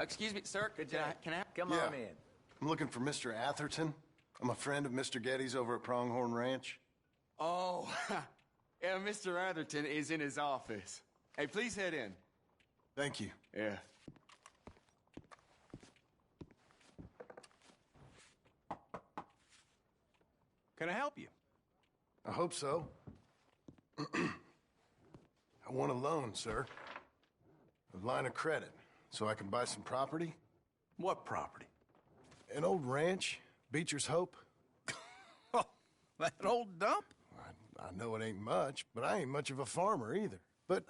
Excuse me, sir. Can I? Come on in. I'm looking for Mr. Atherton. I'm a friend of Mr. Getty's over at Pronghorn Ranch. Oh, yeah, Mr. Atherton is in his office. Hey, please head in. Thank you. Yeah. Can I help you? I hope so. I want a loan, sir. A line of credit, so I can buy some property. What property? An old ranch, Beecher's Hope. Oh, that old dump? I know it ain't much, but I ain't much of a farmer either. But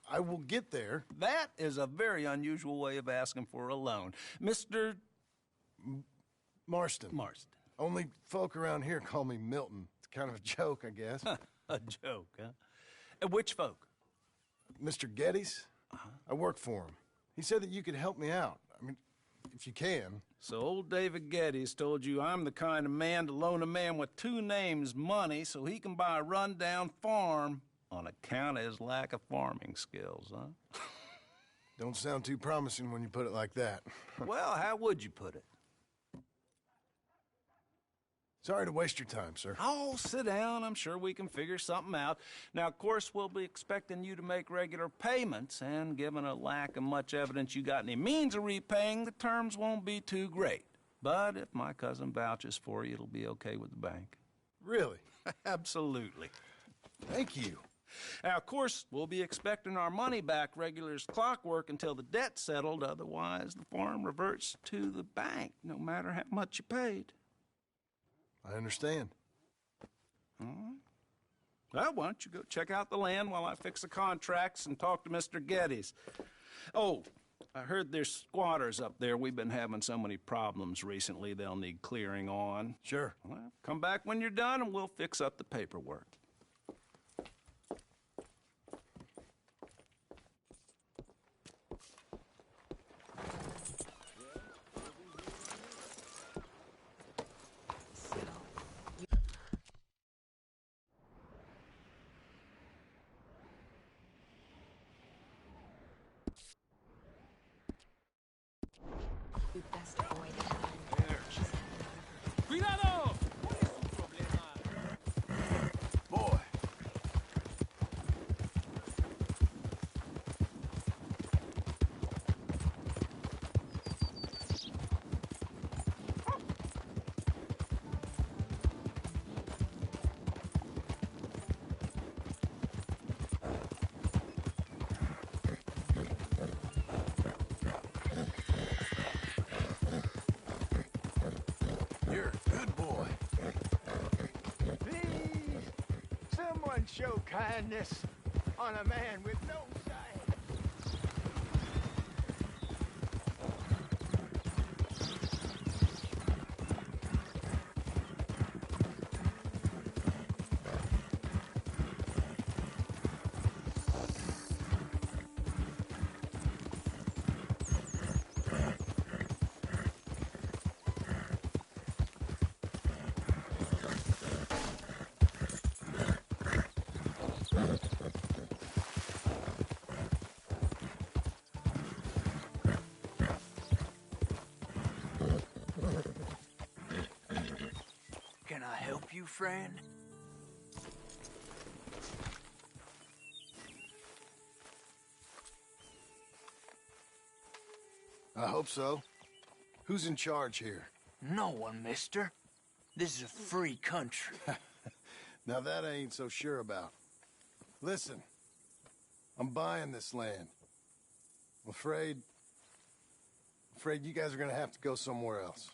I will get there. That is a very unusual way of asking for a loan. Mr. Marston. Marston. Only folk around here call me Milton. It's kind of a joke, I guess. A joke, huh? Which folk? Mr. Getty's? I work for him. He said that you could help me out. I mean, if you can. So old David Getty's told you I'm the kind of man to loan a man with two names money so he can buy a rundown farm on account of his lack of farming skills, huh? Don't sound too promising when you put it like that. Well, how would you put it? Sorry to waste your time, sir. Oh, sit down. I'm sure we can figure something out. Now, of course, we'll be expecting you to make regular payments, and given a lack of much evidence you got any means of repaying, the terms won't be too great. But if my cousin vouches for you, it'll be okay with the bank. Really? Absolutely. Thank you. Now, of course, we'll be expecting our money back regular as clockwork until the debt's settled. Otherwise, the farm reverts to the bank, no matter how much you paid. I understand. All right. Well, why don't you go check out the land while I fix the contracts and talk to Mr. Getty's. Oh, I heard there's squatters up there. We've been having so many problems recently, they'll need clearing on. Sure. Well, come back when you're done and we'll fix up the paperwork. We best avoid it. ¡Cuidado! ¿Cuál es su problema? Boy. You're a good boy. Please, someone show kindness on a man with no sight. Can I help you, friend? I hope so. Who's in charge here? No one, mister. This is a free country. Now that I ain't so sure about. Listen, I'm buying this land. I'm afraid you guys are gonna have to go somewhere else.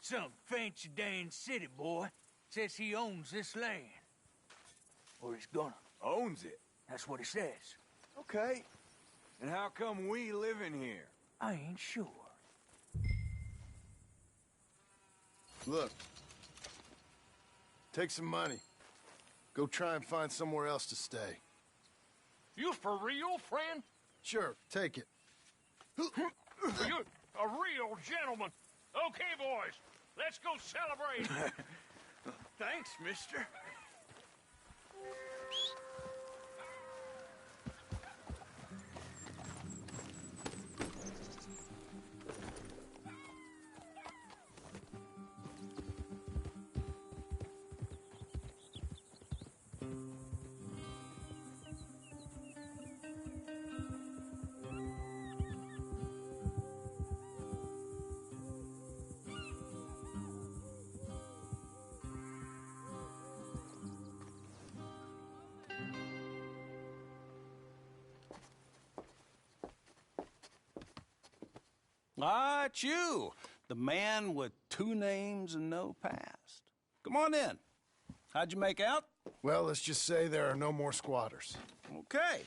Some fancy Dan city boy says he owns this land. Or he's gonna. Owns it. That's what he says. Okay. And how come we live in here? I ain't sure. Look. Take some money. Go try and find somewhere else to stay. You for real, friend? Sure, take it. You're a real gentleman. Okay, boys, let's go celebrate. Thanks, mister. Ah, it's you, the man with 2 names and no past. Come on in. How'd you make out? Well, let's just say there are no more squatters. Okay.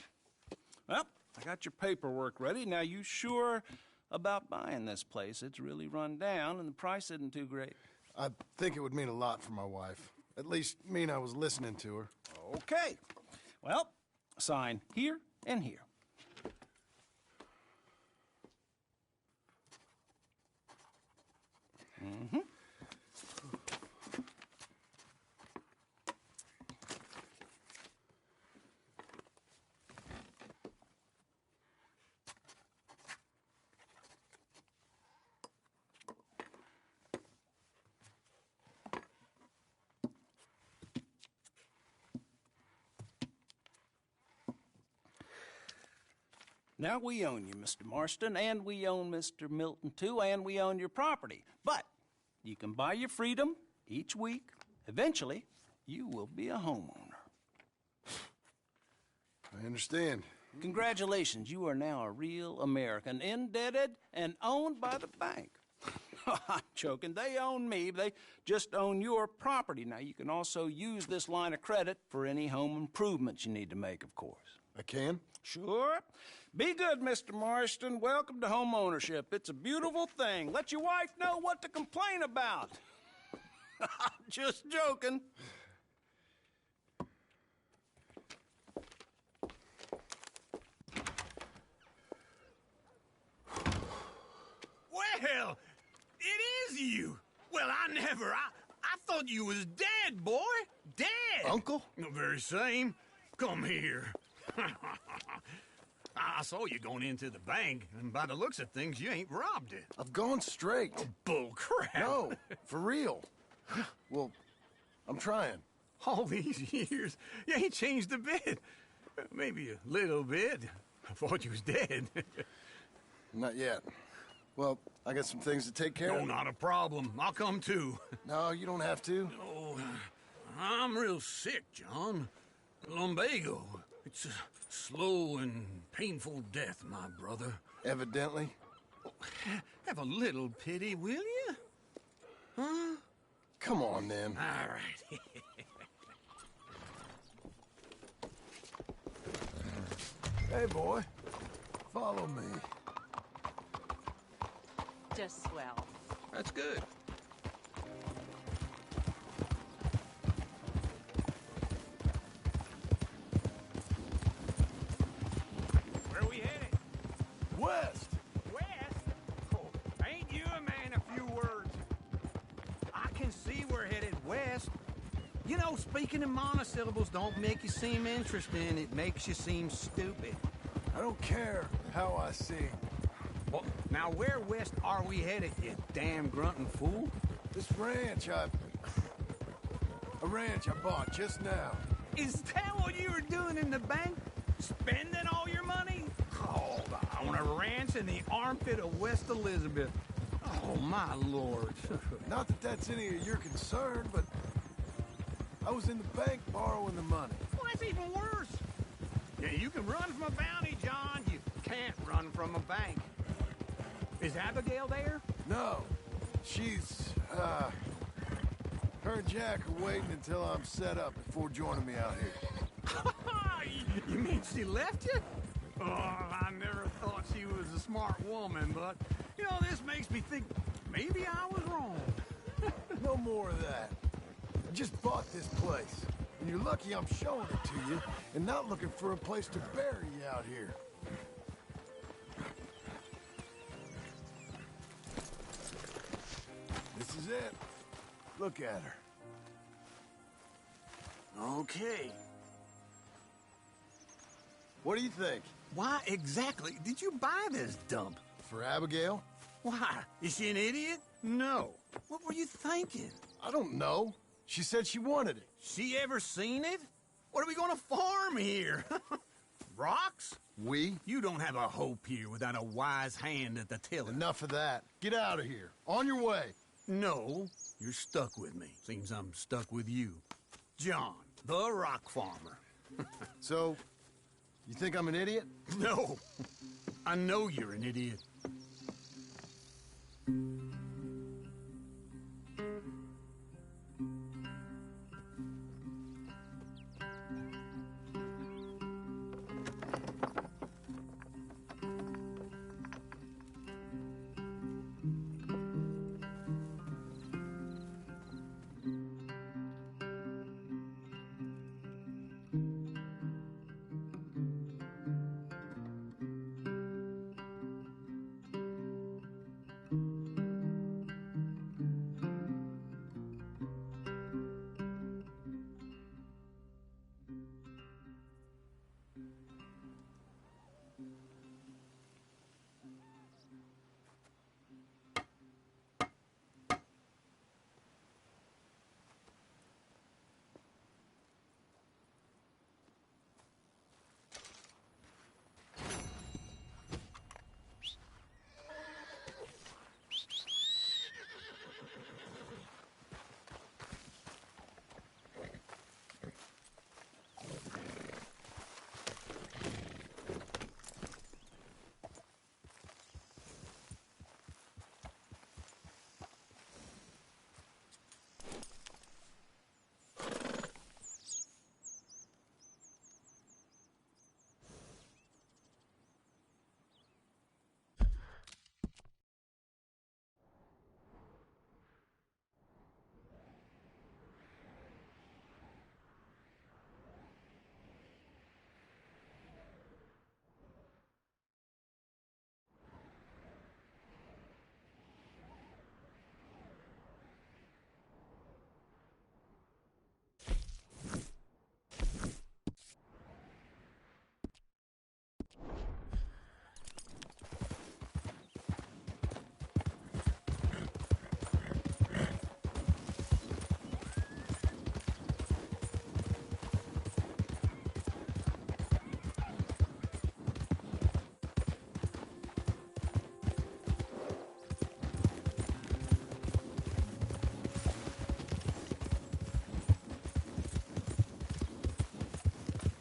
Well, I got your paperwork ready. Now, you sure about buying this place? It's really run down, and the price isn't too great. I think it would mean a lot for my wife. At least mean I was listening to her. Okay. Well, sign here and here. Mm-hmm. Now, we own you, Mr. Marston, and we own Mr. Milton, too, and we own your property. But you can buy your freedom each week. Eventually, you will be a homeowner. I understand. Congratulations, you are now a real American, indebted and owned by the bank. I'm joking. They own me. They just own your property. Now, you can also use this line of credit for any home improvements you need to make, of course. I can? Sure. Be good, Mr. Marston. Welcome to home ownership. It's a beautiful thing. Let your wife know what to complain about. Just joking. Well, it is you. Well, I thought you was dead, boy. Dead. Uncle? The very same. Come here. I saw you going into the bank, and by the looks of things, you ain't robbed it. I've gone straight. Bull crap. No, for real. Well, I'm trying. All these years, you ain't changed a bit. Maybe a little bit. I thought you was dead. Not yet. Well, I got some things to take care No, of. not a problem. I'll come too. No, you don't have to. Oh, I'm real sick, John. Lumbago. It's a slow and painful death, my brother. Evidently. Have a little pity, will you? Huh? Come on, then. All right. Hey, boy. Follow me. Just swell. That's good. Where we headed? West! West? Oh, ain't you a man of few words? I can see we're headed west. You know, speaking in monosyllables don't make you seem interesting. It makes you seem stupid. I don't care how I sing. Well, now where west are we headed, you damn grunting fool? This ranch I bought just now. Is that what you were doing in the bank? Spending all your money? Oh, on a ranch in the armpit of West Elizabeth. Oh, my lord. Not that that's any of your concern, but I was in the bank borrowing the money. Well, that's even worse. Yeah, you can run from a bounty, John. You can't run from a bank. Is Abigail there? No, she's, her and Jack are waiting until I'm set up before joining me out here. You mean she left you? Oh, I never thought she was a smart woman, but, you know, this makes me think maybe I was wrong. No more of that. I just bought this place, and you're lucky I'm showing it to you and not looking for a place to bury you out here. This is it. Look at her. Okay. What do you think? Why exactly did you buy this dump? For Abigail? Why? Is she an idiot? No. What were you thinking? I don't know. She said she wanted it. She ever seen it? What are we gonna farm here? Rocks? We? You don't have a hope here without a wise hand at the tiller. Enough of that. Get out of here. On your way. No, you're stuck with me. Seems I'm stuck with you. John, the rock farmer. So, you think I'm an idiot? No, I know you're an idiot.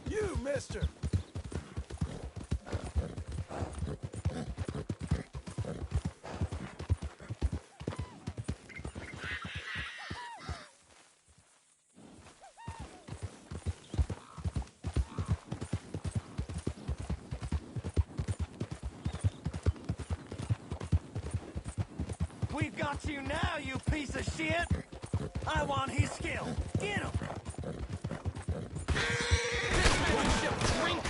You, mister! We've got you now, you piece of shit! I want his skill. Get him! Drink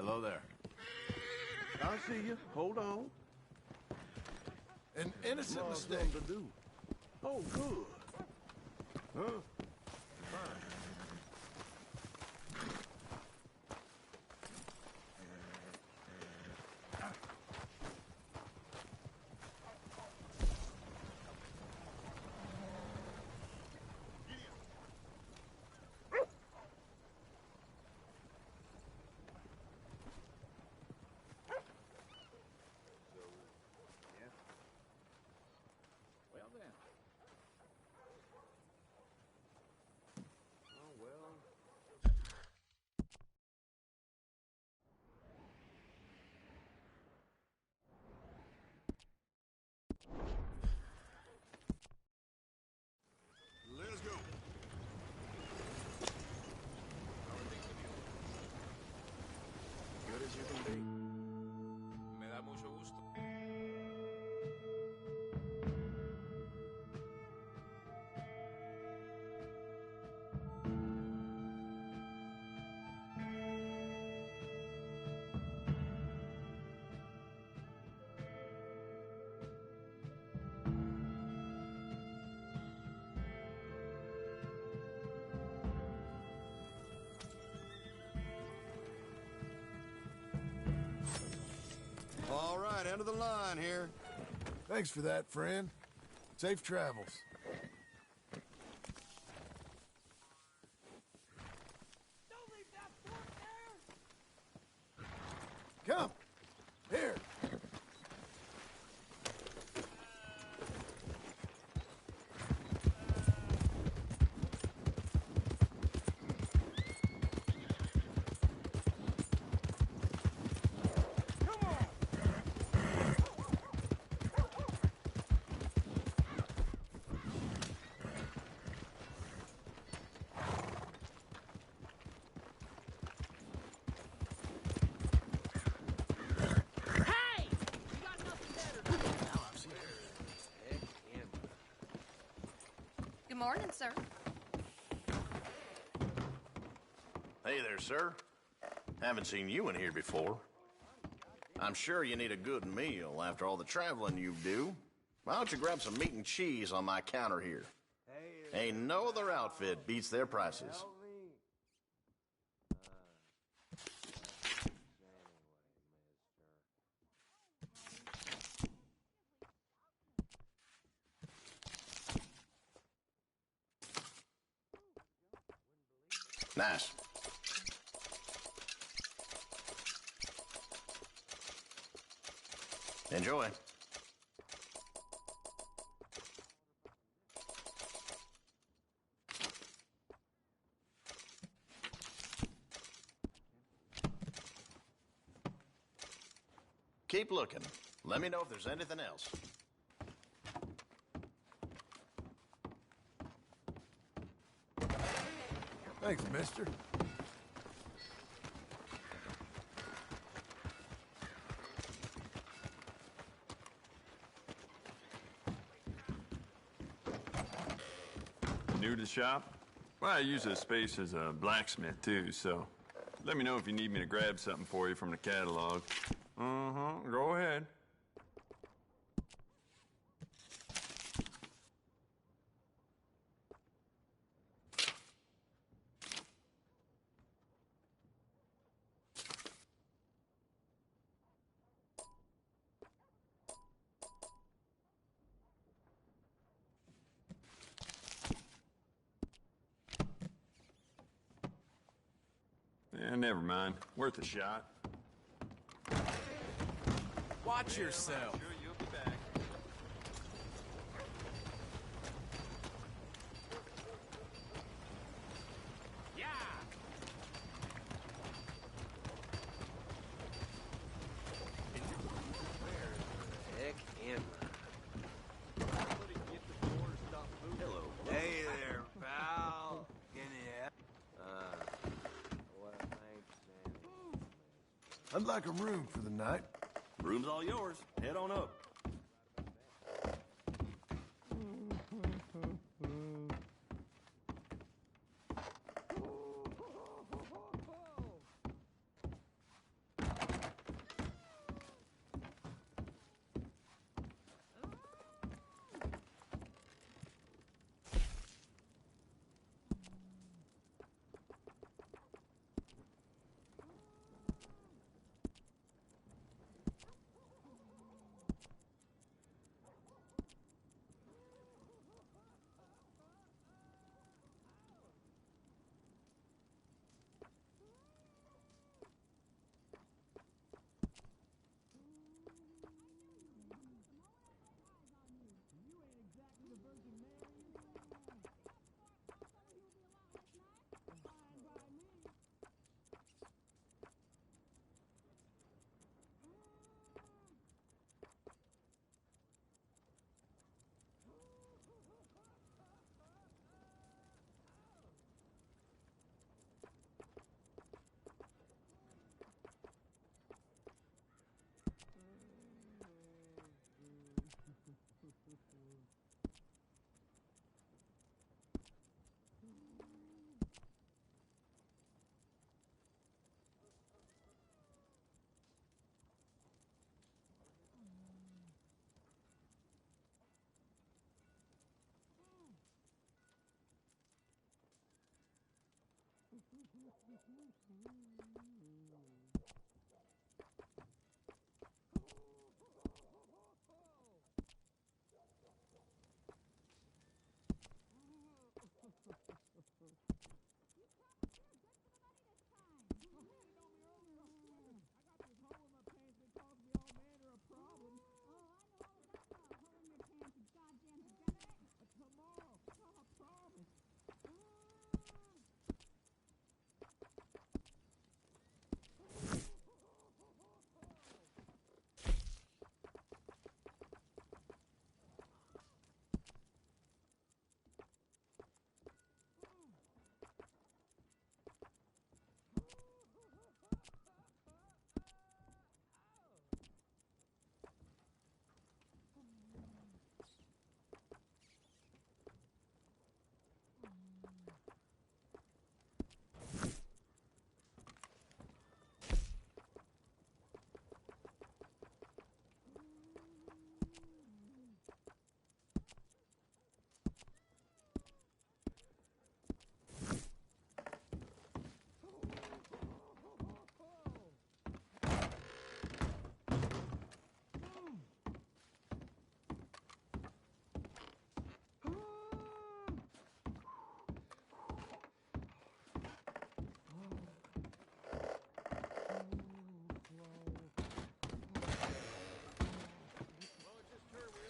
Hello there. I see you. Hold on. An innocent mistake. Something to do. Oh, good. Huh? end of the line here. Thanks for that, friend. Safe travels. Don't leave that fork there! Come. Here. Good morning, sir. Hey there, sir. Haven't seen you in here before. I'm sure you need a good meal after all the traveling you do. Why don't you grab some meat and cheese on my counter here? Ain't no other outfit beats their prices. Nice. Enjoy. Keep looking. Let me know if there's anything else. Thanks, mister. New to the shop? Well, I use this space as a blacksmith, too, so let me know if you need me to grab something for you from the catalog. Go ahead. Yeah, never mind. Worth a shot. Watch yourself. Sure, you'll be back. Yeah! Heck am I? Hello. Hey there, pal. Can you help? I'd like a room for the night. Room's all yours. Head on up.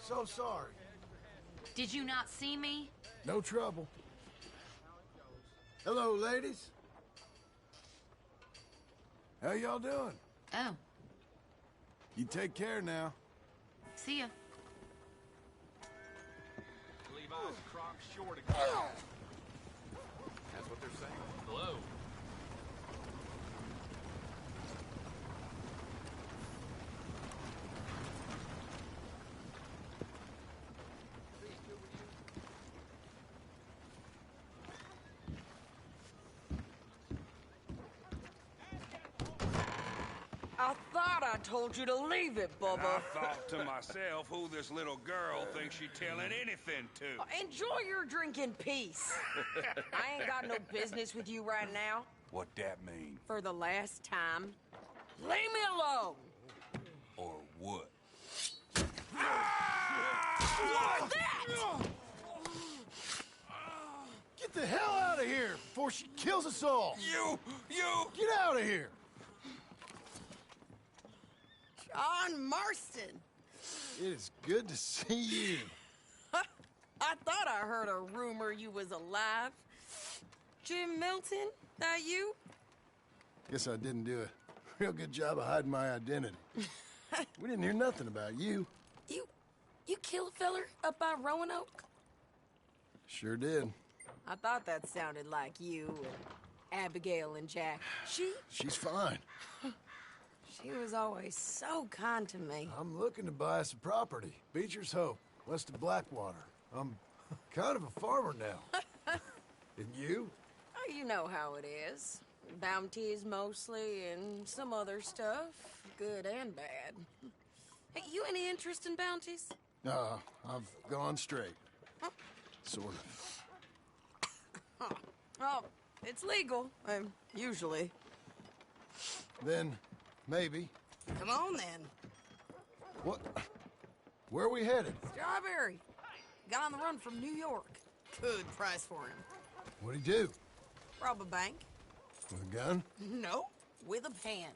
So sorry. Did you not see me? No trouble. Hello, ladies. How y'all doing? Oh, You take care now. see ya. Levi's Crocs short again. That's what they're saying. Hello. I thought I told you to leave it, And I Bubba. thought to myself who this little girl thinks she telling anything to. Enjoy your drink in peace. I ain't got no business with you right now. What that mean? For the last time, leave me alone. Or what? What's that? Get the hell out of here before she kills us all. You! Get out of here. John Marston. It is good to see you. I thought I heard a rumor you was alive. Jim Milton, that you? Guess I didn't do a real good job of hiding my identity. We didn't hear nothing about you. You kill a feller up by Roanoke? Sure did. I thought that sounded like you and Abigail and Jack. She's fine. She was always so kind to me. I'm looking to buy us a property. Beecher's Hope, west of Blackwater. I'm kind of a farmer now. And you? Oh, you know how it is. Bounties mostly, and some other stuff, good and bad. Hey, you any interest in bounties? I've gone straight. Sort of. Oh, it's legal, usually. Then, maybe. Come on, then. What? Where are we headed? Strawberry. Got on the run from New York. Good price for him. What'd he do? Rob a bank? With a gun? No, with a pen.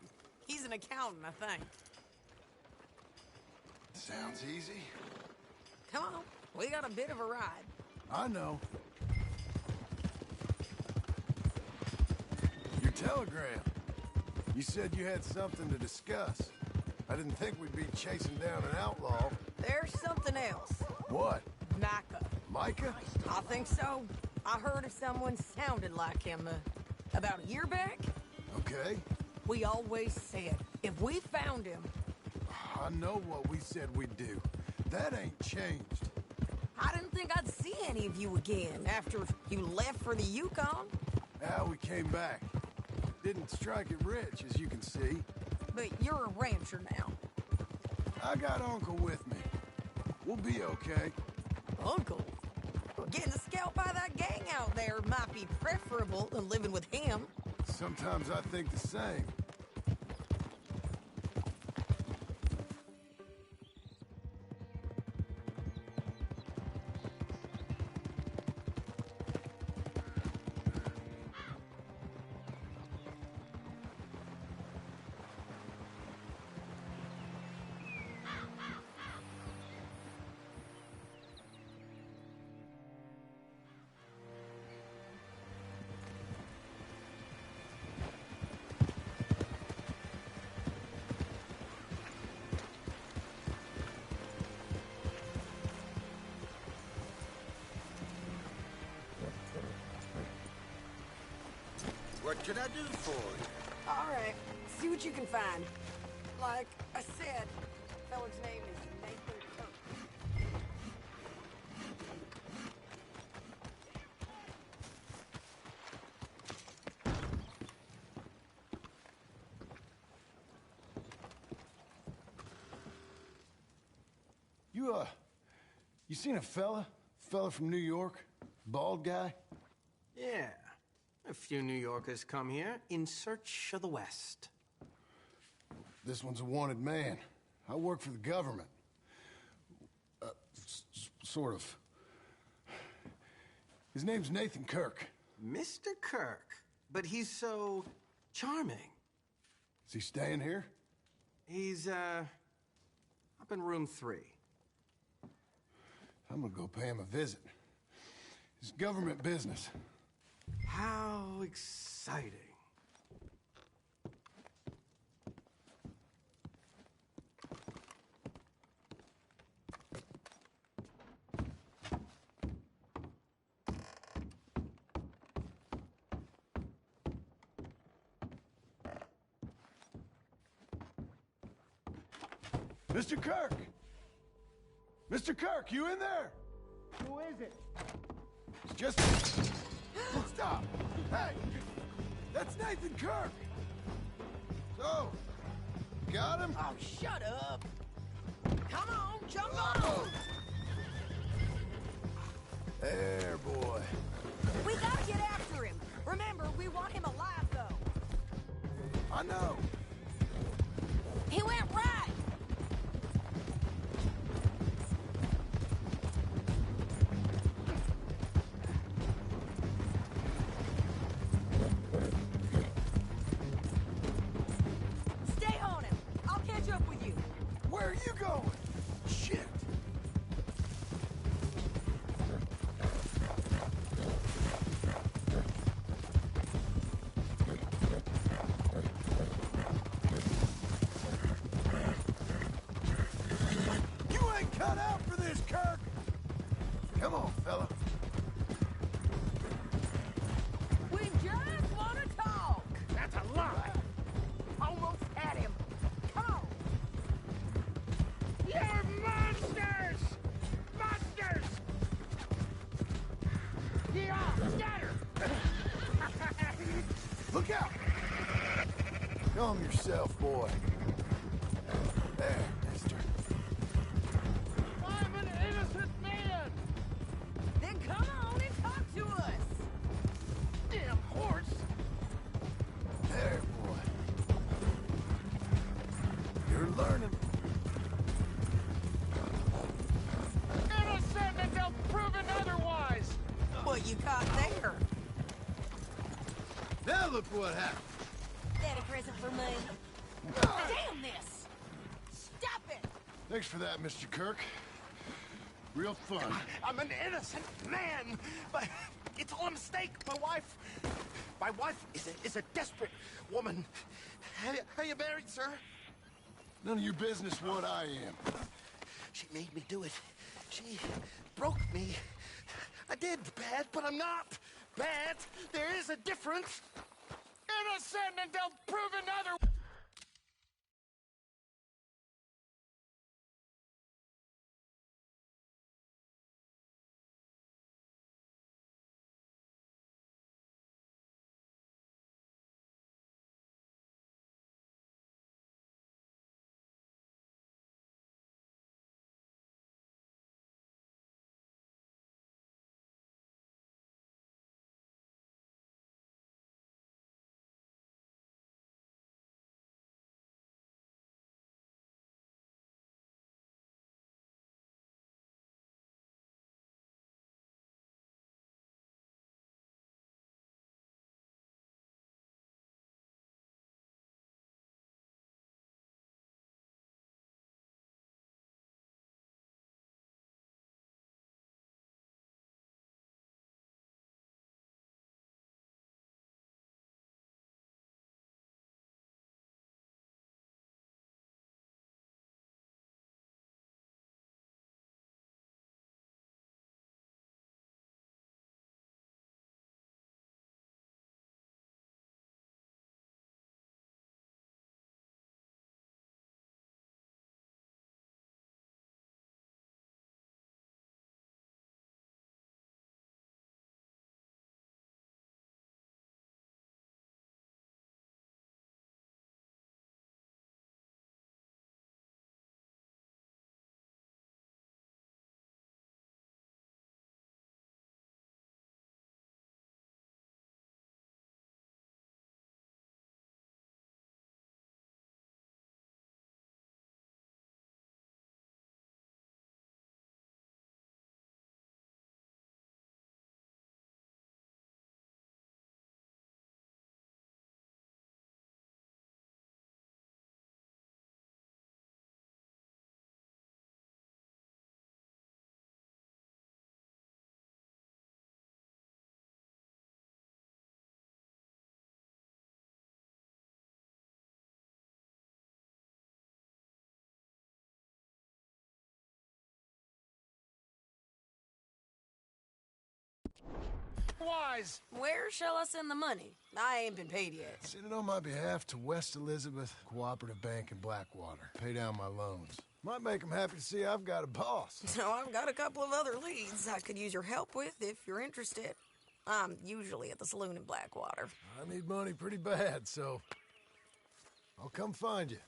He's an accountant, I think. Sounds easy. Come on, we got a bit of a ride. I know. Your telegram. You said you had something to discuss. I didn't think we'd be chasing down an outlaw. There's something else. What? Micah. Micah? I think so. I heard of someone sounded like him about a year back. Okay. We always said, if we found him... I know what we said we'd do. That ain't changed. I didn't think I'd see any of you again after you left for the Yukon. How we came back. Didn't strike it rich, as you can see. But you're a rancher now. I got Uncle with me. We'll be okay. Uncle? Well, getting scalped by that gang out there might be preferable than living with him. Sometimes I think the same. What can I do for you? All right, see what you can find. Like I said, fella's name is Nathan Kirk. You seen a fella? Fella from New York? Bald guy? Yeah. A few New Yorkers come here in search of the West. This one's a wanted man. I work for the government. Sort of. His name's Nathan Kirk. Mr. Kirk? But he's so charming. Is he staying here? He's, up in room 3. I'm gonna go pay him a visit. It's government business. How exciting. Mr. Kirk! Mr. Kirk, you in there? Who is it? It's just... Stop! Hey! That's Nathan Kirk! So, got him? Oh, shut up! Come on, jump on! There, boy. We gotta get after him. Remember, we want him alive, though. I know. He went right. Stay on him. I'll catch up with you. Where are you going? Shit. You ain't cut out for this, Kirk. Come on, fella. We just want to talk. That's a lie. Almost had him. Come on. You're monsters! Monsters! Yeah, scatter! Look out! Calm yourself, boy. There, mister. I'm an innocent man! Then come on and talk to us. Damn horse! There, boy. You're learning. Innocent until proven otherwise! What you caught there? Now look what happened. Daddy present for me. Damn this! Stop it! Thanks for that, Mr. Kirk. Real fun. I'm an innocent man, but it's all a mistake. My wife is a desperate woman. Are you married, sir? None of your business what I am. She made me do it. She broke me. I did bad, but I'm not bad. There is a difference. Innocent until proven otherwise. Wise. Where shall I send the money? I ain't been paid yet. Send it on my behalf to West Elizabeth Cooperative Bank in Blackwater. Pay down my loans. Might make them happy to see I've got a boss. So I've got a couple of other leads I could use your help with if you're interested. I'm usually at the saloon in Blackwater. I need money pretty bad, so I'll come find you.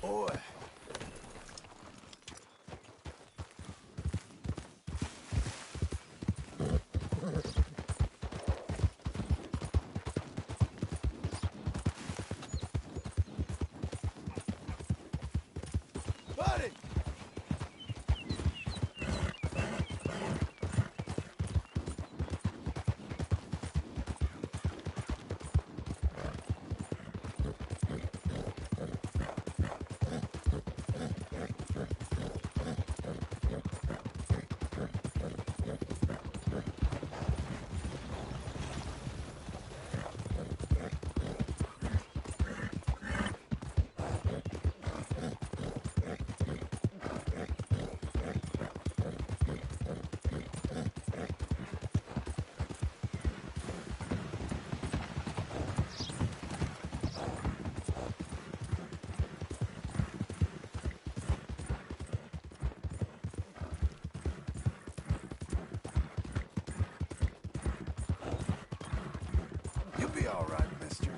Boy. Buddy! You'll be all right, mister.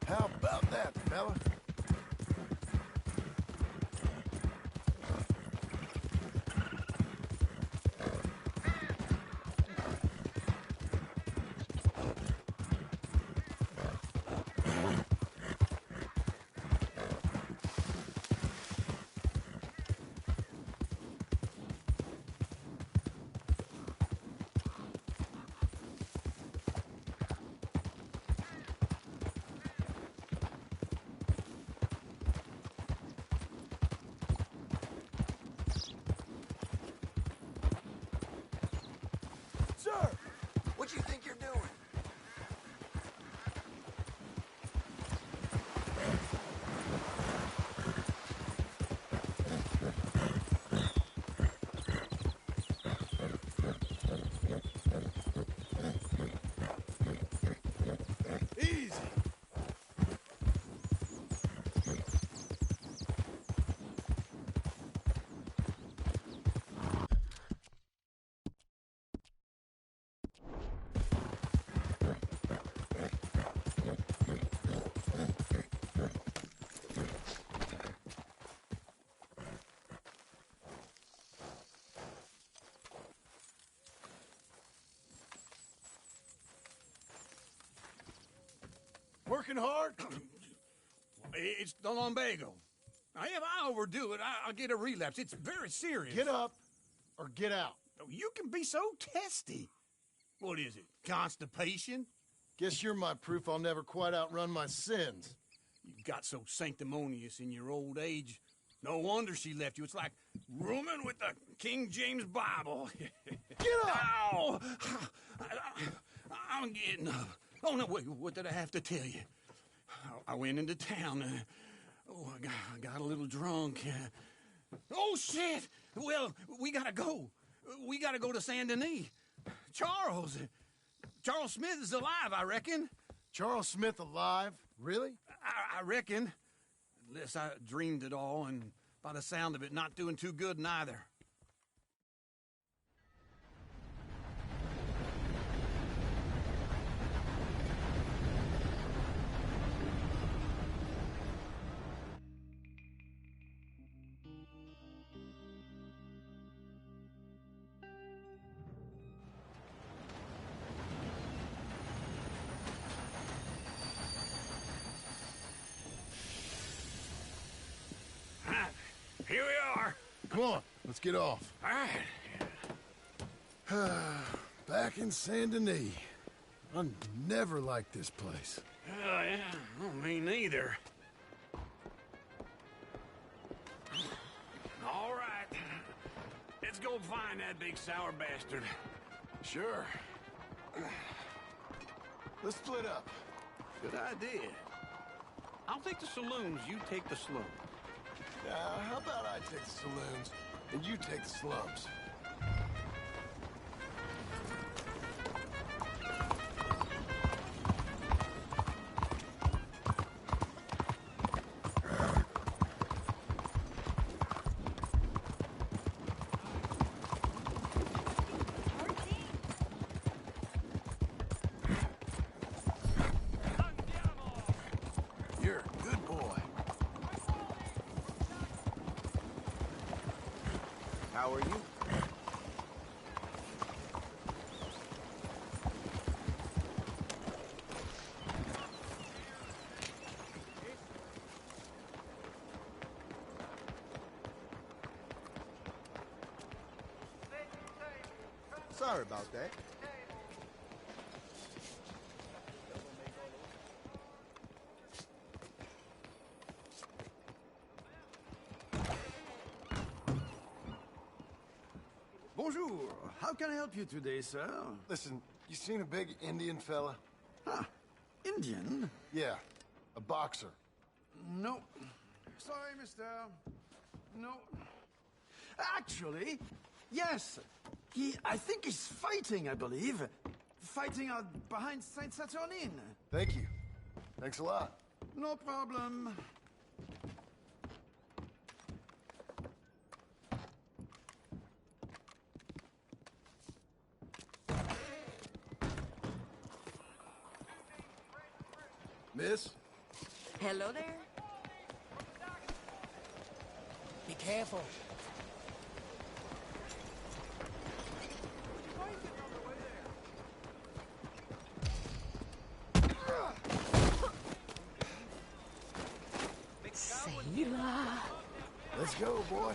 How about that, fella? Sir, what you think you're doing? Easy. Working hard? It's the lumbago. Now, if I overdo it, I'll get a relapse. It's very serious. Get up or get out. You can be so testy. What is it, constipation? Guess you're my proof I'll never quite outrun my sins. You got so sanctimonious in your old age. No wonder she left you. It's like rooming with the King James Bible. Get up! Ow! I'm getting up. Oh, no, wait, what did I have to tell you? I went into town. I got a little drunk. Oh, shit! Well, we gotta go. We gotta go to Saint Denis. Charles Smith is alive, I reckon. Charles Smith alive? Really? I reckon. Unless I dreamed it all, and by the sound of it, not doing too good neither. Here we are. Come on, let's get off. All right. Back in Saint Denis. I never liked this place. Oh, yeah. Oh, me neither. All right. Let's go find that big sour bastard. Sure. Let's split up. Good idea. I'll take the saloons, you take the slums. How about I take the saloons and you take the slums? You're a good boy. How are you? Sorry about that. Bonjour. How can I help you today, sir? Listen, you seen a big Indian fella? Huh. Indian? Yeah, a boxer. No. Sorry, mister. No. Actually, yes. I think he's fighting, I believe. Fighting out behind Saint Saturnin. Thank you. Thanks a lot. No problem. Miss? Hello there. Be careful. Sailor. Let's go, boy.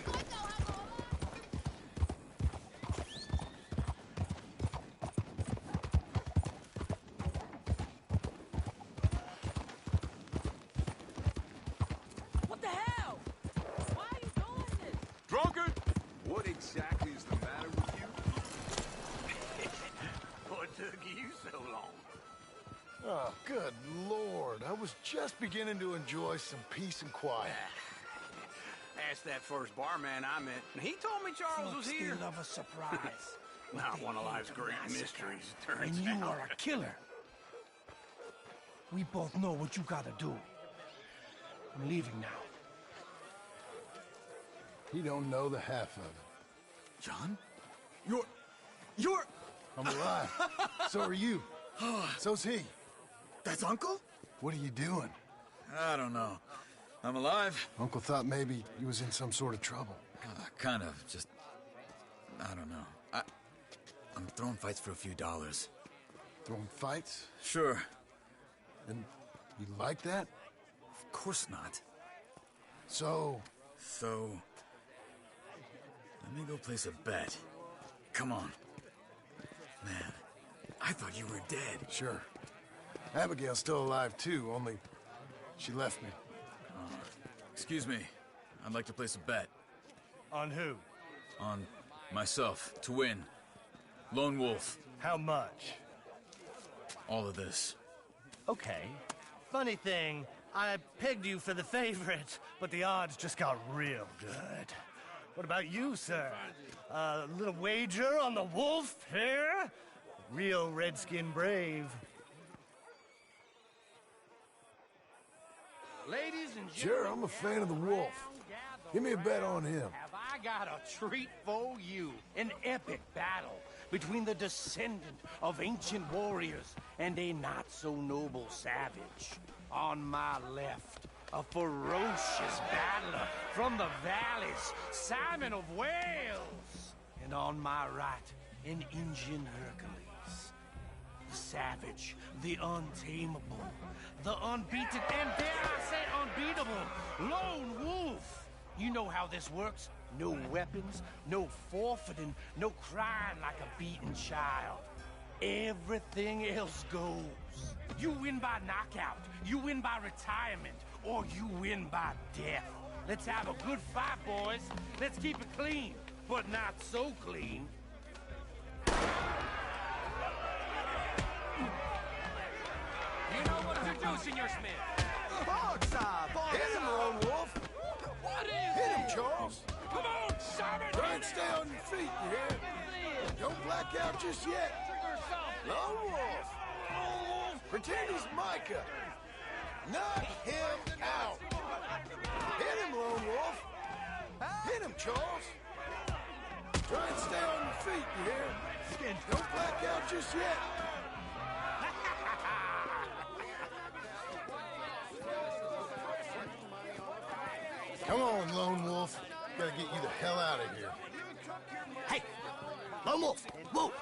What the hell? Why are you doing this? Drunkard! What exactly is the matter with you? What took you so long? Oh, good Lord. I was just beginning to enjoy some peace and quiet. Asked that first barman I met, and he told me Charles was here. Still love a surprise. Not one of life's great mysteries, it turns And you out. are a killer. We both know what you gotta do. I'm leaving now. He don't know the half of it. John? You're... I'm alive. So are you. So's he. That's Uncle? What are you doing? I don't know. I'm alive. Uncle thought maybe he was in some sort of trouble. Kind of. Just... I don't know. I'm throwing fights for a few dollars. Throwing fights? Sure. And you like that? Of course not. So... So... Let me go place a bet. Come on. Man, I thought you were dead. Sure. Abigail's still alive, too, only she left me. Excuse me. I'd like to place a bet. On who? On myself, to win. Lone Wolf. How much? All of this. Okay. Funny thing, I pegged you for the favorite, but the odds just got real good. What about you, sir? A little wager on the wolf here? Real redskin brave. Ladies and Sure, I'm a fan of the wolf. Give me a bet on him. have I got a treat for you. An epic battle between the descendant of ancient warriors and a not-so-noble savage. On my left, a ferocious battler from the valleys, Simon of Wales. And on my right, an Indian Hercules. The savage, the untamable, the unbeaten, and dare I say unbeatable, Lone Wolf. You know how this works. No weapons, no forfeiting, no crying like a beaten child. Everything else goes. You win by knockout, you win by retirement, or you win by death. Let's have a good fight, boys. Let's keep it clean, but not so clean. Senor Smith. Boxer! Hit him, Lone Wolf! What is Hit him, it? Charles! Come on, Simon! Try and stay on your feet, you hear? Don't black out just yet. Lone Wolf! Pretend he's Micah. Knock him out. Hit him, Lone Wolf. Hit him, Charles. Try and stay on your feet, you hear? Don't black out just yet. Come on, Lone Wolf. Gotta get you the hell out of here. Hey, Lone Wolf, whoa!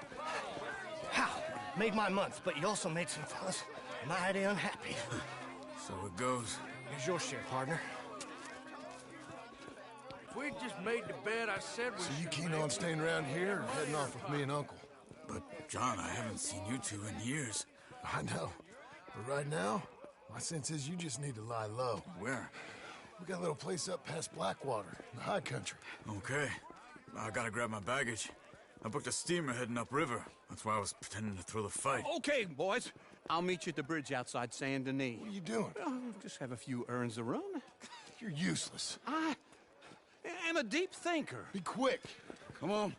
How? Made my month, but you also made some fellas mighty unhappy. So it goes. Here's your share, partner. If we just made the bed I said we So you should keen make, on staying around here or heading off with me and Uncle? But, John, I haven't seen you two in years. I know. But right now, my sense is you just need to lie low. Where? We got a little place up past Blackwater, in the high country. Okay. I gotta grab my baggage. I booked a steamer heading upriver. That's why I was pretending to throw the fight. Okay, boys. I'll meet you at the bridge outside Saint Denis. What are you doing? Just have a few errands to run. You're useless. I am a deep thinker. Be quick. Come on.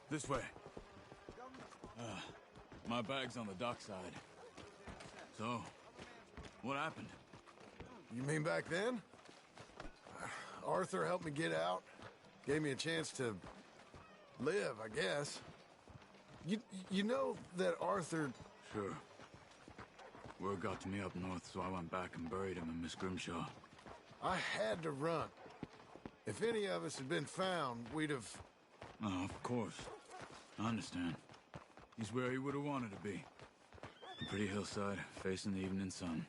This way. My bag's on the dockside. So, what happened? You mean back then? Arthur helped me get out. Gave me a chance to live, I guess. You know that Arthur... Sure. Word got to me up north, so I went back and buried him in Miss Grimshaw. I had to run. If any of us had been found, we'd have... Oh, of course. I understand. He's where he would have wanted to be. A pretty hillside, facing the evening sun.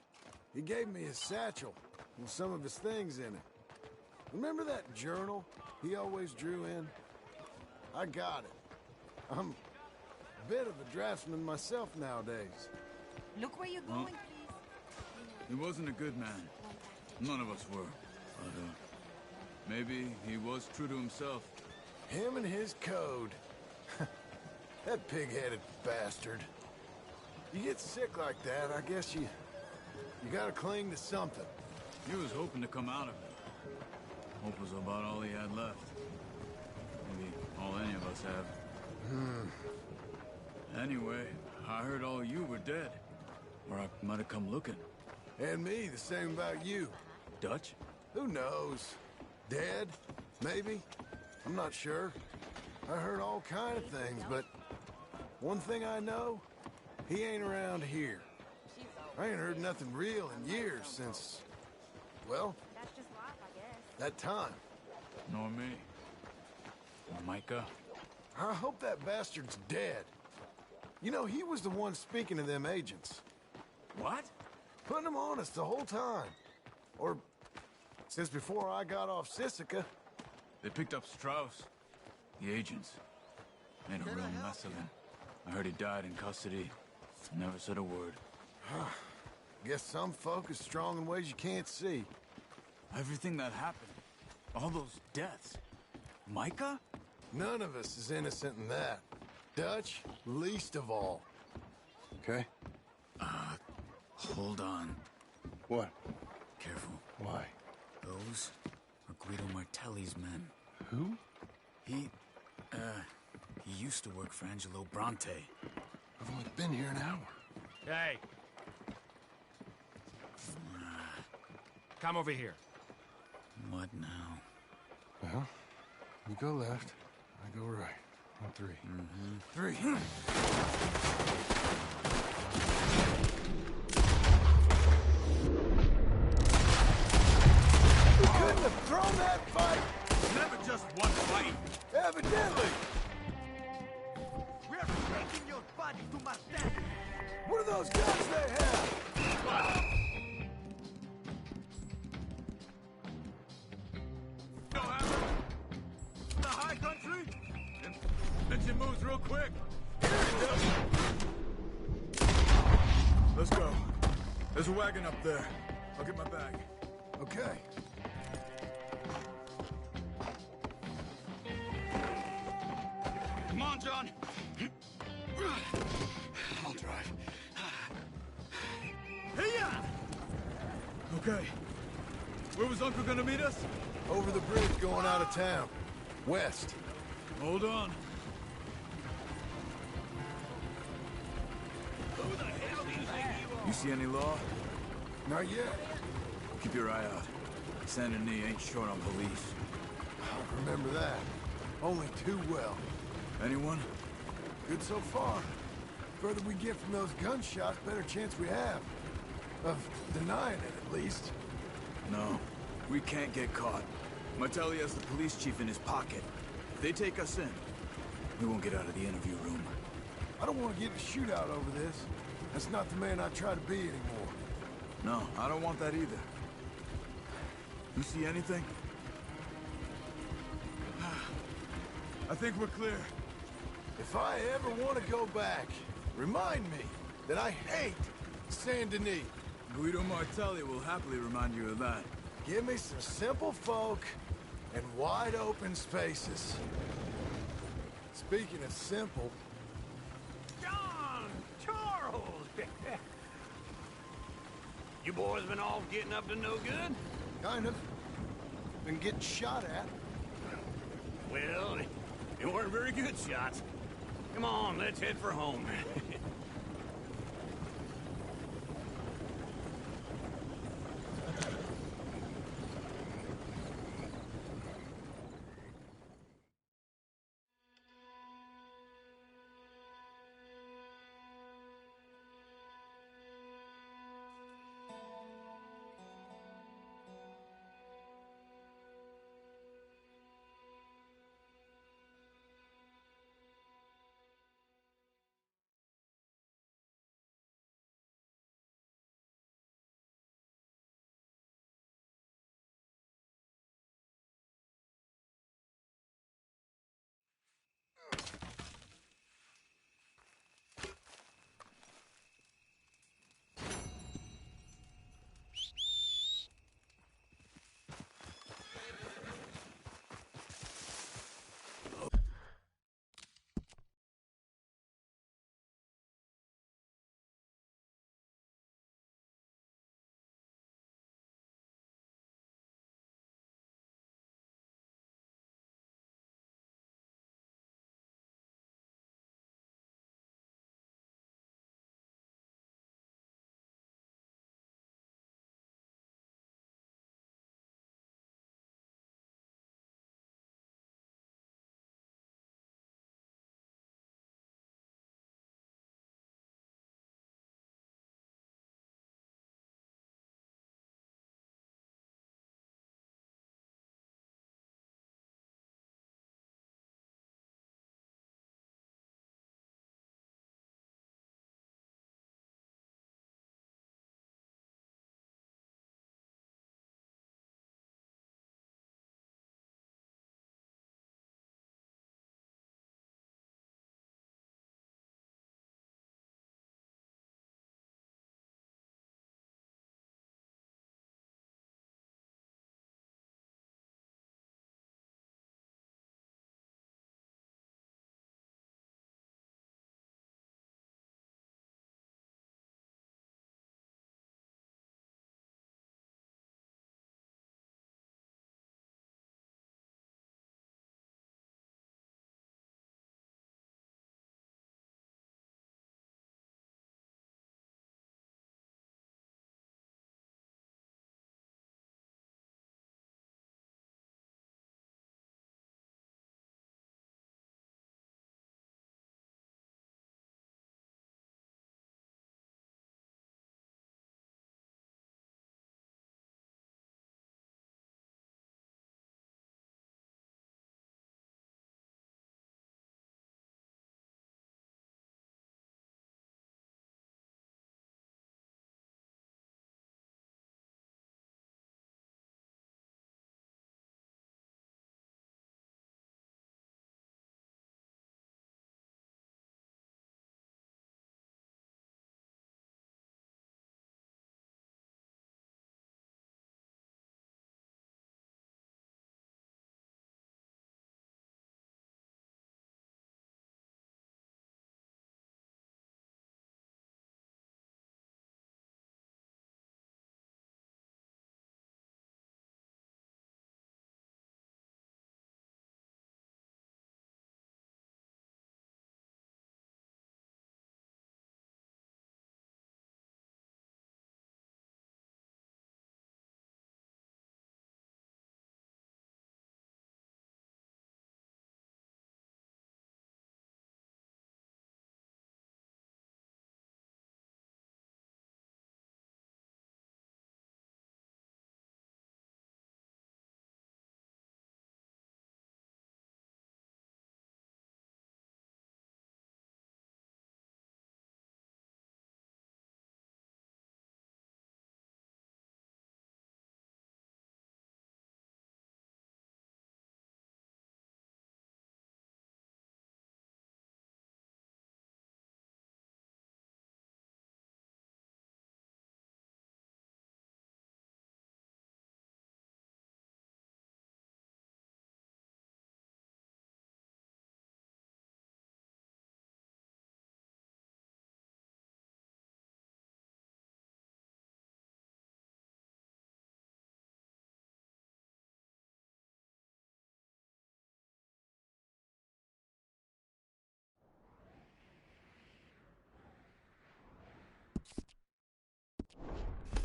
He gave me his satchel with some of his things in it. Remember that journal he always drew in? I got it. I'm a bit of a draftsman myself nowadays. Look where you're Well, going, please. He wasn't a good man. None of us were. But, maybe he was true to himself. Him and his code. That pig-headed bastard. You get sick like that, I guess you gotta cling to something. He was hoping to come out of it. Hope was about all he had left. Maybe all any of us have. Anyway, I heard all you were dead. Or I might have come looking. And me, the same about you. Dutch? Who knows? Dead? Maybe? I'm not sure. I heard all kind of things, but one thing I know, he ain't around here. I ain't heard nothing real in years since, well, that time. Nor me. Or Micah? I hope that bastard's dead. You know, he was the one speaking to them agents. What? Putting them on us the whole time. Or since before I got off Sisika. They picked up Strauss. The agents. Made a real mess of him. I heard he died in custody. Never said a word. Guess some folk is strong in ways you can't see. Everything that happened. All those deaths. Micah? None of us is innocent in that. Dutch, least of all. Okay? Hold on. What? Careful. Why? Those are Guido Martelli's men. Who? He used to work for Angelo Bronte. I've only been here an hour. Hey. Come over here. What now? Well, you go left, I go right. On three. Three. We couldn't have thrown that fight! Never just one fight. Evidently! We're taking your body to Martelli. What are those guns they have? No hammer. The high country. And she moves real quick. Let's go. There's a wagon up there. I'll get my bag. Okay. Come on, John. I'll drive. Hey-ya! Okay. Where was Uncle gonna meet us? Over the bridge going out of town. West. Hold on. You see any law? Not yet. Keep your eye out. Saint Denis ain't short on police. Remember that. Only too well. Anyone? Good so far. Further we get from those gunshots, better chance we have. Of denying it, at least. No. We can't get caught. Martelli has the police chief in his pocket. If they take us in, we won't get out of the interview room. I don't want to get in a shootout over this. That's not the man I try to be anymore. No, I don't want that either. You see anything? I think we're clear. If I ever want to go back, remind me that I hate Saint Denis. Guido Martelli will happily remind you of that. Give me some simple folk and wide open spaces. Speaking of simple... John! Charles! You boys been off getting up to no good? Kind of. Been getting shot at. Well, they weren't very good shots. Come on, let's head for home.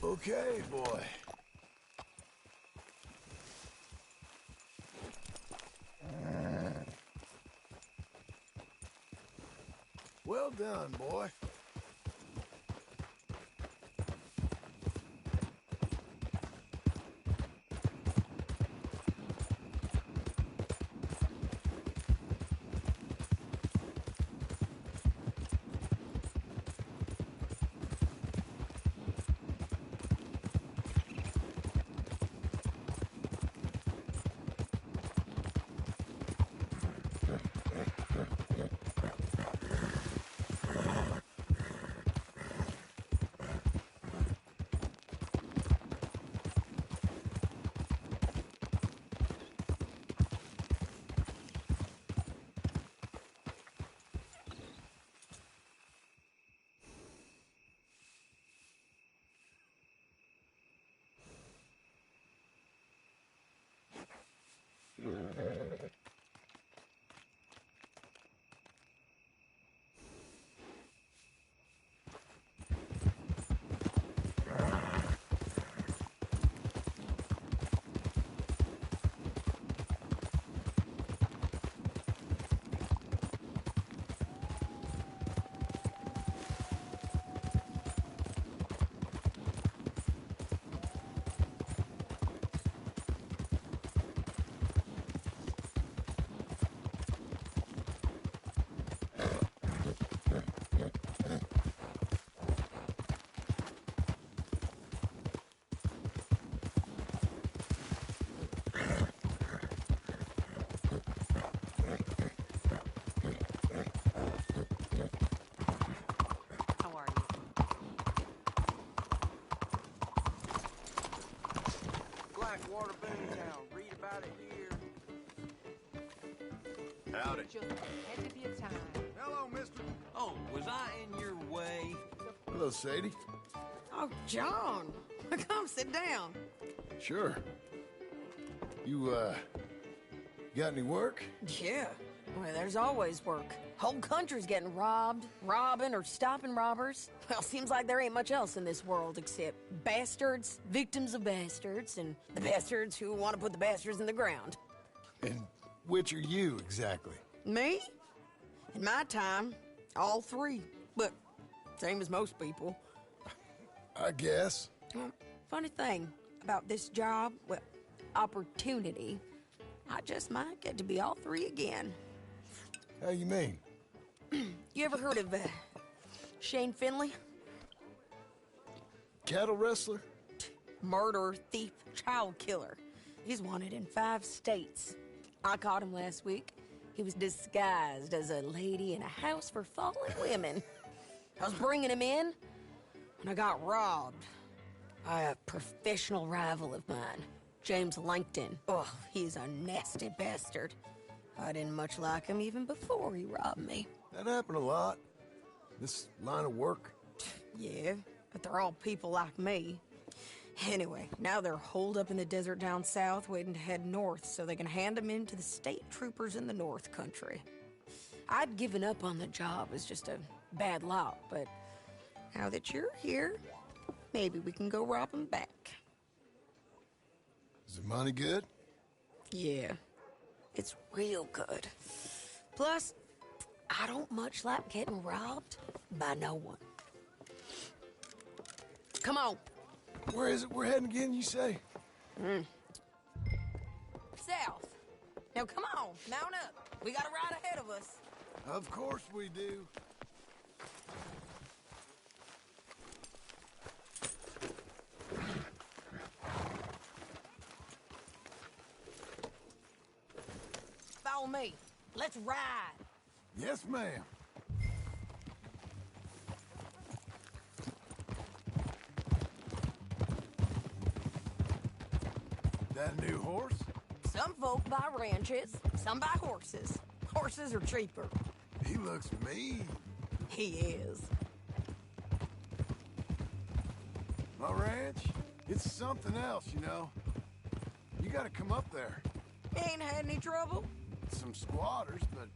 Okay, boy. Well done, boy. How are you? Blackwater Boomtown. Read about it here. Howdy. Just ahead of your time. Hello, mister. Oh, was I in your way? Hello, Sadie. Oh, John. Come sit down. Sure. You, got any work? Yeah. Well, there's always work. Whole country's getting robbed, robbing, or stopping robbers. Well, seems like there ain't much else in this world except bastards, victims of bastards, and the bastards who want to put the bastards in the ground. And which are you, exactly? Me? In my time, all three. But same as most people. I guess. Funny thing about this job, well, opportunity, I just might get to be all three again. How you mean? You ever heard of Shane Finley? Cattle wrestler? Murderer, thief, child killer. He's wanted in 5 states. I caught him last week. He was disguised as a lady in a house for fallen women. I was bringing him in when I got robbed by a professional rival of mine, James Langton. Oh, he's a nasty bastard. I didn't much like him even before he robbed me. That happened a lot. This line of work. Yeah, but they're all people like me. Anyway, now they're holed up in the desert down south, waiting to head north so they can hand them in to the state troopers in the north country. I'd given up on the job as just a bad lot, but now that you're here, maybe we can go rob them back. Is the money good? Yeah, it's real good. Plus, I don't much like getting robbed by no one. Come on. Where is it we're heading again, you say? South. Now come on, mount up. We got a ride ahead of us. Of course we do. Follow me. Let's ride. Yes, ma'am. That a new horse? Some folk buy ranches, some buy horses. Horses are cheaper. He looks mean. He is. My ranch, it's something else, you know. You gotta come up there. Ain't had any trouble? Some squatters, but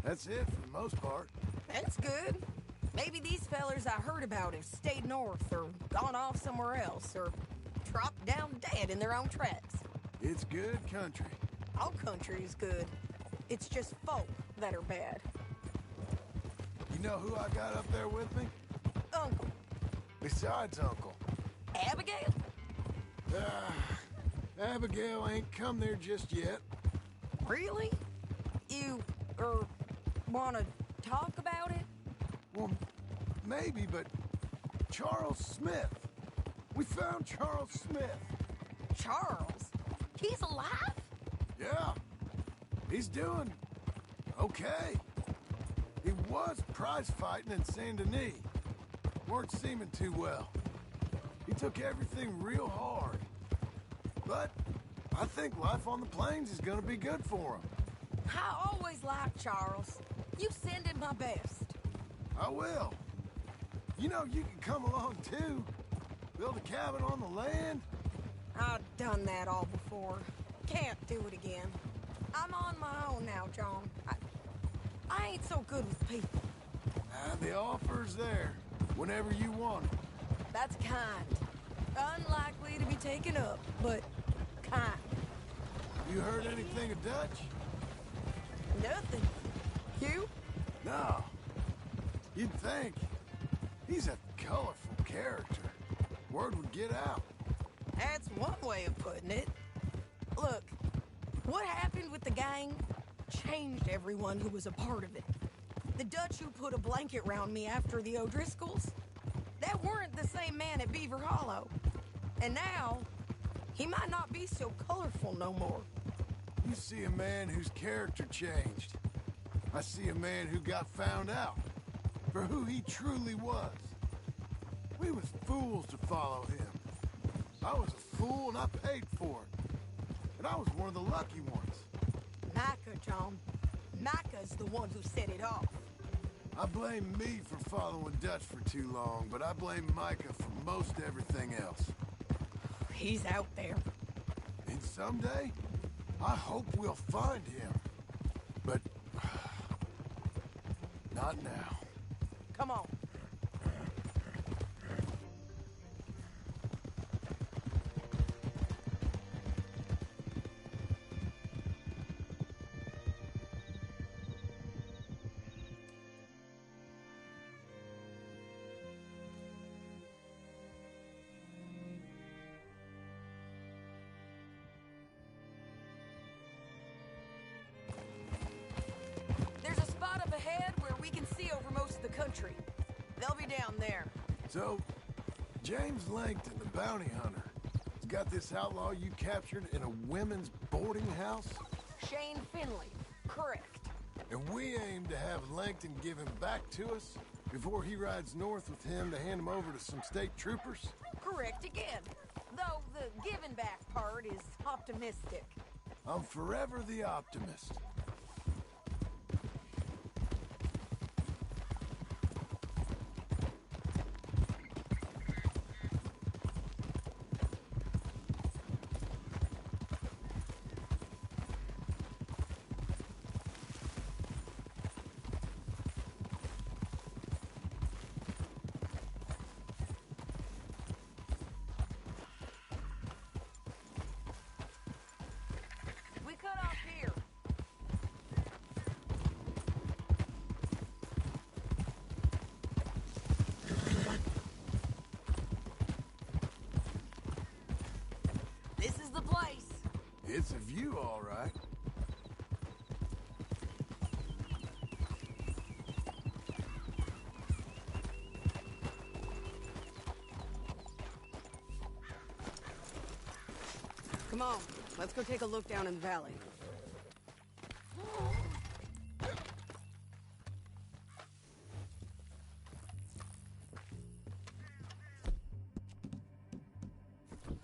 that's it for the most part. That's good. Maybe these fellers I heard about have stayed north or gone off somewhere else or dropped down dead in their own tracks. It's good country. All country is good. It's just folk that are bad. You know who I got up there with me? Uncle. Besides Uncle. Abigail? Abigail ain't come there just yet. Really? You, wanna talk about it? Well, maybe, but Charles Smith. We found Charles Smith. Charles? He's alive? Yeah. He's doing okay. He was prize fighting in Saint Denis. Weren't seeming too well. He took everything real hard. But I think life on the plains is gonna be good for him. I always liked Charles. You send him my best. I will. You know, you can come along too. Build a cabin on the land. I've done that all before. Can't do it again. I'm on my own now, John. I ain't so good with people. The offer's there, whenever you want it. That's kind. Unlikely to be taken up, but kind. You heard anything of Dutch? Nothing. You? No. You'd think. He's a colorful character. Word would get out. That's one way of putting it. Look, what happened with the gang changed everyone who was a part of it. The Dutch who put a blanket round me after the O'Driscolls, that weren't the same man at Beaver Hollow. And now, he might not be so colorful no more. You see a man whose character changed. I see a man who got found out for who he truly was. We was fools to follow him. I was a fool and I paid for it. And I was one of the lucky ones. Micah, John. Micah's the one who set it off. I blame me for following Dutch for too long, but I blame Micah for most everything else. He's out there. And someday, I hope we'll find him. But not now. Come on. There's a spot up ahead where we can see over most of the country. They'll be down there. So, James Langton, the bounty hunter, has got this outlaw you captured in a women's boarding house? Shane Finley. Correct. And we aim to have Langton give him back to us before he rides north with him to hand him over to some state troopers? Correct again. Though the giving back part is optimistic. I'm forever the optimist. We cut off here. This is the place. It's a view, all right. Come on, let's go take a look down in the valley.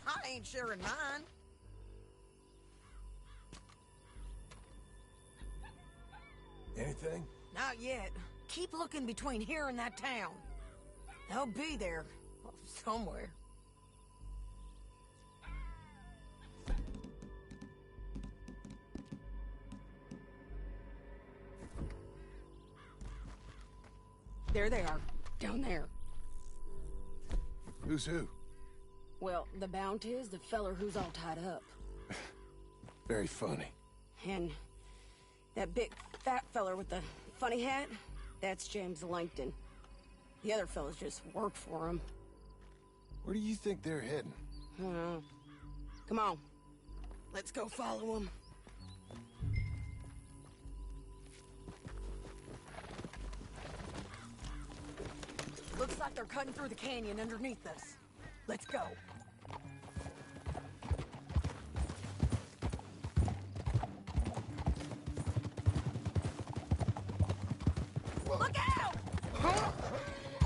I ain't sharing mine. Anything? Not yet. Keep looking between here and that town. They'll be there. Somewhere. There they are. Down there. Who's who? Well, the bounty is the feller who's all tied up. Very funny. And that big fat feller with the funny hat, that's James Langton. The other fellas just work for him. Where do you think they're heading? I don't know. Come on. Let's go follow them. Looks like they're cutting through the canyon underneath us. Let's go. Look out!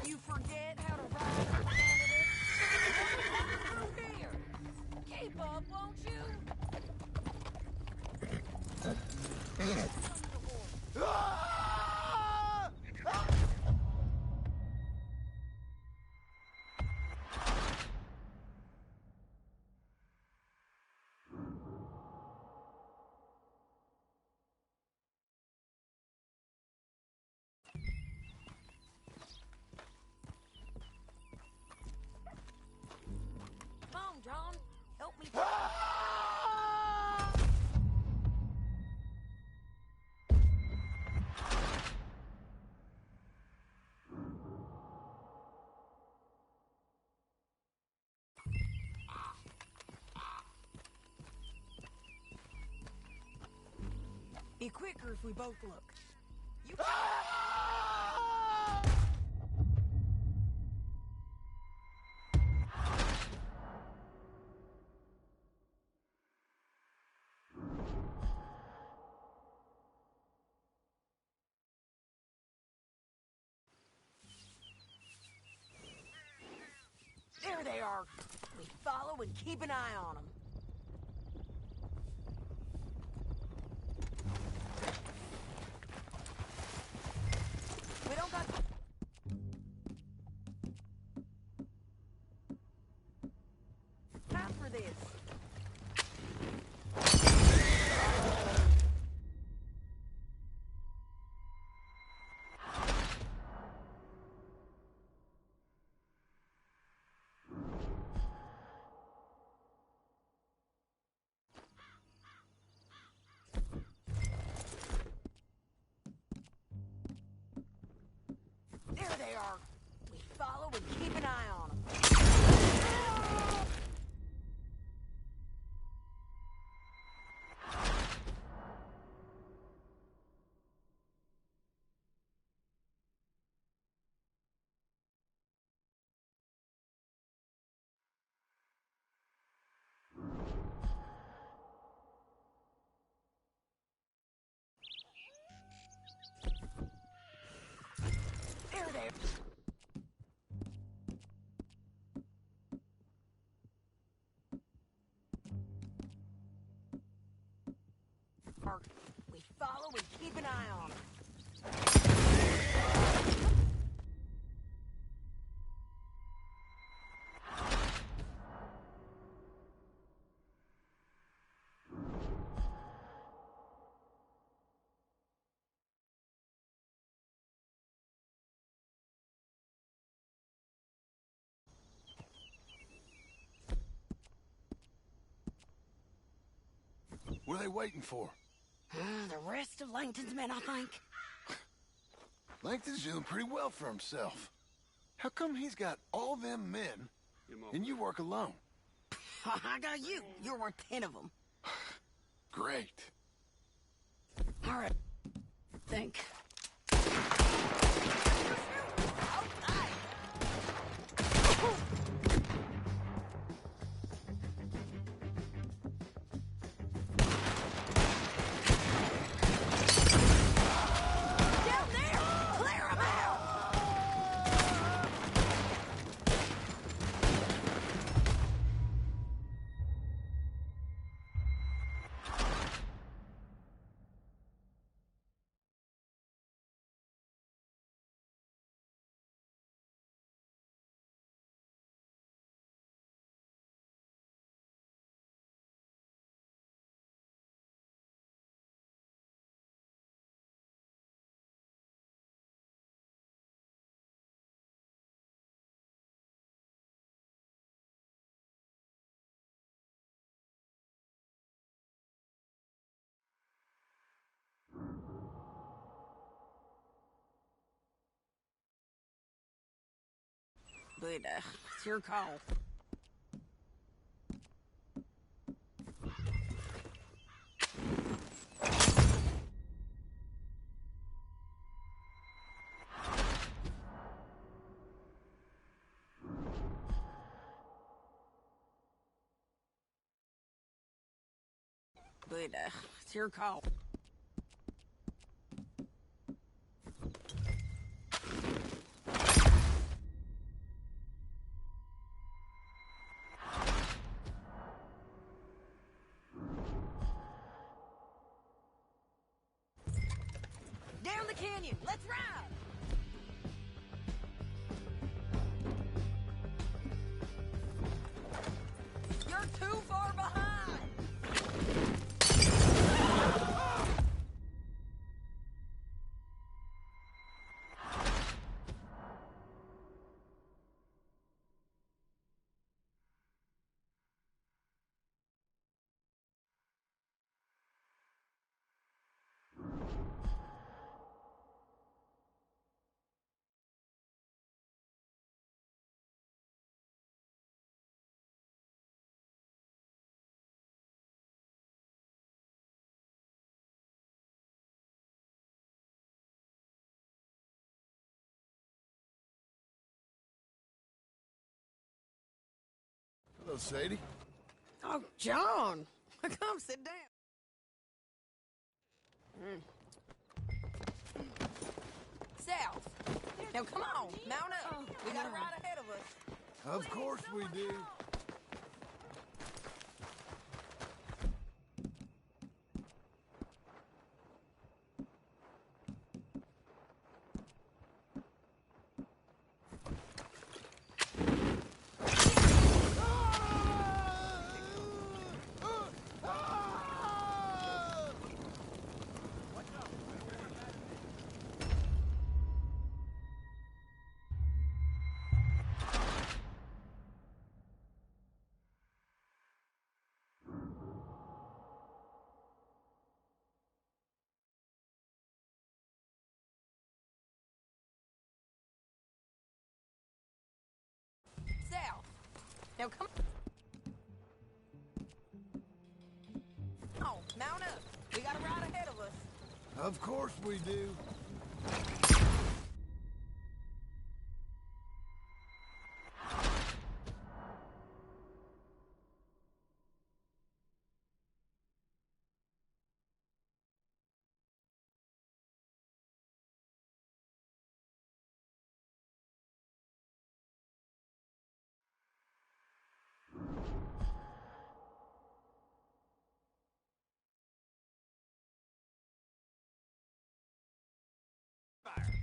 You forget how to ride a candidate? Through here. Keep up, won't you? Come on, John. Help me. Be quicker if we both look. You. There they are. We follow and keep an eye on them. We don't got... time for this. There they are. We follow and keep an eye on them. There they are. We follow and keep an eye on them. What are they waiting for? The rest of Langton's men, I think. Langton's doing pretty well for himself. How come he's got all them men, and you work alone? I got you. You're worth 10 of them. Great. All right. Think. But, it's your call. But, it's your call. Down the canyon! Let's ride! You're too far behind! Hello, Sadie. Oh, John! Come sit down. South. Now, come on. Mount up. We got a ride ahead of us. Of course we do. South. Now, come on. Mount up. We got a ride ahead of us. Of course we do.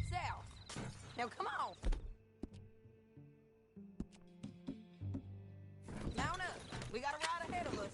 South. Now, come on. Mount up. We got a ride ahead of us.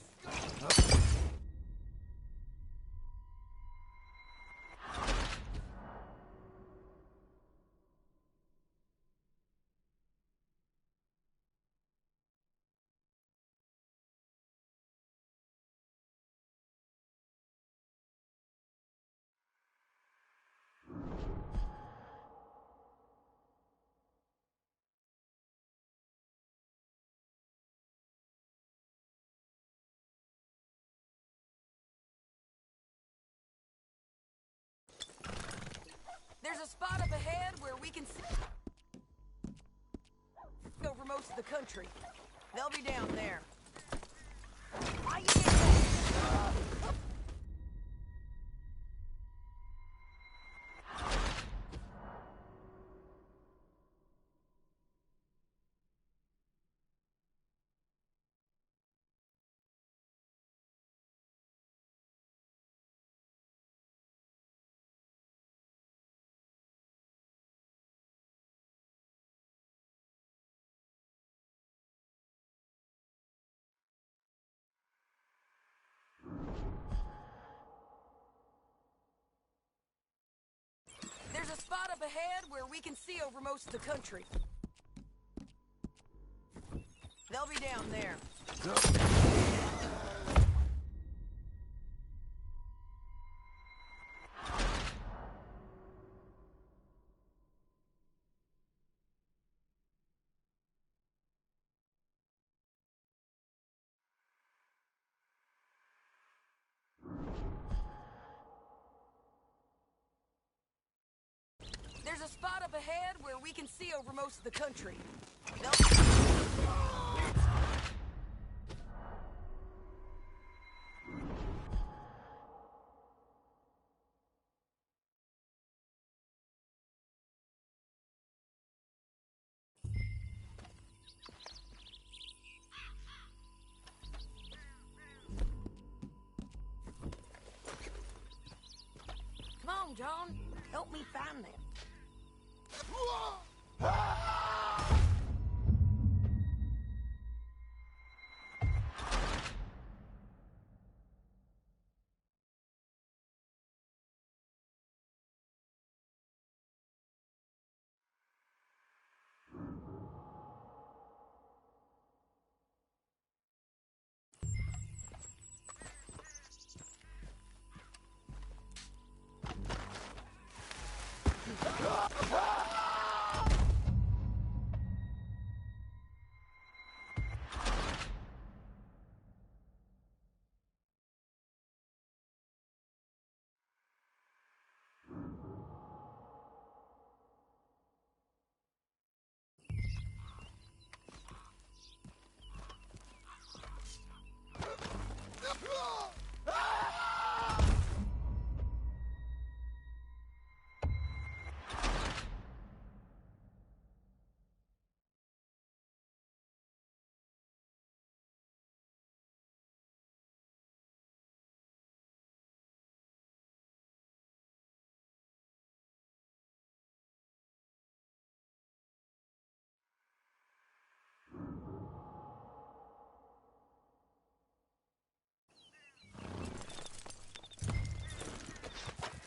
There's a spot up ahead where we can see over most of the country. They'll be down there. How you get that? There's a spot up ahead where we can see over most of the country. They'll be down there. spot up ahead where we can see over most of the country. Come on, John. Help me find them.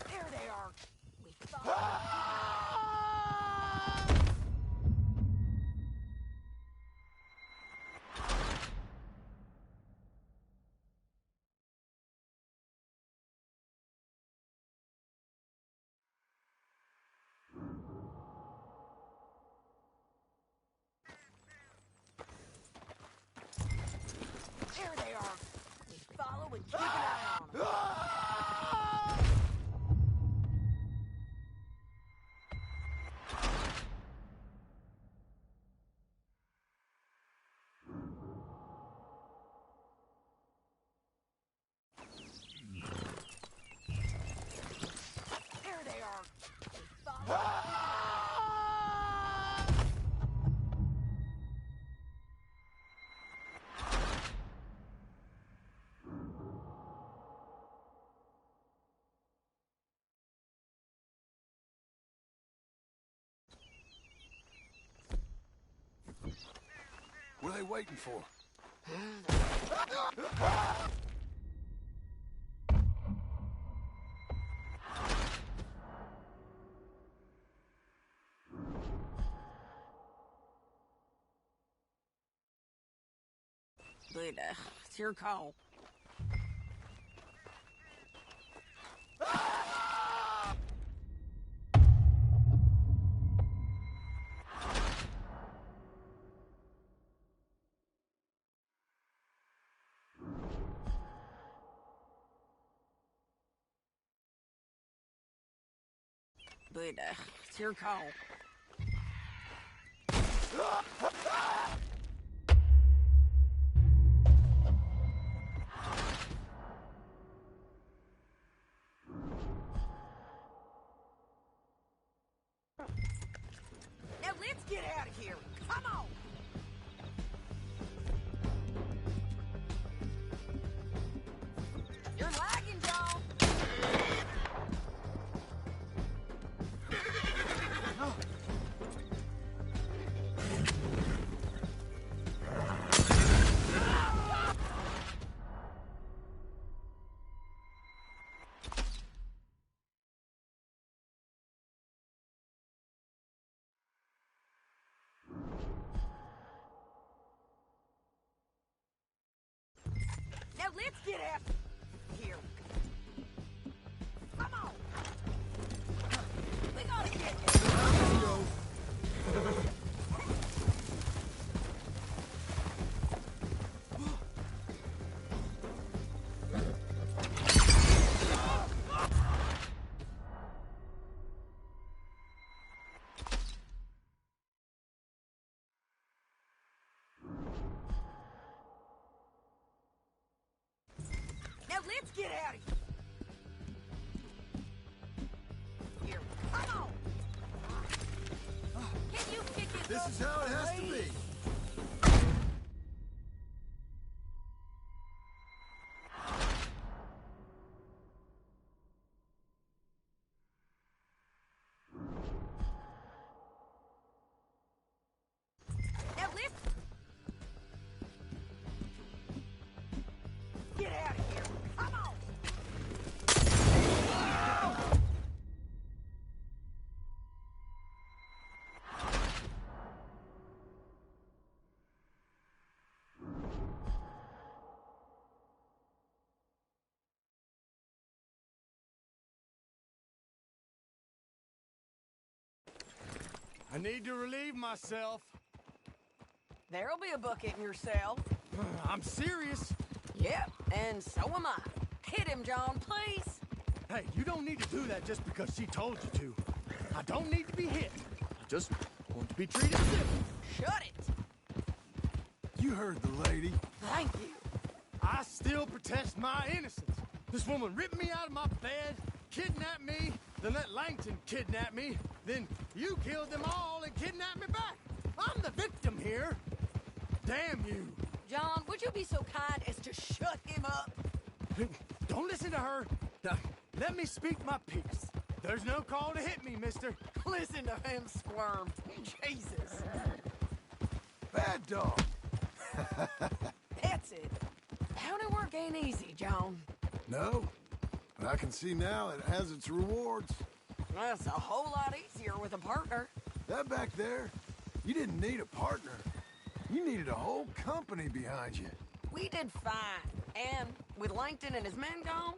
There they are. We found There they are. We follow and keep an eye on them. There they are. We follow. What are they waiting for? But, it's your call. But, it's your call. Now let's get out of here. Come on. You're lagging, John. Now let's get out here. Come on. We gotta get Let's get out of here. Here, come on. Can you pick it This up, is how it has to please? be. Now lift. Get out of here. Come on. I need to relieve myself. There'll be a bucket in your cell. I'm serious. Yep, and so am I. Hit him, John, please. Hey, you don't need to do that just because she told you to. I don't need to be hit. I just want to be treated civil. Shut it. You heard the lady. Thank you. I still protest my innocence. This woman ripped me out of my bed, kidnapped me, then let Langton kidnap me, then you killed them all and kidnapped me back. I'm the victim here. Damn you. John, would you be so kind as to shut him up? Don't listen to her. Now, let me speak my piece. There's no call to hit me, mister. Listen to him squirm. Jesus. Bad dog. That's it. County work ain't easy, John. No, but I can see now it has its rewards. That's a whole lot easier with a partner. That back there, you didn't need a partner. You needed a whole company behind you. We did fine. And with Langton and his men gone,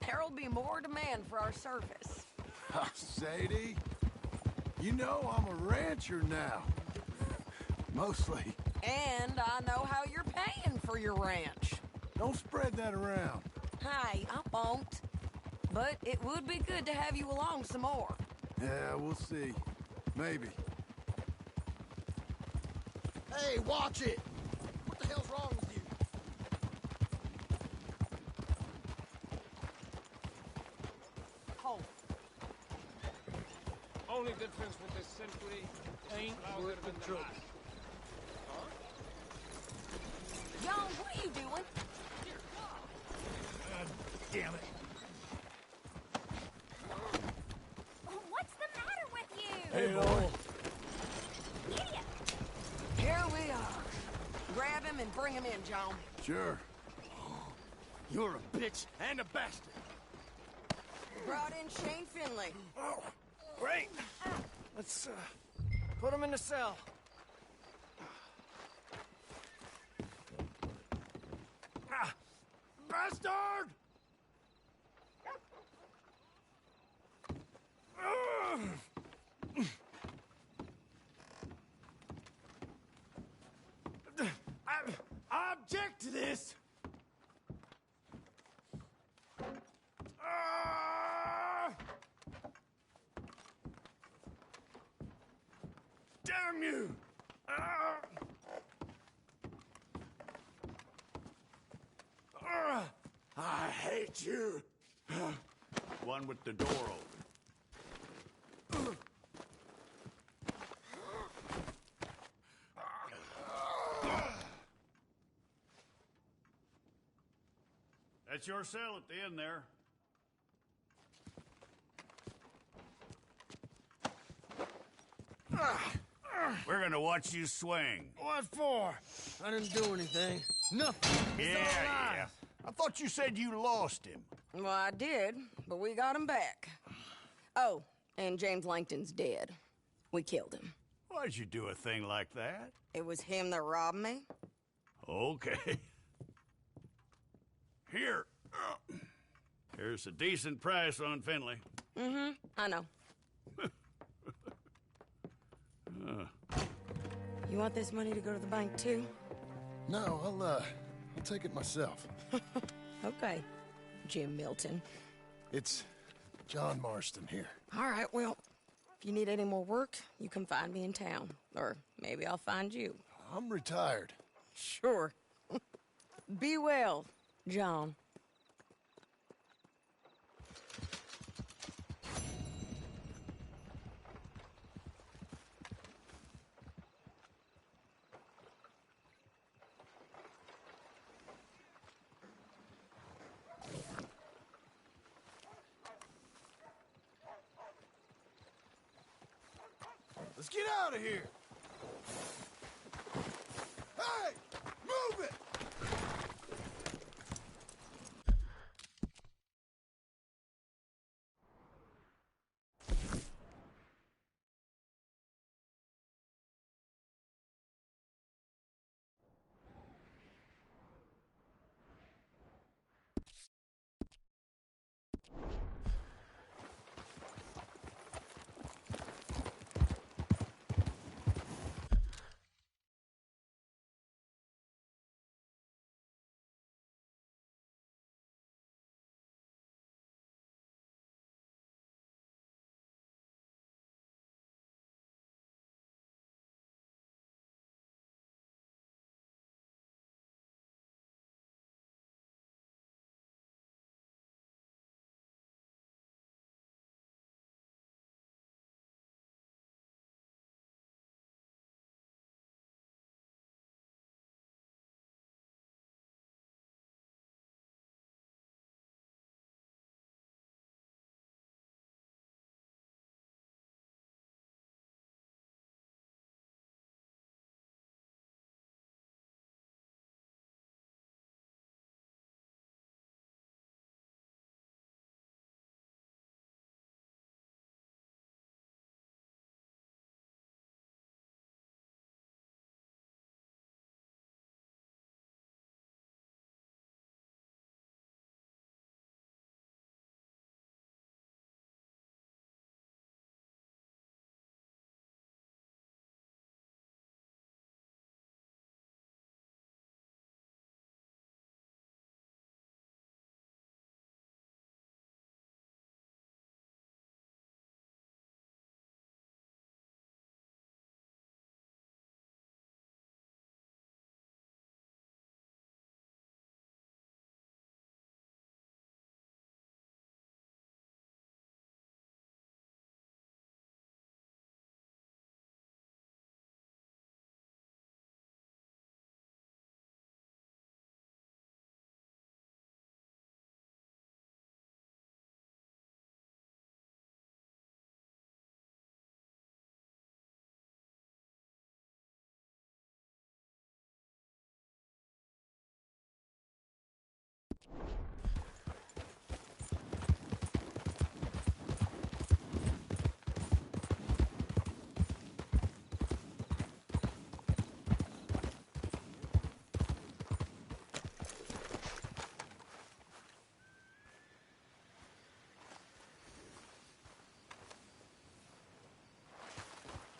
there'll be more demand for our service. Sadie, you know I'm a rancher now. Mostly. And I know how you're paying for your ranch. Don't spread that around. Hey, I won't. But it would be good to have you along some more. Yeah, we'll see. Maybe. Hey, watch it! What the hell's wrong with you? Hold. Only difference with this simply ain't worth the trouble. John, what are you doing? Damn it. What's the matter with you? Hey, boy. Idiot! Here we are. Grab him and bring him in, John. Sure. You're a bitch and a bastard. Brought in Shane Finley. Oh, great. Let's put him in the cell. Bastard! I object to this! Damn you! I hate you! One with the door open. That's your cell at the end there. We're gonna watch you swing. What for? I didn't do anything. Nothing. It's all lies. I thought you said you lost him. Well, I did, but we got him back. Oh, and James Langton's dead. We killed him. Why'd you do a thing like that? It was him that robbed me. Okay. Here. Here's a decent price on Finley. Mm-hmm, I know. You want this money to go to the bank, too? No, I'll take it myself. Okay, Jim Milton. It's John Marston here. All right, well, if you need any more work, you can find me in town. Or maybe I'll find you. I'm retired. Sure. Be well, John. Let's get out of here! Hey! Move it!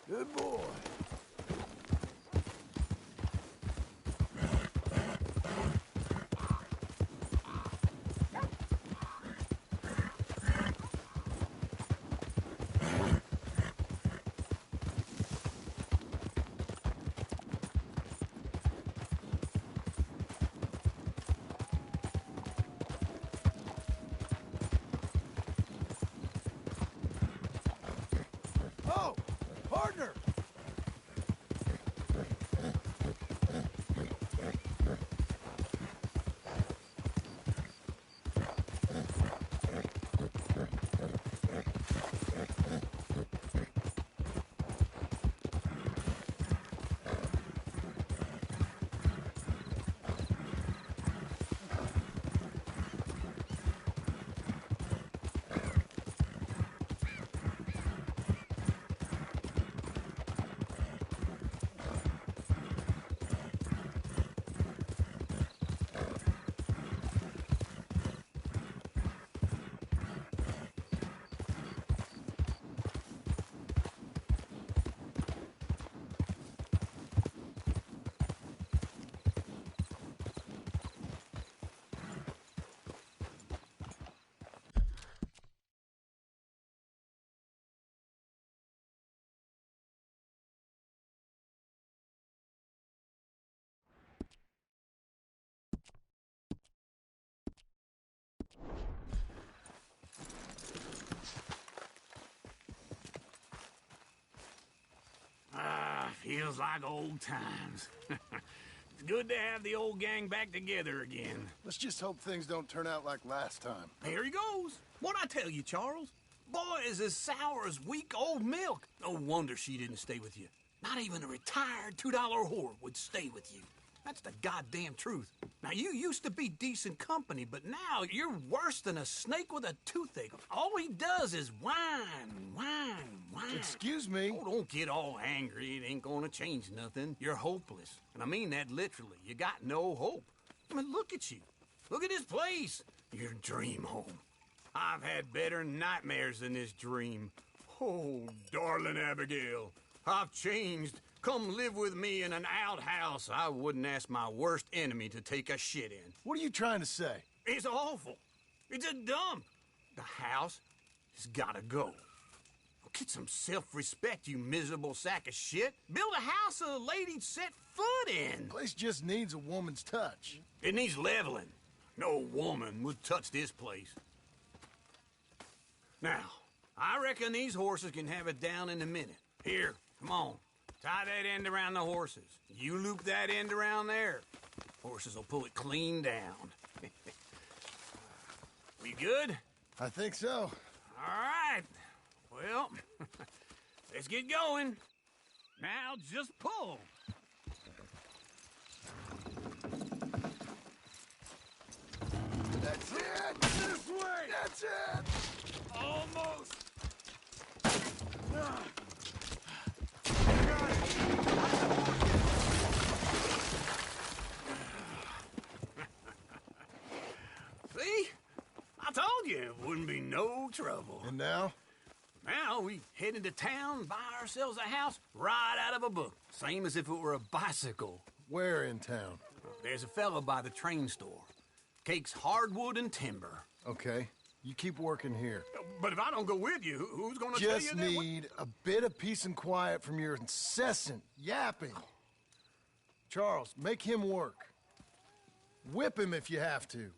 Good boy. Oh, partner! Feels like old times. It's good to have the old gang back together again. Let's just hope things don't turn out like last time. There he goes. What'd I tell you, Charles? boy is as sour as week-old milk. No wonder she didn't stay with you. Not even a retired $2 whore would stay with you. That's the goddamn truth. Now, you used to be decent company, but now you're worse than a snake with a toothache. All he does is whine. Excuse me? Oh, don't get all angry. It ain't gonna change nothing. You're hopeless. And I mean that literally. You got no hope. I mean, look at you. Look at this place. Your dream home. I've had better nightmares than this dream. Oh, darling Abigail, I've changed. Come live with me in an outhouse I wouldn't ask my worst enemy to take a shit in. What are you trying to say? It's awful. It's a dump. The house has gotta go. Get some self-respect, you miserable sack of shit. Build a house a lady'd set foot in. Place just needs a woman's touch. It needs leveling. No woman would touch this place. Now, I reckon these horses can have it down in a minute. Here, come on. Tie that end around the horses. You loop that end around there. Horses will pull it clean down. We good? I think so. All right. Well, let's get going. Now just pull. That's it! This way! That's it! Almost. See? I told you it wouldn't be no trouble. And now? Now we head into town, buy ourselves a house right out of a book. Same as if it were a bicycle. Where in town? There's a fellow by the train store. Cakes hardwood and timber. Okay. You keep working here. But if I don't go with you, who's gonna tell you Just that? need a bit of peace and quiet from your incessant yapping. Charles, make him work. Whip him if you have to.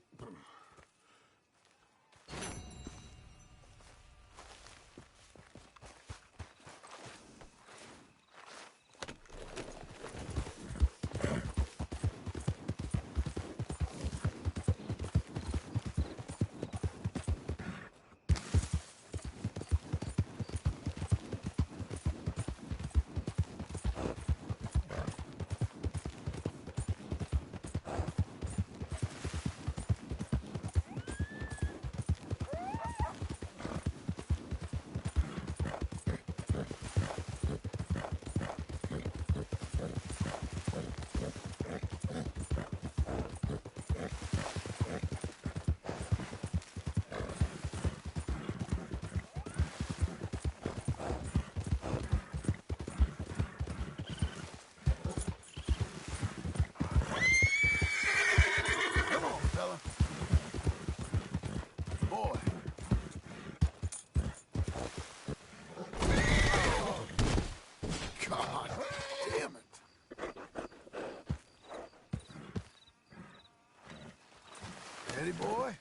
Ready, boy?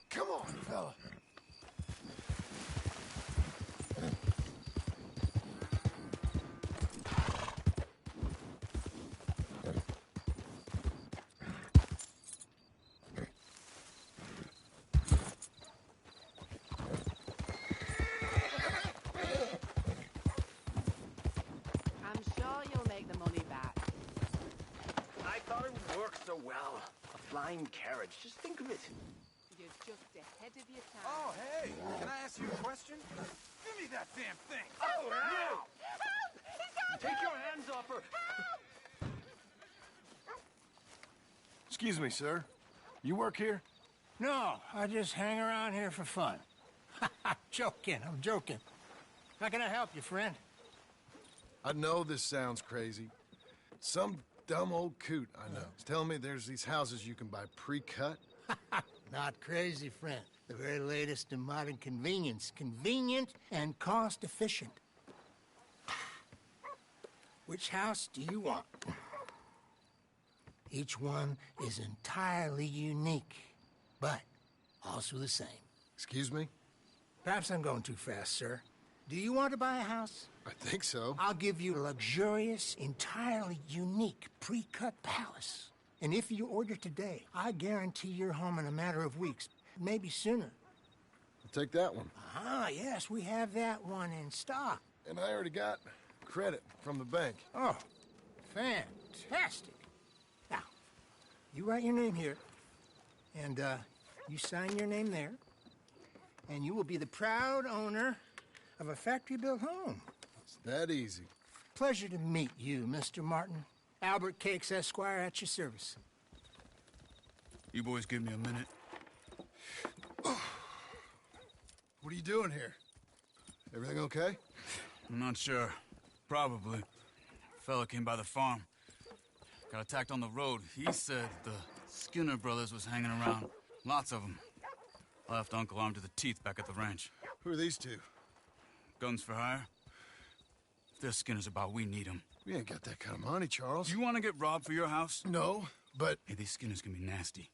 Come on, fella. I'm sure you'll make the money back. I thought it would work so well. A flying carriage. Just think of it. You're just ahead of your time. Oh, hey, can I ask you a question? Give me that damn thing. Oh, Help! He's got Take your hands off her. Excuse me, sir. You work here? No, I just hang around here for fun. I'm joking. How can I help you, friend? I know this sounds crazy. Some dumb old coot I know is telling me there's these houses you can buy pre-cut. Not crazy, friend. The very latest in modern convenience. Convenient and cost-efficient. Which house do you want? Each one is entirely unique, but also the same. Excuse me? Perhaps I'm going too fast, sir. Do you want to buy a house? I think so. I'll give you a luxurious, entirely unique pre-cut palace. And if you order today, I guarantee you're home in a matter of weeks, maybe sooner. Take that one. Ah, yes, we have that one in stock. And I already got credit from the bank. Oh, fantastic. Now, you write your name here, and you sign your name there, and you will be the proud owner of a factory-built home. It's that easy. Pleasure to meet you, Mr. Martin. Albert Cakes, Esquire, at your service. You boys give me a minute. What are you doing here? Everything okay? I'm not sure. Probably. Fella came by the farm. Got attacked on the road. He said the Skinner brothers was hanging around. Lots of them. I left Uncle armed to the teeth back at the ranch. Who are these two? Guns for hire. If they're Skinner's about, we need them. We ain't got that kind of money, Charles. You want to get robbed for your house? No, but... Hey, these Skinners can be nasty.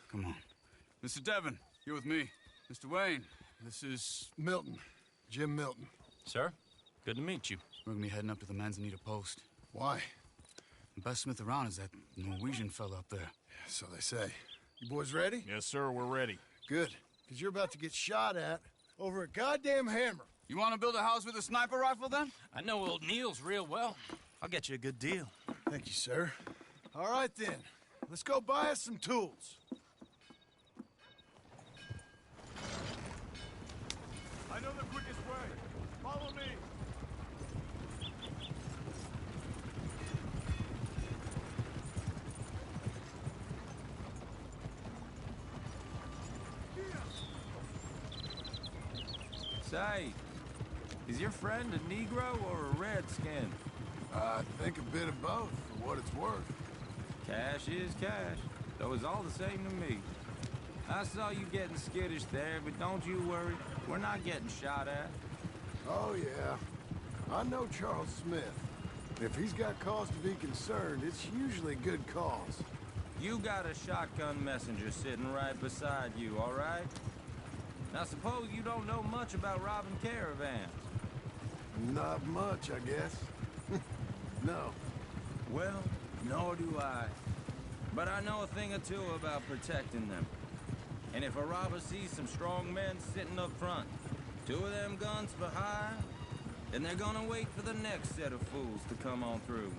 Come on. Mr. Devon, you're with me. Mr. Wayne, this is... Milton. Jim Milton. Sir, good to meet you. We're gonna be heading up to the Manzanita post. Why? The best smith around is that Norwegian fella up there. Yeah, so they say. You boys ready? Yes, sir, we're ready. Good, because you're about to get shot at over a goddamn hammer. You want to build a house with a sniper rifle, then? I know old Neil's real well. I'll get you a good deal. Thank you, sir. All right, then. Let's go buy us some tools. I know the quickest way. Follow me. Say, is your friend a Negro or a Redskin? I think a bit of both, for what it's worth. Cash is cash, though it's all the same to me. I saw you getting skittish there, but don't you worry. We're not getting shot at. Oh, yeah. I know Charles Smith. If he's got cause to be concerned, it's usually a good cause. You got a shotgun messenger sitting right beside you, all right? Now, suppose you don't know much about robbing caravans. Not much, I guess. No. Well, nor do I. But I know a thing or two about protecting them. And if a robber sees some strong men sitting up front, 2 of them guns for hire, then they're gonna wait for the next set of fools to come on through.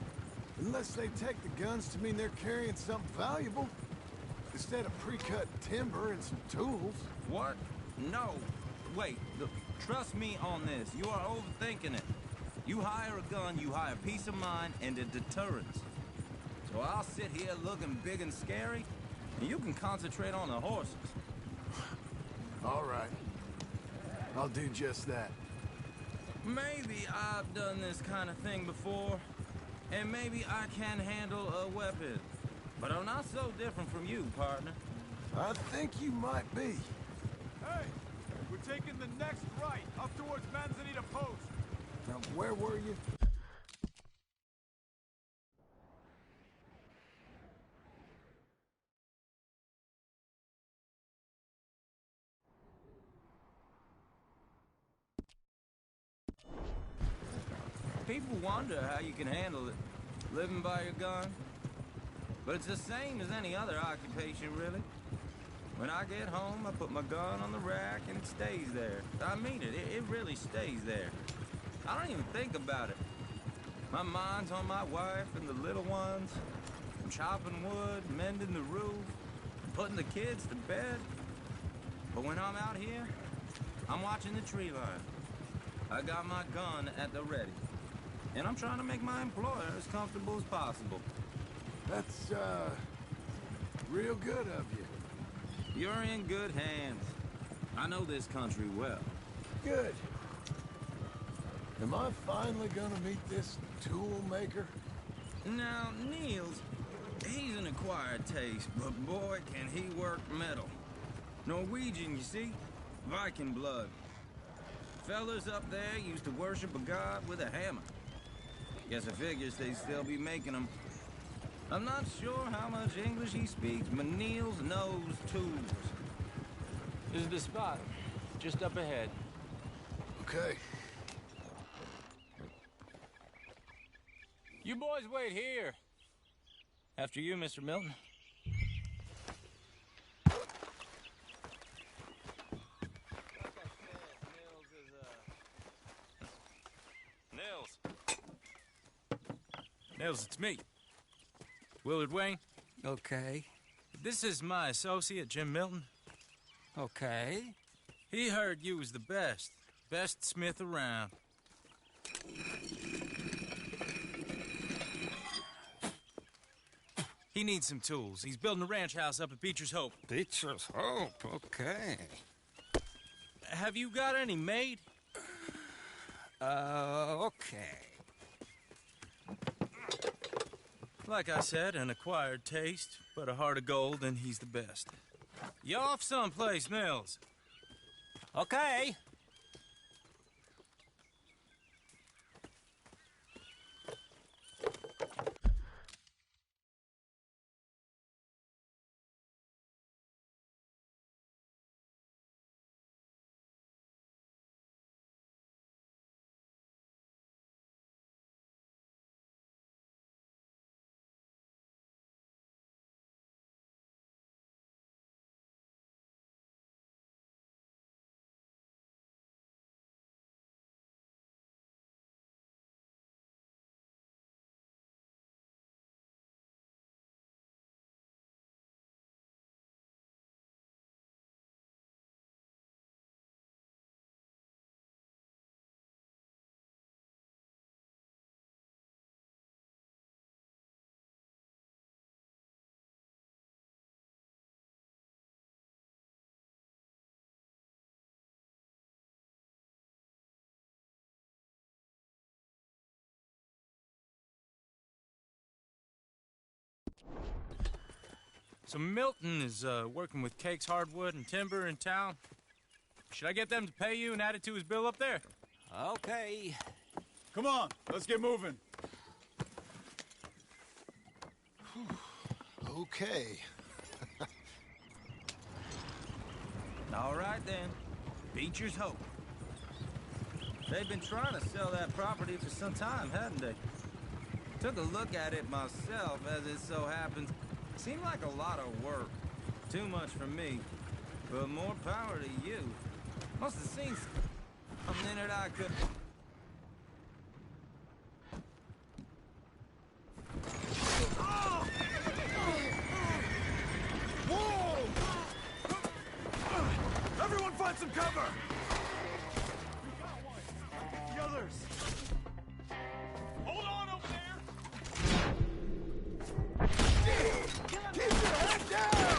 Unless they take the guns to mean they're carrying something valuable. Instead of pre-cut timber and some tools. What? No. Wait, look, trust me on this. You are overthinking it. You hire a gun, you hire peace of mind and a deterrence. So I'll sit here looking big and scary, and you can concentrate on the horses. All right. I'll do just that. Maybe I've done this kind of thing before, and maybe I can handle a weapon. But I'm not so different from you, partner. I think you might be. Hey, we're taking the next right, up towards Manzanita Post. Now, where were you? People wonder how you can handle it, living by your gun. But it's the same as any other occupation, really. When I get home, I put my gun on the rack and it stays there. I mean it, it really stays there. I don't even think about it. My mind's on my wife and the little ones. I'm chopping wood, mending the roof, putting the kids to bed. But when I'm out here, I'm watching the tree line. I got my gun at the ready. And I'm trying to make my employer as comfortable as possible. That's, real good of you. You're in good hands. I know this country well. Good. Am I finally gonna meet this tool maker? Now, Niels, he's an acquired taste, but boy, can he work metal. Norwegian, you see? Viking blood. Fellas up there used to worship a god with a hammer. Guess I figures they'd still be making them. I'm not sure how much English he speaks, but Niels knows tools. This is the spot, just up ahead. Okay. You boys wait here. After you, Mr. Milton. Mills, it's me. Willard Wayne. Okay. This is my associate, Jim Milton. Okay. He heard you was the best smith around. He needs some tools. He's building a ranch house up at Beecher's Hope. Beecher's Hope, okay. Have you got any made? Okay. Like I said, an acquired taste, but a heart of gold, and he's the best. You off someplace, Mills? Okay. So Milton is working with Cakes Hardwood and Timber in town. Should I get them to pay you and add it to his bill up there? Okay. Come on, let's get moving. Okay. All right, then. Beecher's Hope. They've been trying to sell that property for some time, hadn't they? Took a look at it myself, as it so happens. Seemed like a lot of work. Too much for me. But more power to you. Must have seen a minute I could... Whoa! Everyone find some cover! The others! Hold on over there! Keep your head down!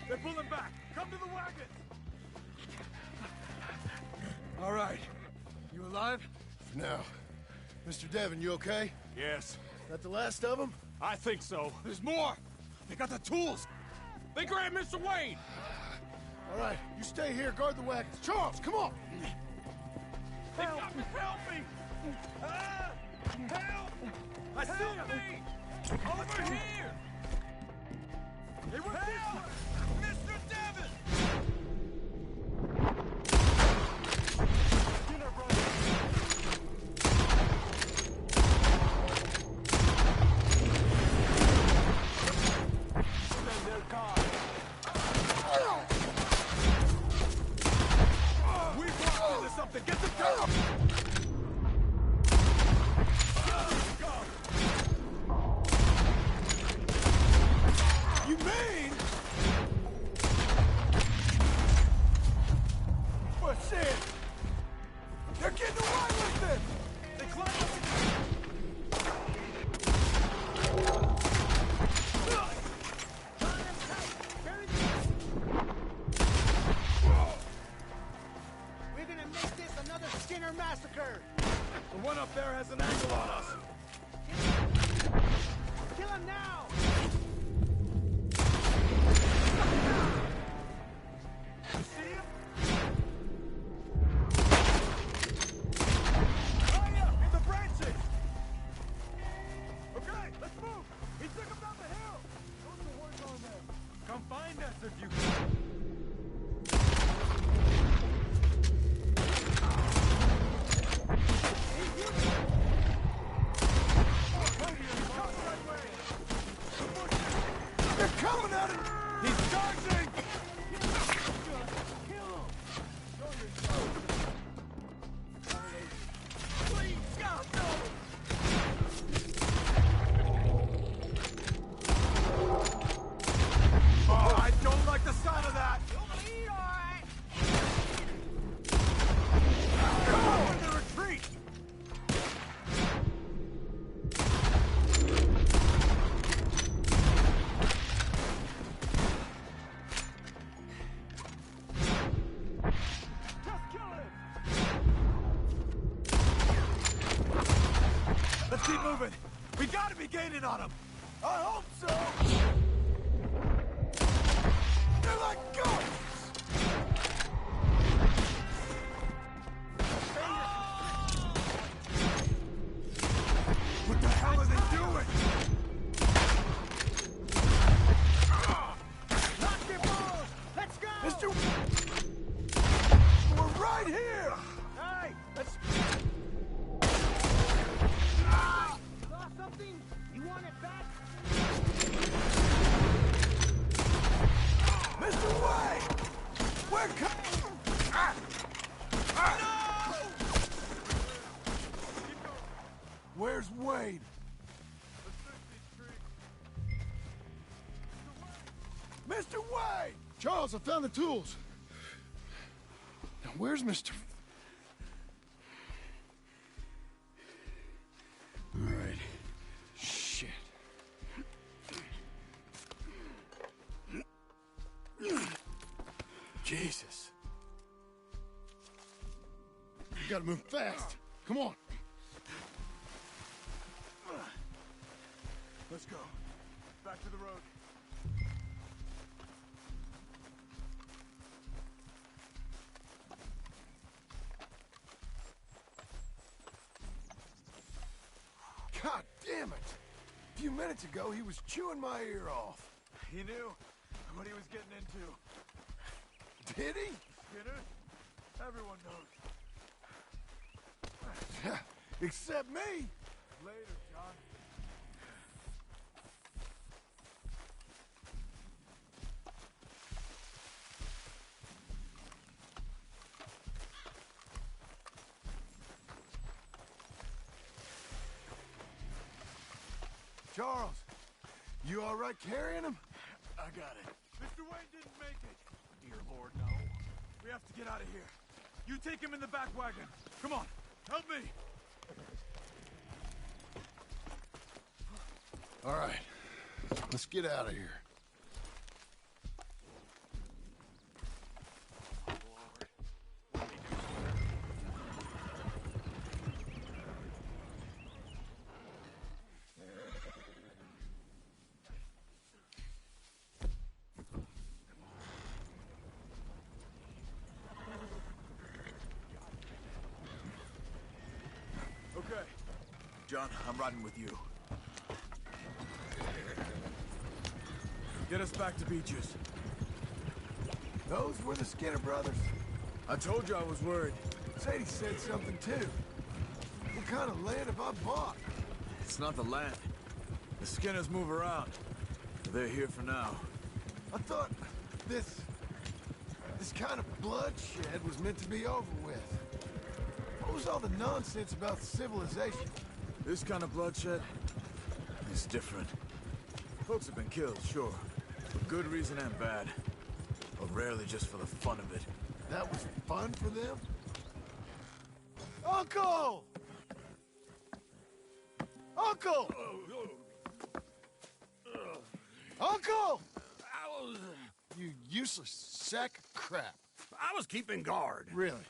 They're pulling back! Come to the wagons! All right. You alive? No. Mr. Devon, you okay? Yes. That the last of them? I think so. There's more! They got the tools! They grabbed Mr. Wayne! All right, you stay here, guard the wagons. Charles, come on! Help! Help me! Help! I see me! Over here! They went Mr. Devon! are massacred! The one up there has an angle on us! Kill him now! See him? Hurry up! In the branches! Okay, let's move! He took him down the hill! Those are words on them. Come find us if you can. They're coming at him! He's charging! Please, God, no! Oh, I don't like the sound of that! Come on, the retreat! Let's keep moving. We gotta be gaining on them. I hope so. They're like ghosts. What the hell are they doing? Knock them off. Let's go. Mr. We're right here. Hey, let's. Saw something? You want it back? Mr. Wade! We're coming! No! Where's Wade? Mr. Wade! Charles, I found the tools. Now, where's Mr. All right. Shit. Jesus. You gotta move fast. Come on. Let's go. Back to the road. God damn it! A few minutes ago, he was chewing my ear off. He knew what he was getting into. Did he? Skinner? Everyone knows. Except me. Later, John. Charles, you all right carrying him? I got it. Mr. Wayne didn't make it. Dear Lord, no. We have to get out of here. You take him in the back wagon. Come on, help me. All right, let's get out of here. Okay. John, I'm riding with you. Get us back to Beaches. Those were the Skinner brothers. I told you I was worried. Sadie said something too. What kind of land have I bought? It's not the land. The Skinners move around. They're here for now. I thought this kind of bloodshed was meant to be over with. What was all the nonsense about civilization? This kind of bloodshed is different. Folks have been killed, sure. For good reason and bad. But rarely just for the fun of it. That was fun for them? Uncle! Uncle! Uncle! You useless sack of crap. I was keeping guard. Really?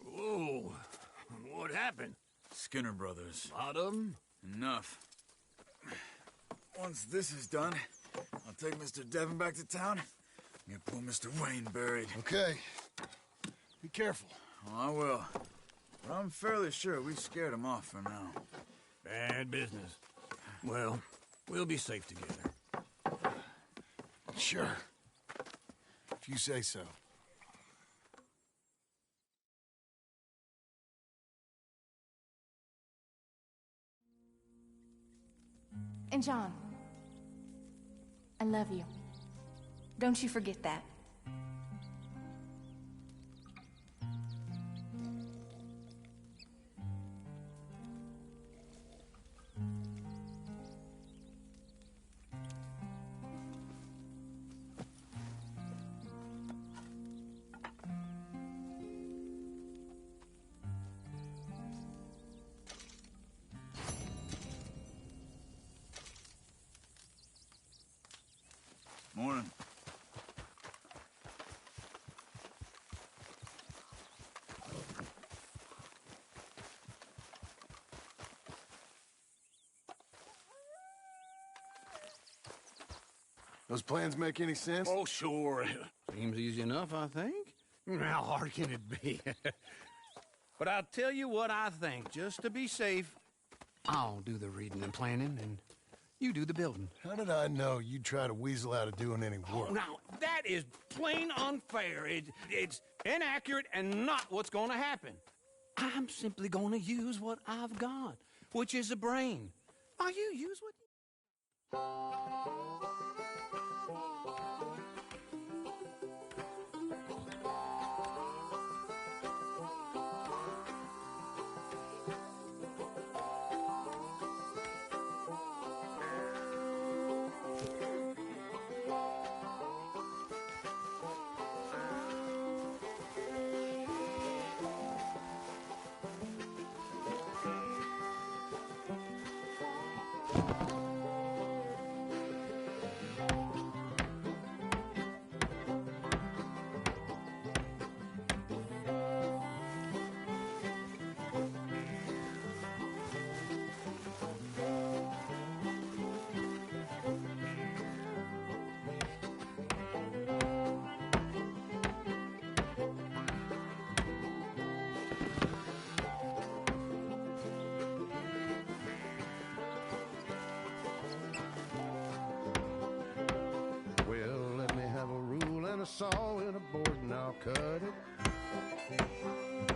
Whoa. What happened? Skinner Brothers. Lot of them? Enough. Once this is done, I'll take Mr. Devon back to town and get poor Mr. Wayne buried. Okay. Be careful. Oh, I will. But I'm fairly sure we scared him off for now. Bad business. Well, we'll be safe together. Sure. If you say so. And John, I love you. Don't you forget that. Morning. Those plans make any sense? Oh, sure. Seems easy enough, I think. How hard can it be? But I'll tell you what I think. Just to be safe, I'll do the reading and planning, and you do the building. How did I know you'd try to weasel out of doing any work? Oh, now, that is plain unfair. It's inaccurate and not what's going to happen. I'm simply going to use what I've got, which is a brain. While you use what a saw and a board and I'll cut it.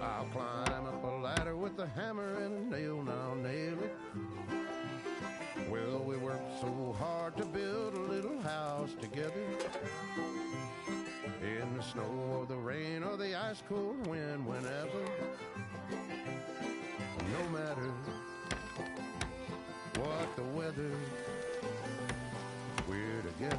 I'll climb up a ladder with a hammer and a nail and I'll nail it. Well, we worked so hard to build a little house together. In the snow or the rain or the ice cold wind, whenever. No matter what the weather, we're together.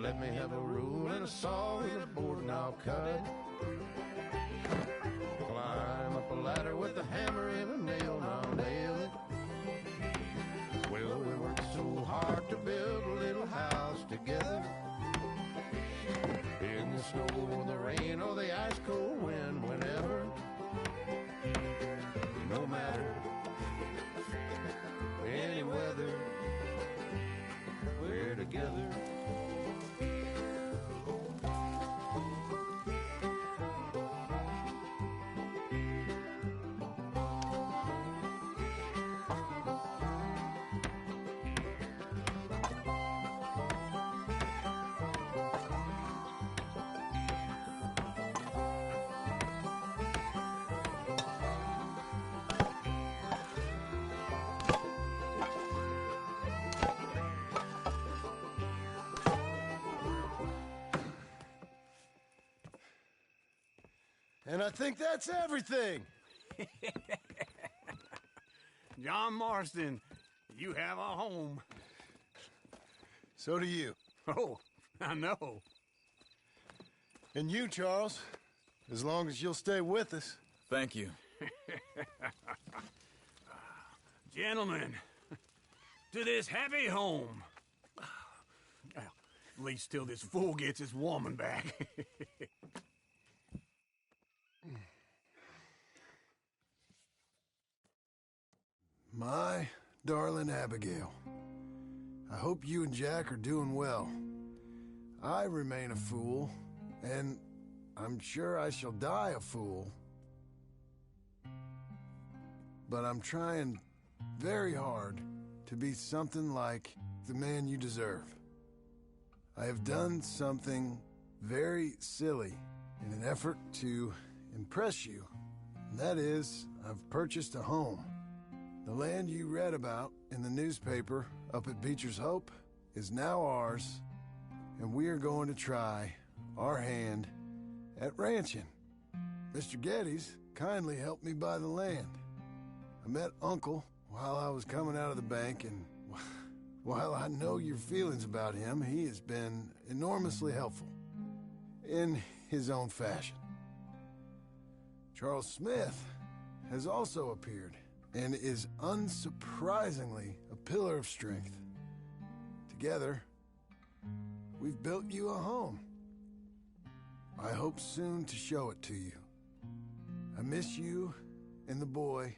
Let me have a rule and a saw and a board and I'll cut it. Climb up a ladder with a hammer and a nail and I'll nail it. Well, we worked so hard to build a little house together. In the snow or the rain or the ice cold wind, whenever. No matter any weather, we're together. And I think that's everything. John Marston, you have a home. So do you. Oh, I know. And you, Charles, as long as you'll stay with us. Thank you. Gentlemen, to this happy home. Well, at least till this fool gets his woman back. My darling Abigail, I hope you and Jack are doing well. I remain a fool, and I'm sure I shall die a fool. But I'm trying very hard to be something like the man you deserve. I have done something very silly in an effort to impress you. And that is, I've purchased a home. The land you read about in the newspaper up at Beecher's Hope is now ours, and we are going to try our hand at ranching. Mr. Geddes kindly helped me buy the land. I met Uncle while I was coming out of the bank, and while I know your feelings about him, he has been enormously helpful in his own fashion. Charles Smith has also appeared and is unsurprisingly a pillar of strength. Together, we've built you a home. I hope soon to show it to you. I miss you and the boy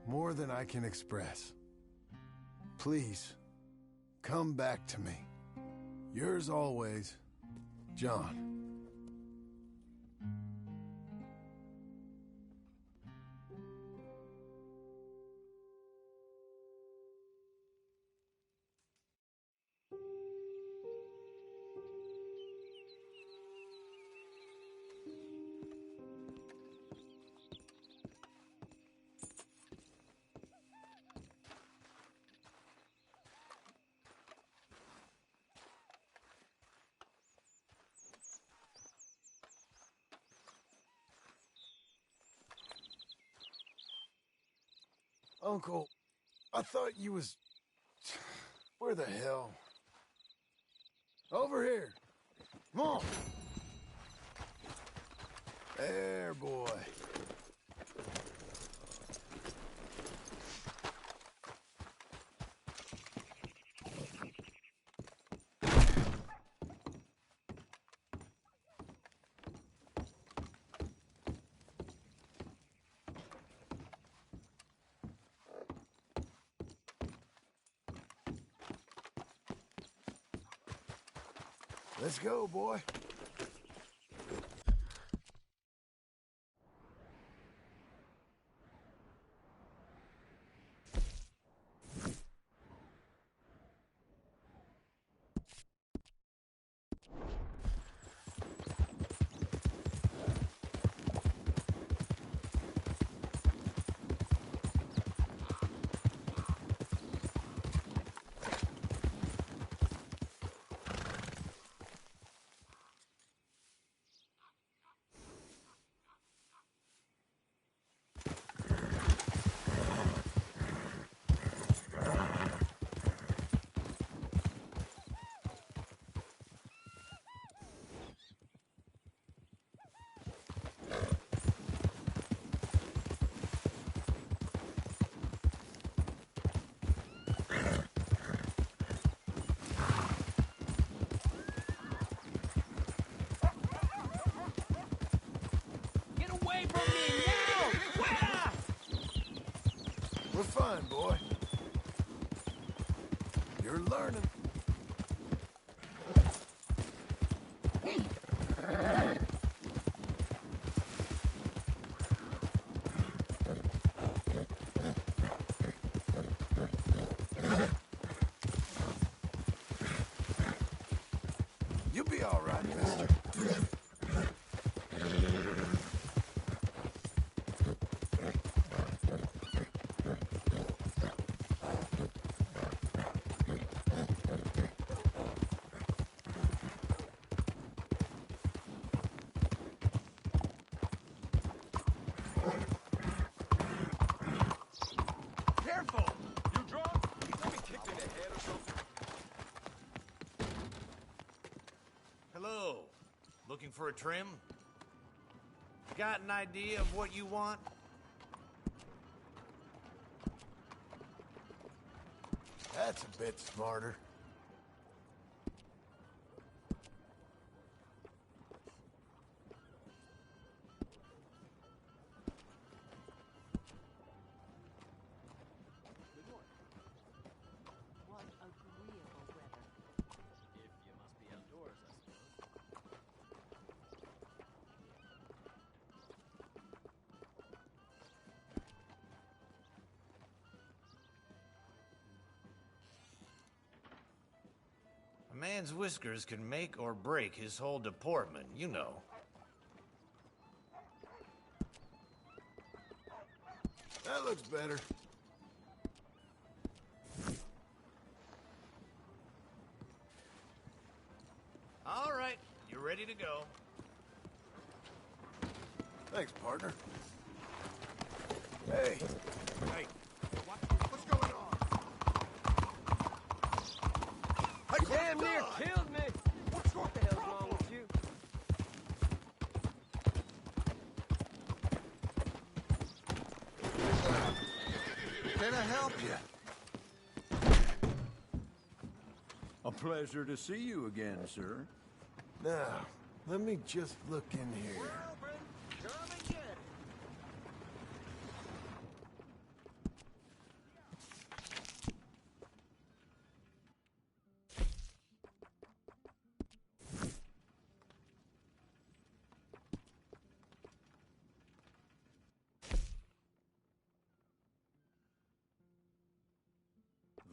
more than I can express. Please, come back to me. Yours always, John. Uncle, I thought you was... Where the hell? Over here. Come on. There, boy. Let's go, boy. We're fine, boy. You're learning. You'll be all right, mister. Hello. Looking for a trim? Got an idea of what you want? That's a bit smarter. What agreeable weather. If you must be outdoors, I suppose. A man's whiskers can make or break his whole deportment, you know. That looks better. All right, you're ready to go. Thanks, partner. Hey. Hey. What's going on? You damn near killed me! What the hell's wrong with you? Can I help you? A pleasure to see you again, sir. Now, let me just look in here. Come and get it.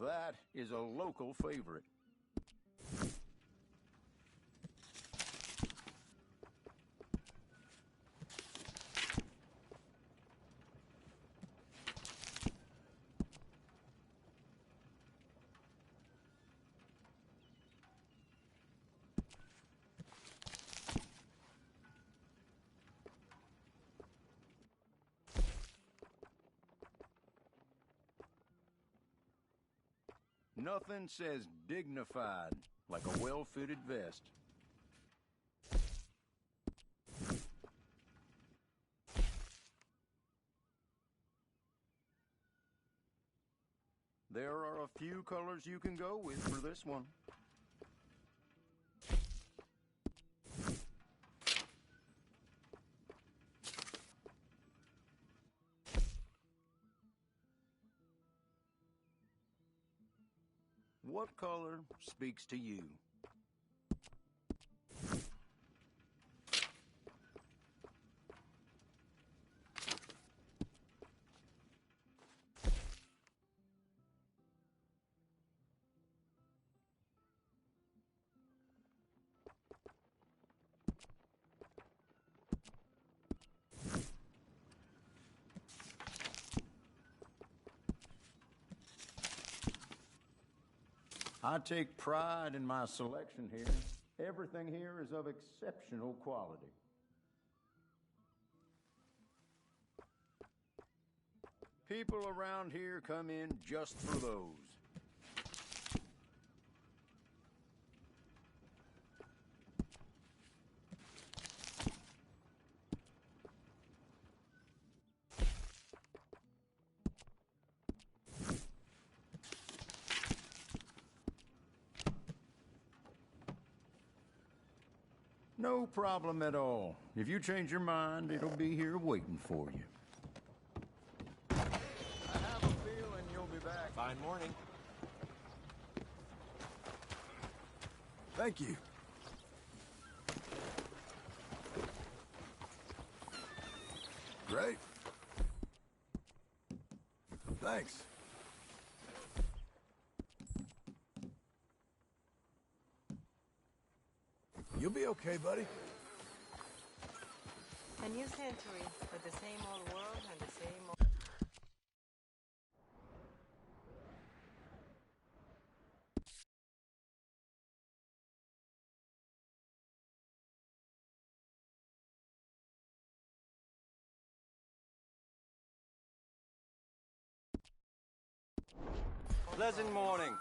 That is a local favorite. Nothing says dignified like a well-fitted vest. There are a few colors you can go with for this one. What color speaks to you? I take pride in my selection here. Everything here is of exceptional quality. People around here come in just for those. No problem at all. If you change your mind, it'll be here waiting for you. I have a feeling you'll be back. Fine morning. Thank you. Great. Thanks. You'll be okay, buddy. A new century, but the same old world and the same old... Pleasant morning.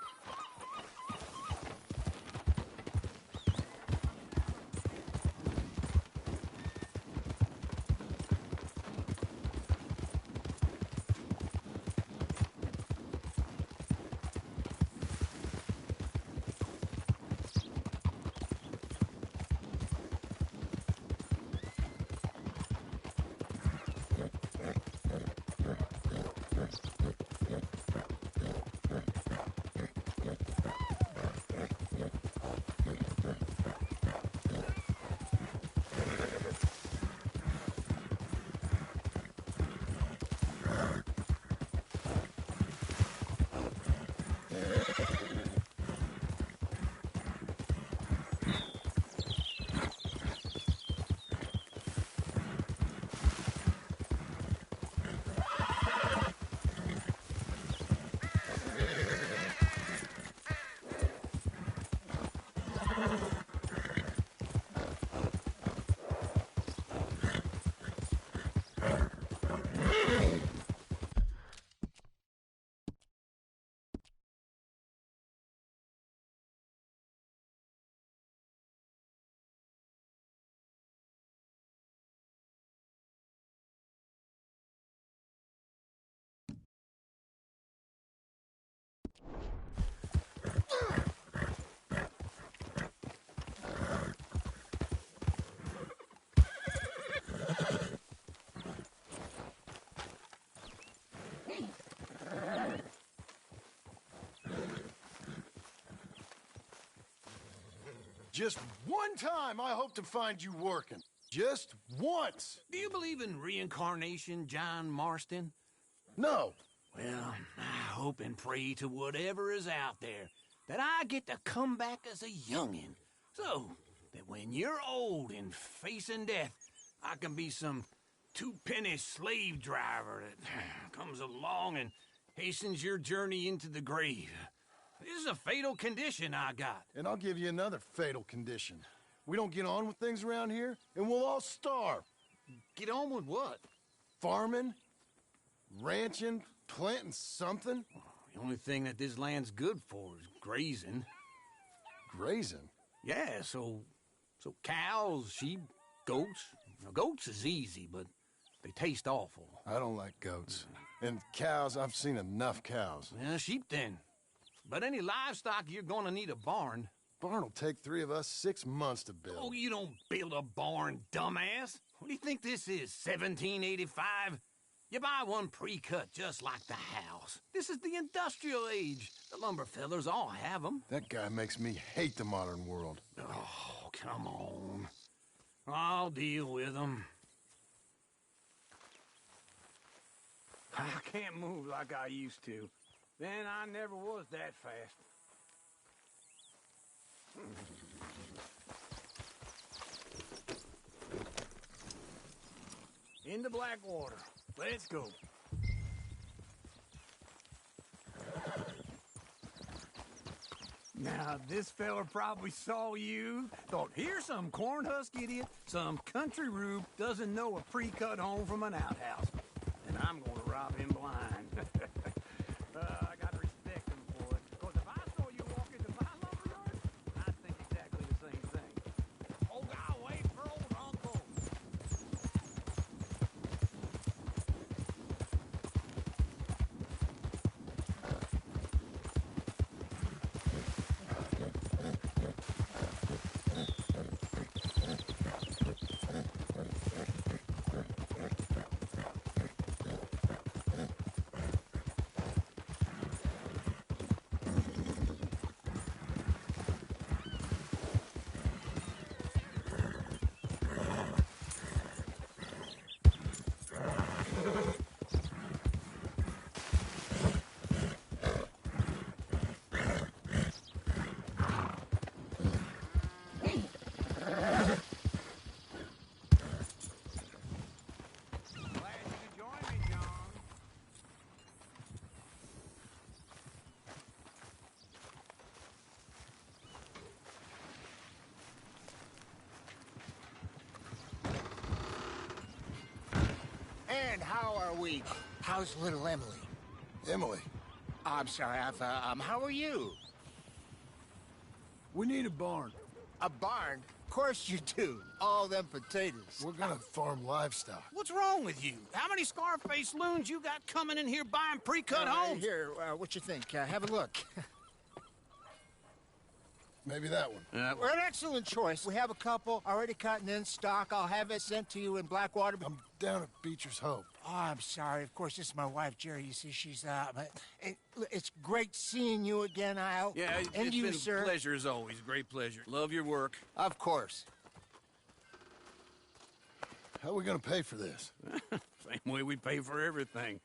Just one time I hope to find you working. Just once. Do you believe in reincarnation, John Marston? No. Well, I hope and pray to whatever is out there that I get to come back as a youngin', so that when you're old and facing death, I can be some two-penny slave driver that comes along and hastens your journey into the grave. This is a fatal condition I got. And I'll give you another fatal condition. We don't get on with things around here, and we'll all starve. Get on with what? Farming, ranching, planting something. The only thing that this land's good for is grazing. Grazing? Yeah, so cows, sheep, goats. Now, goats is easy, but they taste awful. I don't like goats. And cows, I've seen enough cows. Yeah, sheep then. But any livestock, you're gonna need a barn. Barn will take 3 of us 6 months to build. Oh, you don't build a barn, dumbass. What do you think this is, 1785? You buy one pre-cut just like the house. This is the industrial age. The lumber fellers all have them. That guy makes me hate the modern world. Oh, come on. I'll deal with them. I can't move like I used to. Then I never was that fast. Into Blackwater. Let's go. Now, this fella probably saw you, thought, here's some cornhusk idiot, some country rube doesn't know a pre-cut home from an outhouse. And I'm gonna rob him blind. I gotta respect him for it, because if I saw you walk into my lumberyard, I'd think exactly the same thing. Oh, God, wait for old Uncle. And how are we? How's little Emily? Emily? I'm sorry, how are you? We need a barn. A barn? Of course you do. All them potatoes. We're gonna farm livestock. What's wrong with you? How many Scarface loons you got coming in here buying pre-cut homes? Here, what you think? Have a look. Maybe that one. We're an excellent choice. We have a couple already cut and in stock. I'll have it sent to you in Blackwater. I'm down at Beecher's Hope. Oh, I'm sorry. Of course, this is my wife, Jerry. You see, she's it's great seeing you again, Al. Yeah, and it's you, been sir. a pleasure as always. Great pleasure. Love your work. Of course. How are we gonna pay for this? Same way we pay for everything.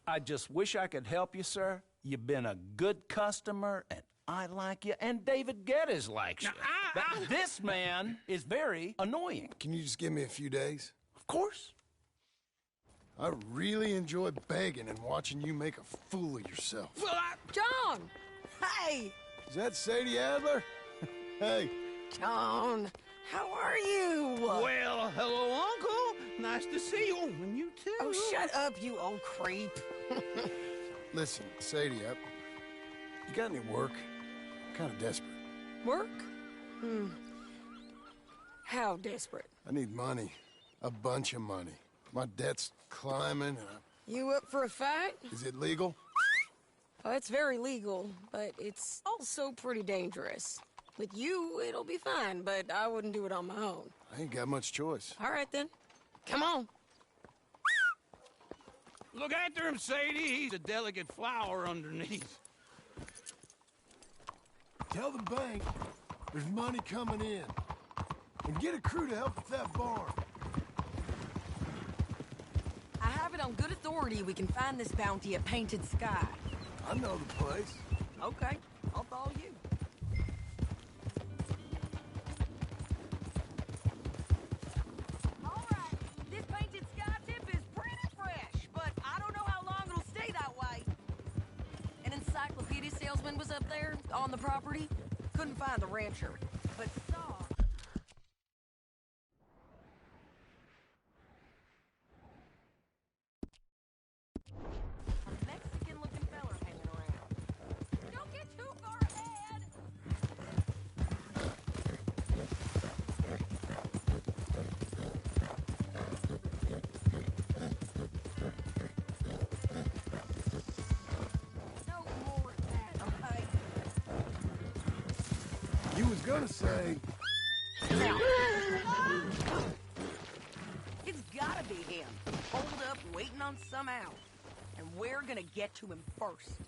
I just wish I could help you, sir. You've been a good customer, and I like you, and David Geddes likes you. But this man is very annoying. Can you just give me a few days? Of course. I really enjoy begging and watching you make a fool of yourself. John! Hey! Is that Sadie Adler? Hey. John, how are you? Well, hello, Uncle. Nice to see you. And you too. Oh, shut up, you old creep. Listen, Sadie, you got any work? I'm kind of desperate. Work? How desperate? I need money. A bunch of money. My debt's climbing. You up for a fight? Is it legal? Oh, it's very legal, but it's also pretty dangerous. With you, it'll be fine, but I wouldn't do it on my own. I ain't got much choice. All right, then. Come on. Look after him, Sadie. He's a delicate flower underneath. Tell the bank There's money coming in. And get a crew to help with that barn. I have it on good authority we can find this bounty at Painted Sky. I know the place. Okay, I'll follow you. All right, this Painted Sky tip is pretty fresh, but I don't know how long it'll stay that way. An encyclopedia salesman was up there on the property. Couldn't find the rancher, but saw... a Mexican-looking fella hanging around. Don't get too far ahead! No more of that, okay? You was gonna say... It's gotta be him. Hold up, waiting on some out. And we're gonna get to him first.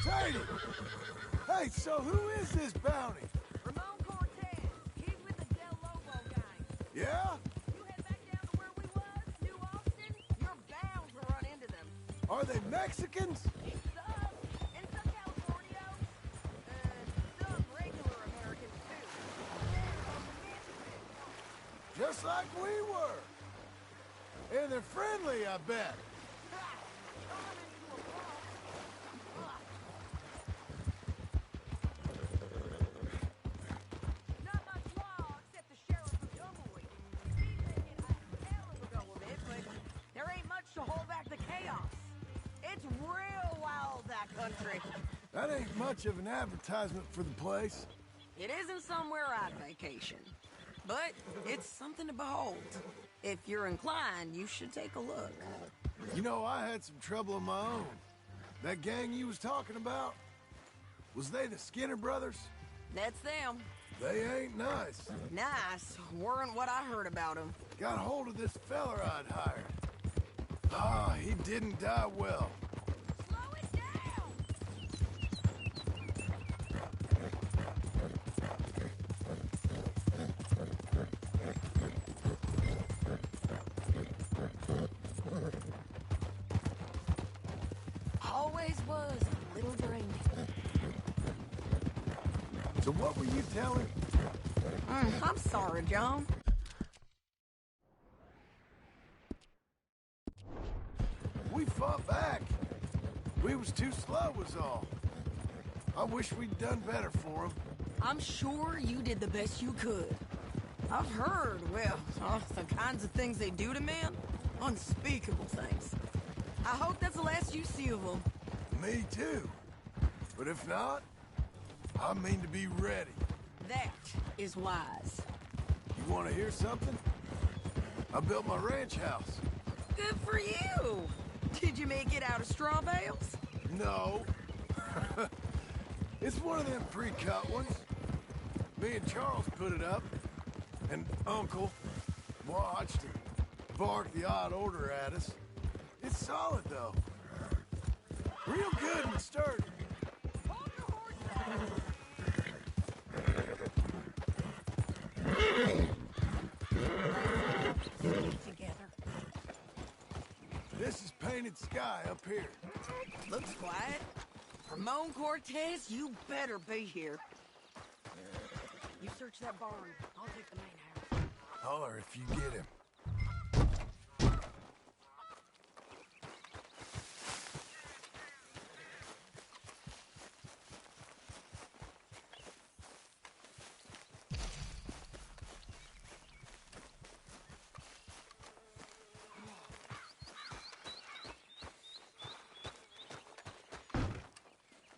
Sadie! Hey, so who is this bounty? Ramon Cortez. He's with the Del Lobo gang. Yeah? You head back down to where we was, New Austin, you're bound to run into them. Are they Mexicans? Some, and some Californios. Some regular Americans, too. Just like we were. And they're friendly, I bet. Not much law except the sheriff of Tumbleweed. He's making a hell of a go of it, but there ain't much to hold back the chaos. It's real wild, that country. That ain't much of an advertisement for the place. It isn't somewhere I'd vacation, but it's something to behold. If you're inclined, you should take a look. You know, I had some trouble of my own. That gang you was talking about, was they the Skinner brothers? That's them. They ain't nice. Nice weren't what I heard about them. Got hold of this feller I'd hired. Ah, he didn't die well. Slow it down! Always was a little draining. So what were you telling? I'm sorry, John. We fought back. We was too slow was all. I wish we'd done better for him. I'm sure you did the best you could. I've heard, well, the kinds of things they do to men. Unspeakable things. I hope that's the last you see of them. Me too. But if not, I mean to be ready. That is wise. You want to hear something? I built my ranch house. Good for you. Did you make it out of straw bales? No. It's one of them pre-cut ones. Me and Charles put it up, and Uncle watched and barked the odd order at us. It's solid, though. Real good and sturdy. Hold your horse together. This is Painted Sky up here. Looks quiet. Ramon Cortez, you better be here. You search that barn. I'll take the main house. Holler if you get him.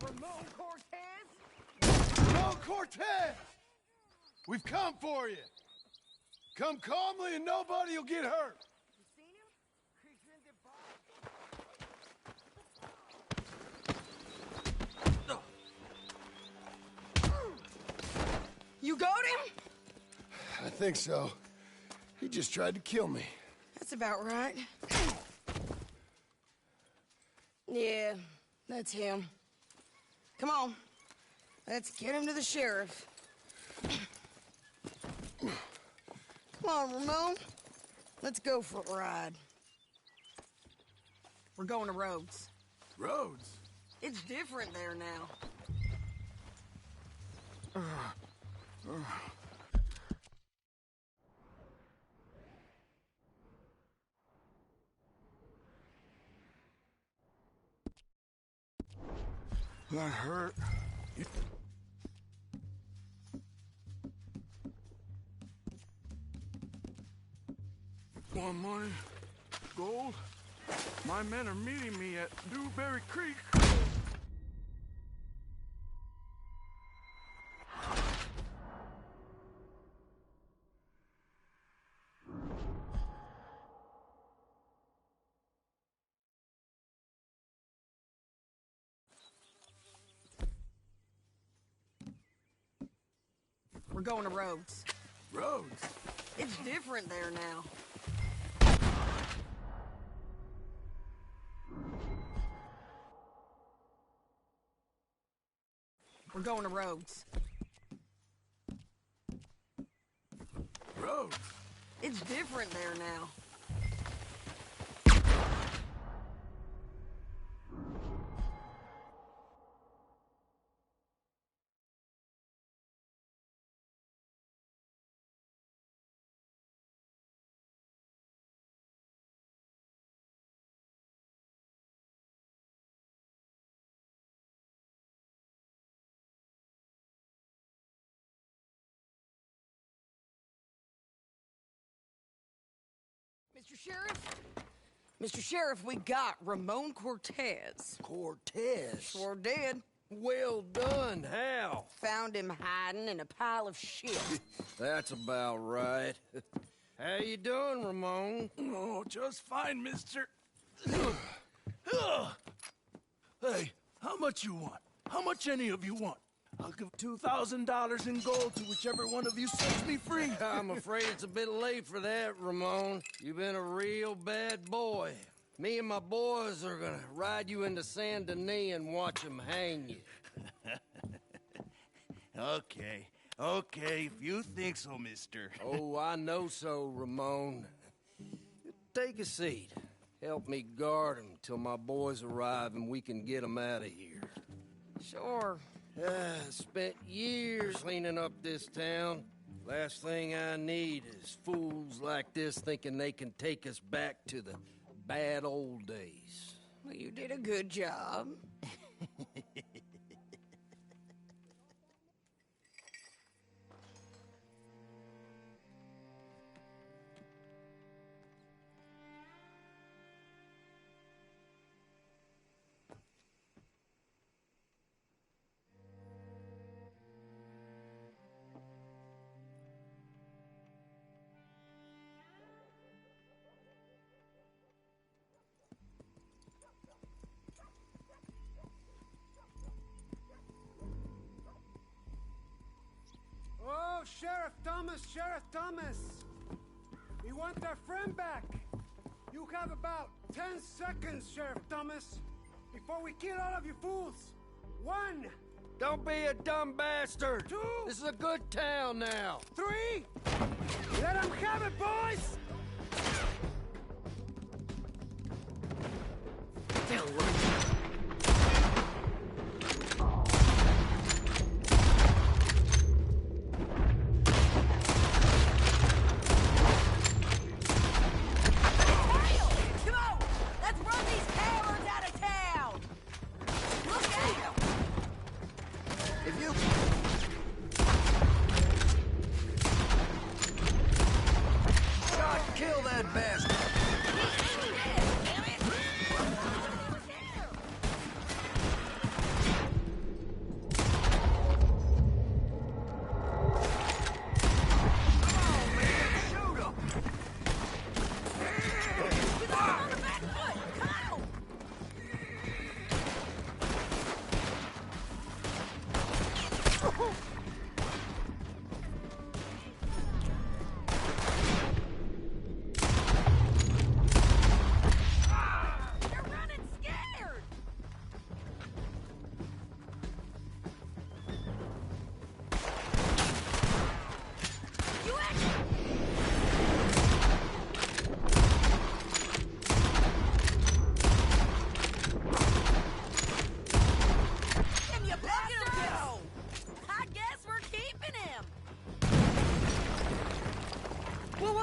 Ramon Cortez? Ramon Cortez! We've come for you. Come calmly and nobody will get hurt. You seen him? He's in the barn. You got him? I think so. He just tried to kill me. That's about right. Yeah, that's him. Come on. Let's get him to the sheriff. Come on, Ramon. Let's go for a ride. We're going to Rhodes. Rhodes? It's different there now. That hurt. Want money? Gold? My men are meeting me at Dewberry Creek. We're going to Rhodes. Rhodes? It's different there now. We're going to Rhodes. Rhodes? It's different there now. Mr. Sheriff? Mr. Sheriff, we got Ramon Cortez. Cortez? Sure did. Well done. How? Found him hiding in a pile of shit. That's about right. How you doing, Ramon? Oh, just fine, mister. Hey, how much you want? How much any of you want? I'll give $2,000 in gold to whichever one of you sets me free. I'm afraid it's a bit late for that, Ramon. You've been a real bad boy. Me and my boys are gonna ride you into Saint Denis and watch them hang you. Okay, if you think so, mister. Oh, I know so, Ramon. Take a seat. Help me guard them till my boys arrive and we can get them out of here. Sure. Spent years cleaning up this town. Last thing I need is fools like this thinking they can take us back to the bad old days. Well, you did a good job. Oh, Sheriff Thomas! We want our friend back! You have about 10 seconds, Sheriff Thomas, before we kill all of you fools! 1! Don't be a dumb bastard! 2! This is a good town now! 3! Let them have it, boys!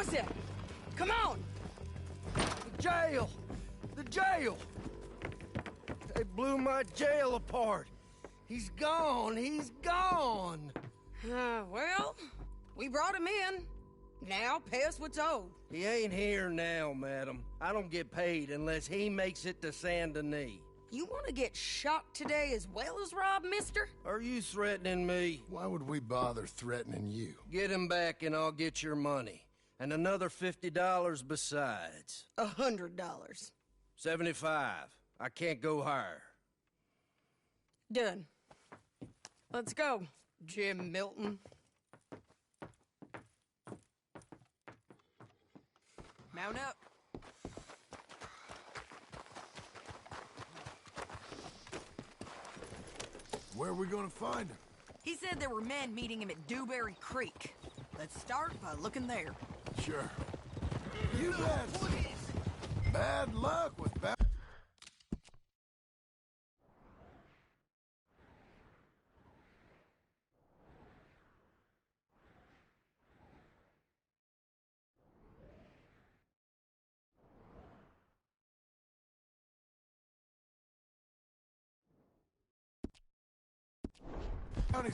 said. Come on! The jail! The jail! They blew my jail apart. He's gone. He's gone. Well, we brought him in. Now pay us what's owed. He ain't here now, madam. I don't get paid unless he makes it to Saint Denis. You want to get shot today as well as rob, mister? Are you threatening me? Why would we bother threatening you? Get him back and I'll get your money. And another $50 besides. $100. 75. I can't go higher. Done. Let's go, Jim Milton. Mount up. Where are we gonna find him? He said there were men meeting him at Dewberry Creek. Let's start by looking there. Sure. You've had some bad luck with bounties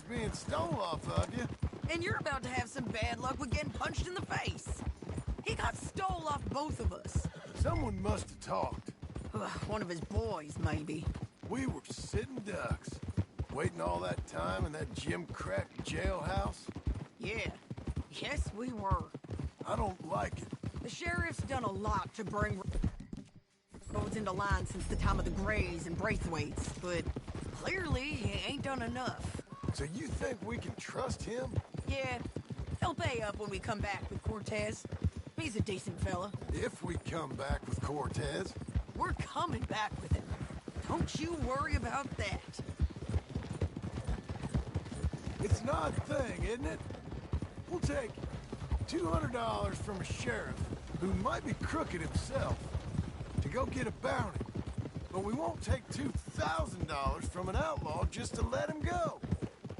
being stole off of you. And you're about to have some bad luck with getting punched in the face. He got stole off both of us. Someone must have talked. One of his boys, maybe. We were sitting ducks, waiting all that time in that Jim Crack jailhouse. Yeah. Yes, we were. I don't like it. The sheriff's done a lot to bring roads into line since the time of the Grays and Braithwaites, but clearly he ain't done enough. So you think we can trust him? Yeah. He'll pay up when we come back with Cortez. He's a decent fella. If we come back with Cortez. We're coming back with him. Don't you worry about that. It's an odd thing, isn't it? We'll take $200 from a sheriff who might be crooked himself to go get a bounty. But we won't take $2,000 from an outlaw just to let him go.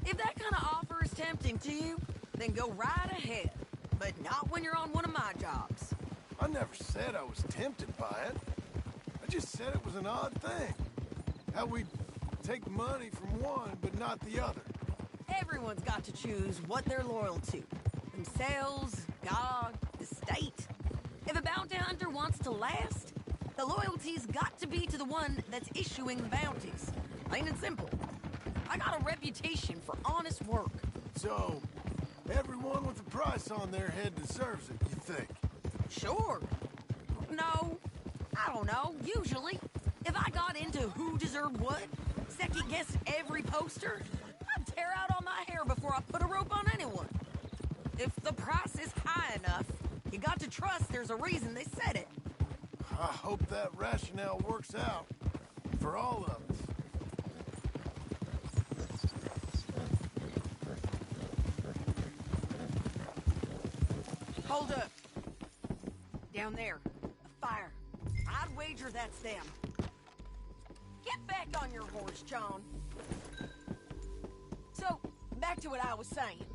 If that kind of offer is tempting to you, then go right ahead. But not when you're on one of my jobs. I never said I was tempted by it. I just said it was an odd thing. How we'd take money from one, but not the other. Everyone's got to choose what they're loyal to. Themselves, God, the state. If a bounty hunter wants to last, the loyalty's got to be to the one that's issuing the bounties. Plain and simple. I got a reputation for honest work. So, everyone with a price on their head deserves it, you think? Sure. No, I don't know, usually. If I got into who deserved what, second-guessed every poster, I'd tear out all my hair before I put a rope on anyone. If the price is high enough, you got to trust there's a reason they said it. I hope that rationale works out for all of us. Hold up. Down there. A fire. I'd wager that's them. Get back on your horse, John. So, back to what I was saying.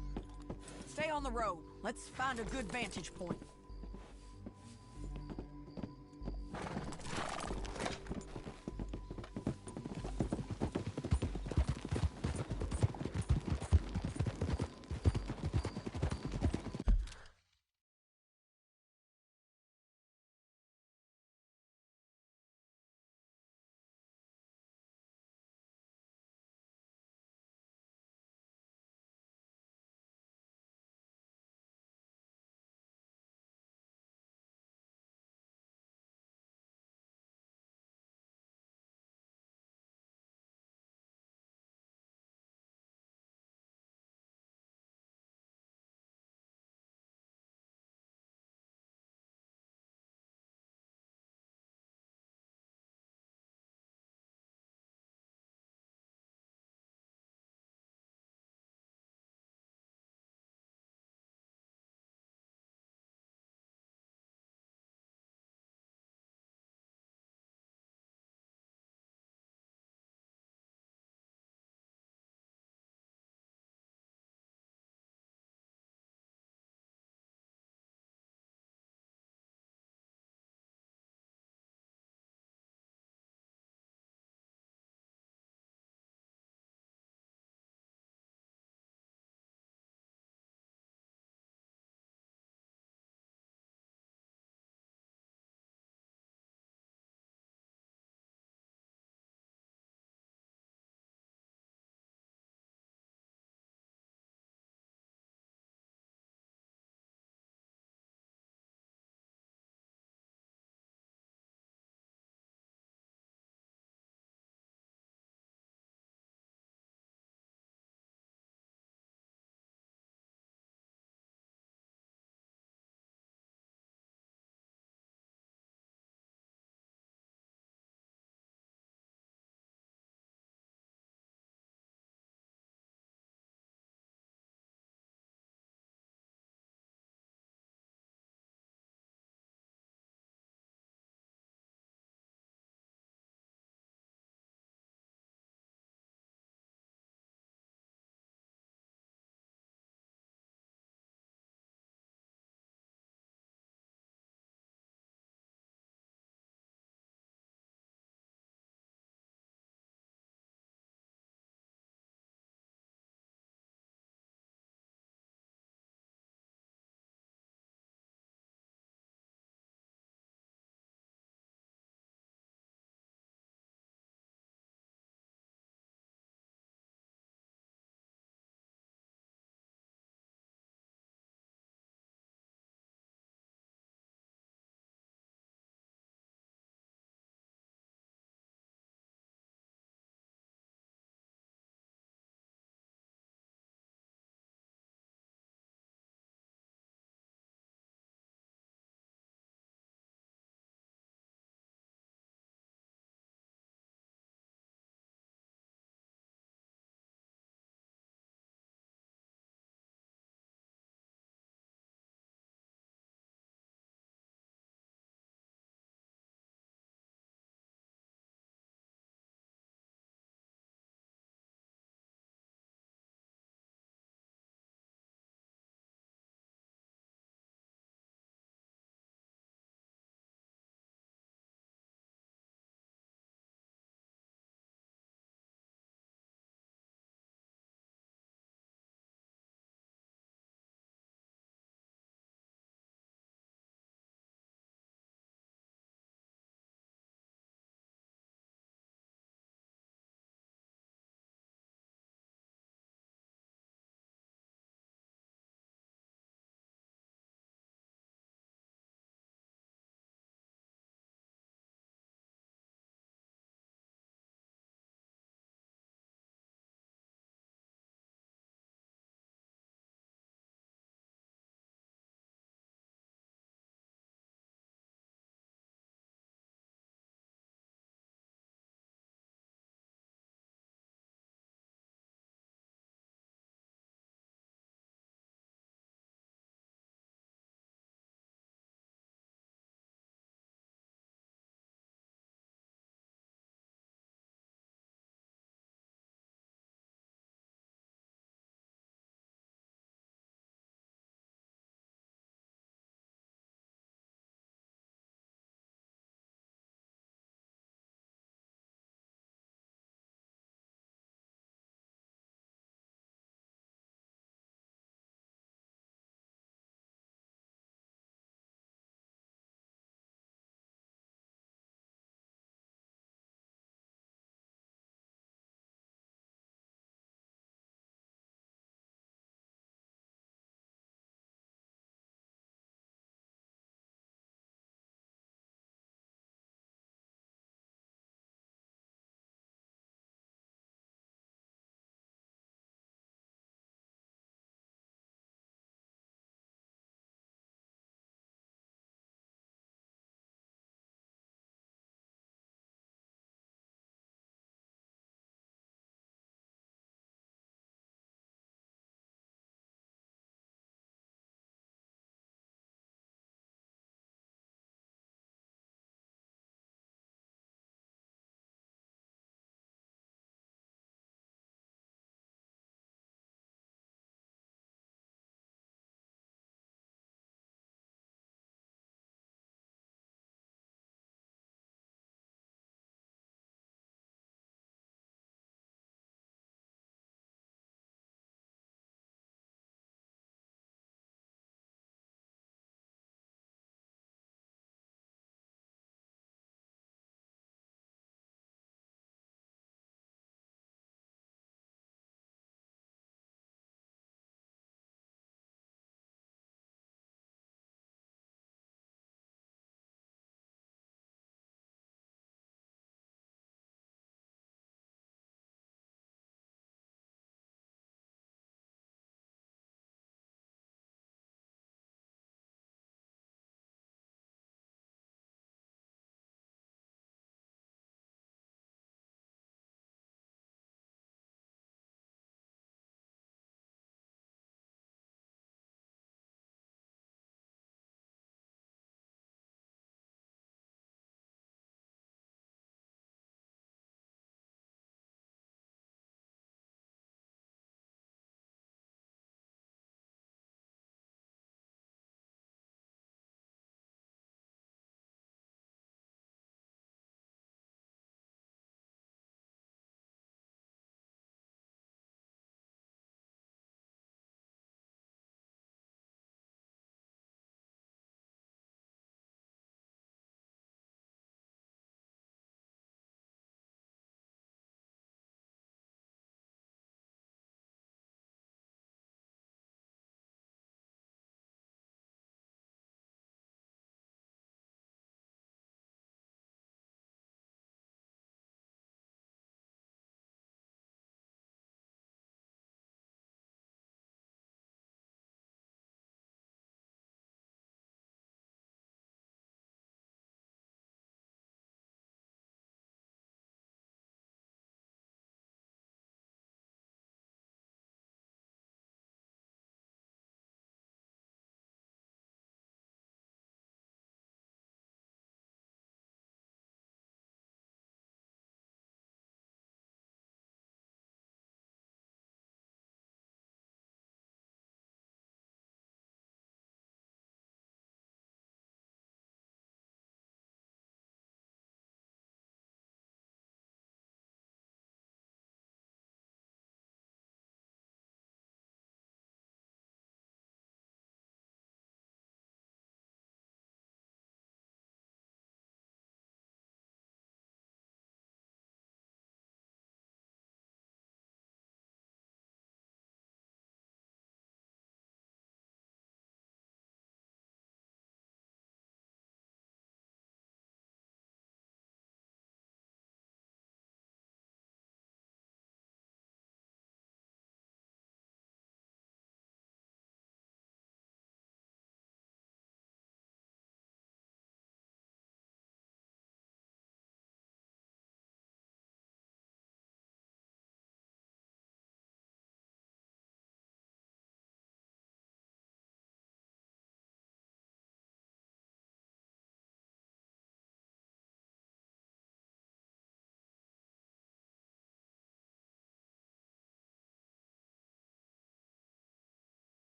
Stay on the road. Let's find a good vantage point.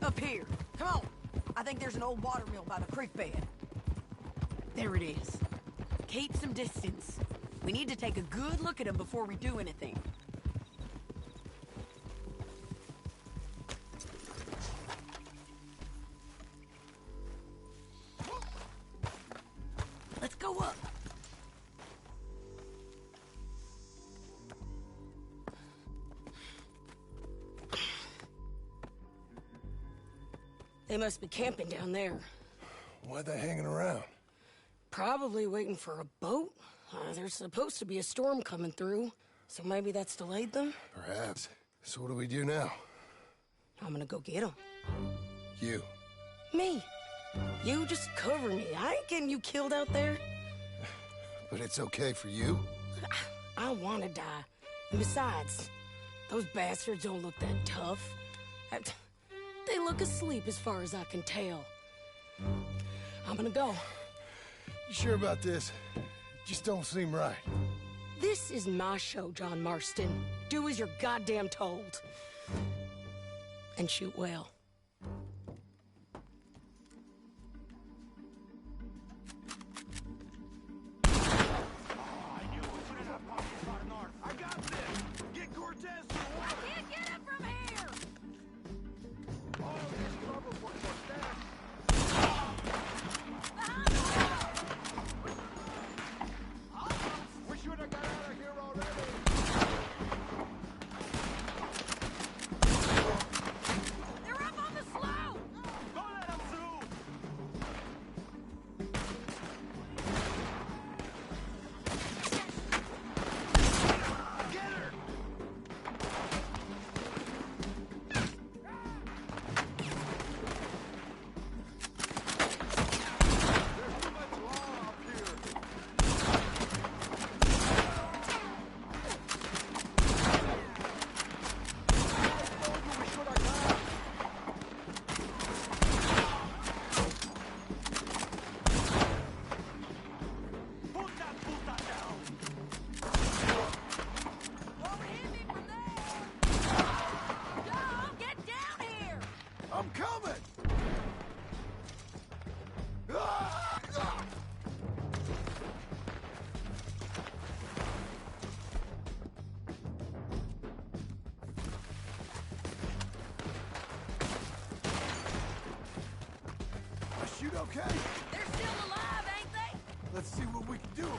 up here. Come on. I think there's an old water mill by the creek bed. There it is. Keep some distance. We need to take a good look at them before we do anything. Let's go up. They must be camping down there. Why are they hanging around? Probably waiting for a boat. There's supposed to be a storm coming through, so maybe that's delayed them? Perhaps. So what do we do now? I'm gonna go get them. You. Me. You just cover me. I ain't getting you killed out there. But it's okay for you? I wanna die. And besides, those bastards don't look that tough. They look asleep as far as I can tell. I'm gonna go. You sure about this? Just don't seem right. This is my show, John Marston. Do as you're goddamn told. And shoot well. I'm coming! I shoot okay? They're still alive, ain't they? Let's see what we can do.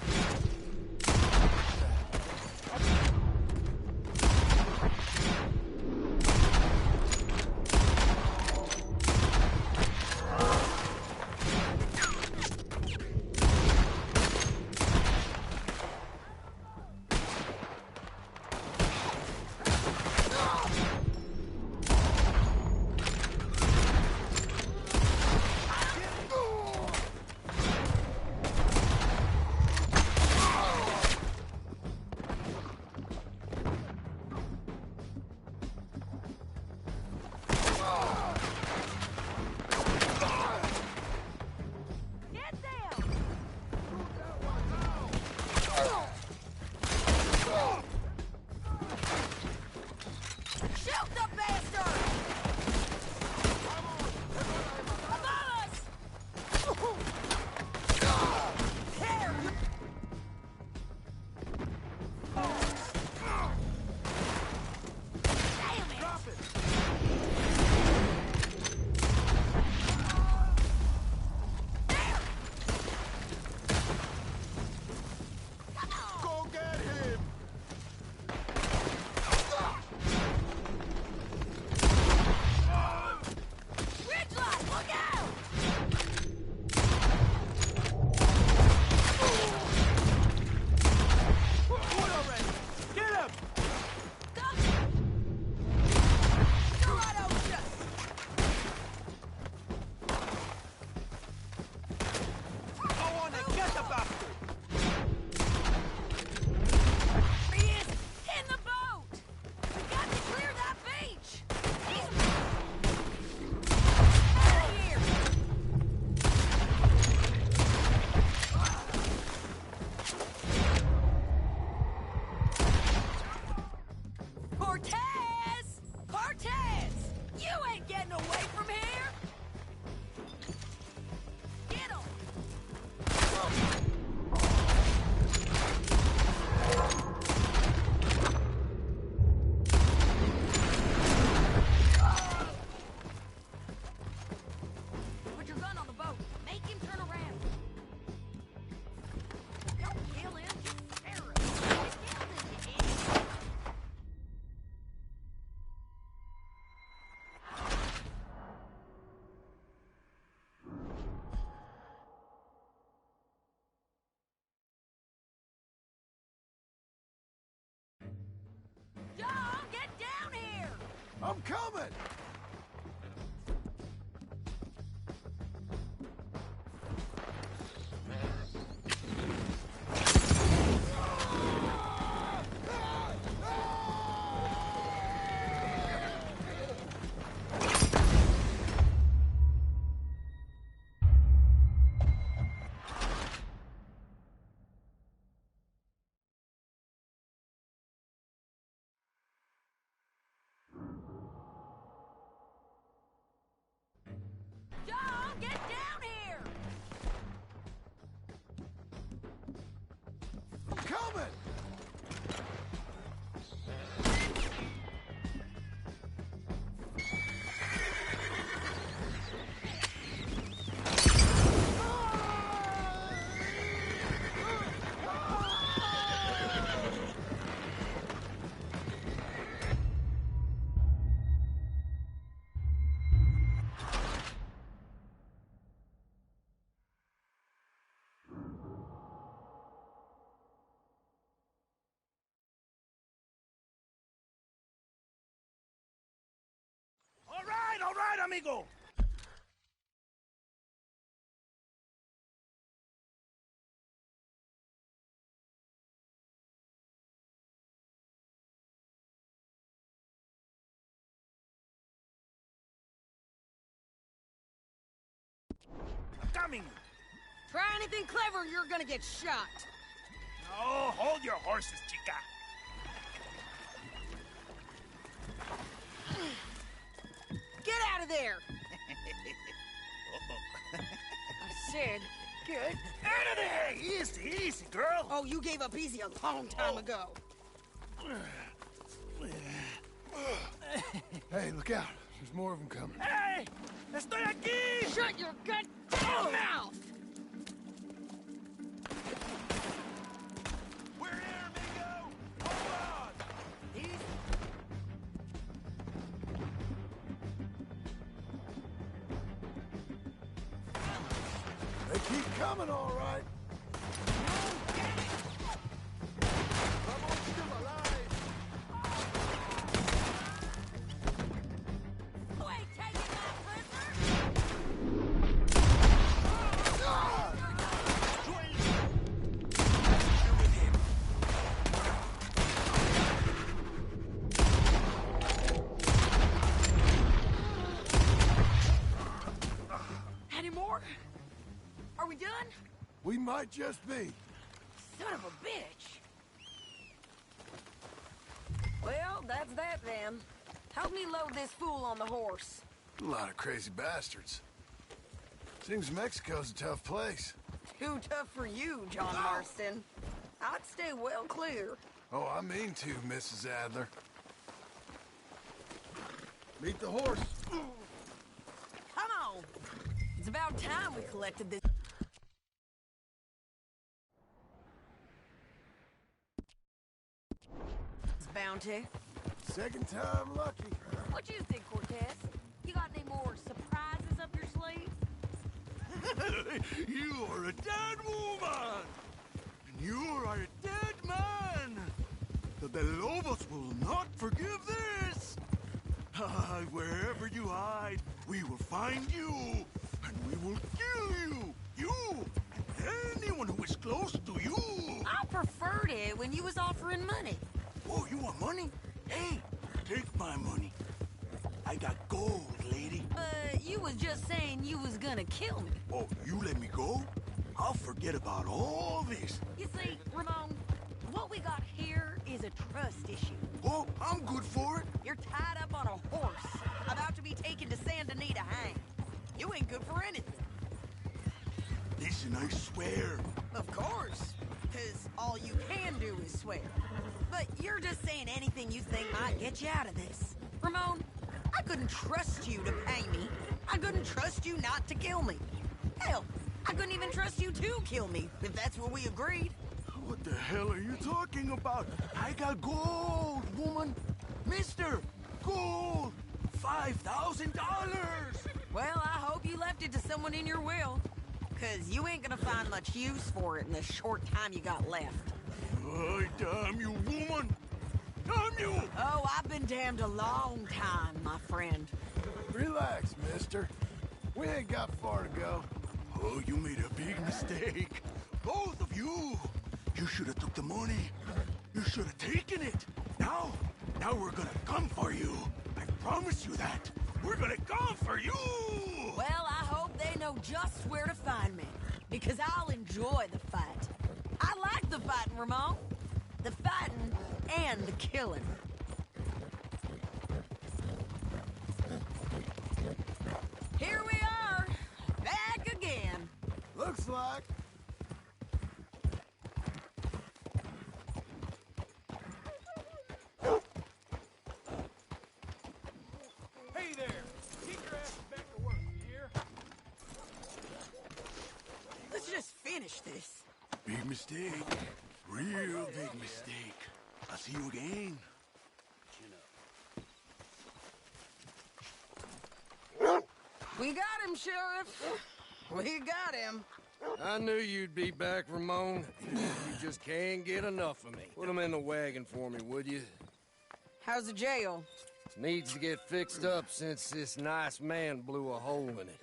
I'm coming! John, get down here! I'm coming! All right, amigo. I'm coming. Try anything clever, you're gonna get shot. No, hold your horses, chica. Get out of there! I said, get Out of there! Easy, easy, girl. Oh, you gave up easy a long time ago. Hey, look out. There's more of them coming. Hey! Estoy aquí! Shut your goddamn mouth! We're here, amigo! Hold on! They keep coming, all right. Who ain't taking my Any more? Are we done? We might just be. Son of a bitch. Well, that's that then. Help me load this fool on the horse. A lot of crazy bastards. Seems Mexico's a tough place. Too tough for you, John Marston. I'd stay well clear. Oh, I mean to, Mrs. Adler. Meet the horse. Come on. It's about time we collected this bounty. Second time lucky. What you think, Cortez? You got any more surprises up your sleeve? You are a dead woman! And you are a dead man! The Lobos will not forgive this! Wherever you hide, we will find you! And we will kill you! You! And anyone who is close to you! I preferred it when you was offering money. Oh, you want money? Hey, take my money. I got gold, lady. But you was just saying you was gonna kill me. Oh, you let me go? I'll forget about all this. You see, Ramon, what we got here is a trust issue. Oh, I'm good for it. You're tied up on a horse, about to be taken to Santa Anita hang. You ain't good for anything. Listen, I swear. Of course, because all you can do is swear. But you're just saying anything you think might get you out of this. Ramon, I couldn't trust you to pay me. I couldn't trust you not to kill me. Hell, I couldn't even trust you to kill me, if that's what we agreed. What the hell are you talking about? I got gold, woman. Mister, gold. $5,000. Well, I hope you left it to someone in your will. Because you ain't gonna find much use for it in the short time you got left. Oh, damn you, woman. Damn you! Oh, I've been damned a long time, my friend. Relax, mister. We ain't got far to go. Oh, you made a big mistake. Both of you. You should have took the money. You should have taken it. Now we're gonna come for you. I promise you that. We're gonna come for you! Well, I hope they know just where to find me. Because I'll enjoy the fight. I like the fighting, Ramon. The fighting and the killing. Here we are, back again. Looks like. Hey there! Get your ass back to work, you hear? Let's just finish this. Big mistake. Real big mistake. I'll see you again. We got him, Sheriff. We got him. I knew you'd be back, Ramon. You just can't get enough of me. Put him in the wagon for me, would you? How's the jail? Needs to get fixed up since this nice man blew a hole in it.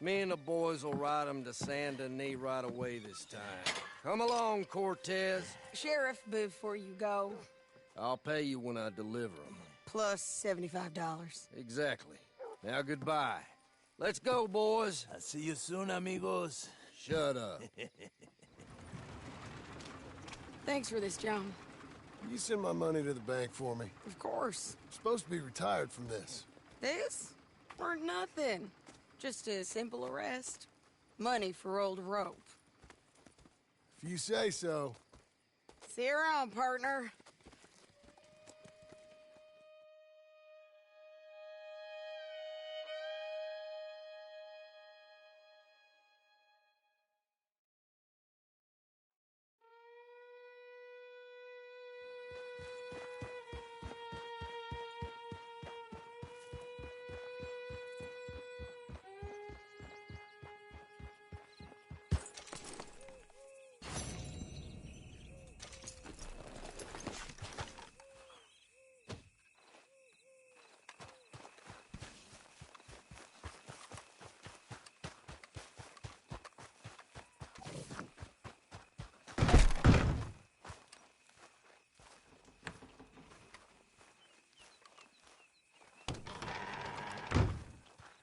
Me and the boys will ride him to Saint Denis right away this time. Come along, Cortez. Sheriff, before you go, I'll pay you when I deliver him. plus $75. Exactly. Now goodbye. Let's go, boys. I'll see you soon, amigos. Shut up. Thanks for this, John. You send my money to the bank for me. Of course. I'm supposed to be retired from this. This? Weren't nothing. Just a simple arrest. Money for old rope. If you say so. See you around, partner.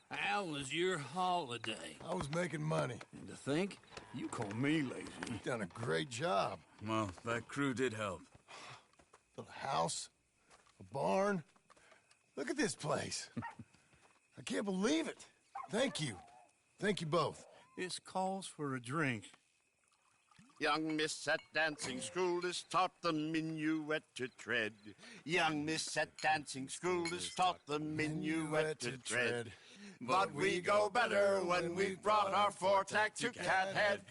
How was your holiday? I was making money. And to think, you call me lazy. You've done a great job. Well, that crew did help. Built a house, a barn. Look at this place. I can't believe it. Thank you. Thank you both. This calls for a drink. Young miss at dancing school is taught the minuet to tread. Young miss at dancing school is taught the minuet to tread. But we go better when we've brought our four-tack to Cathead.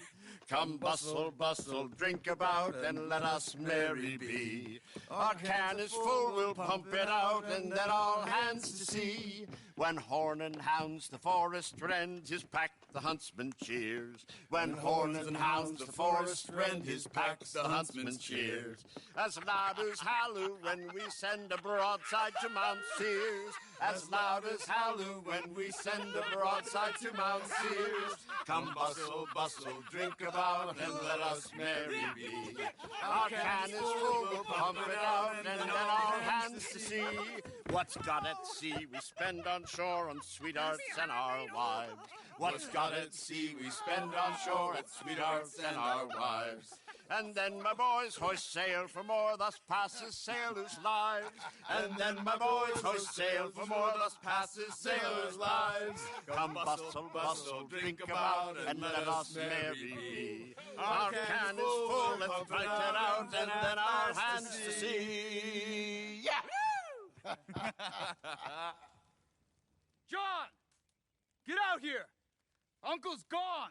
Come bustle, bustle, drink about, and let us merry be. Our can is full, we'll pump it out, and then all hands to sea. When horn and hounds the forest rend his pack, the huntsman cheers. When horn and hounds the forest rend his pack, the huntsman cheers. As loud as halloo when we send a broadside to Mount Sears. As loud as halloo when we send a broadside to Mount Sears. Come bustle, bustle, drink about, and let us merry be. Our can is full, we'll pump it out, and then all hands to sea. What's got at sea we spend on shore on sweethearts and our wives. What's got at sea we spend on shore at sweethearts and our wives. And then my boys hoist sail for more, thus passes sailors' lives. And then my boys hoist sail for more, thus passes sailors' lives. Come bustle, bustle, drink about, and let us merry be. Our can is full, let's fight it out, and then our hands to sea. Yeah! John! Get out here! Uncle's gone!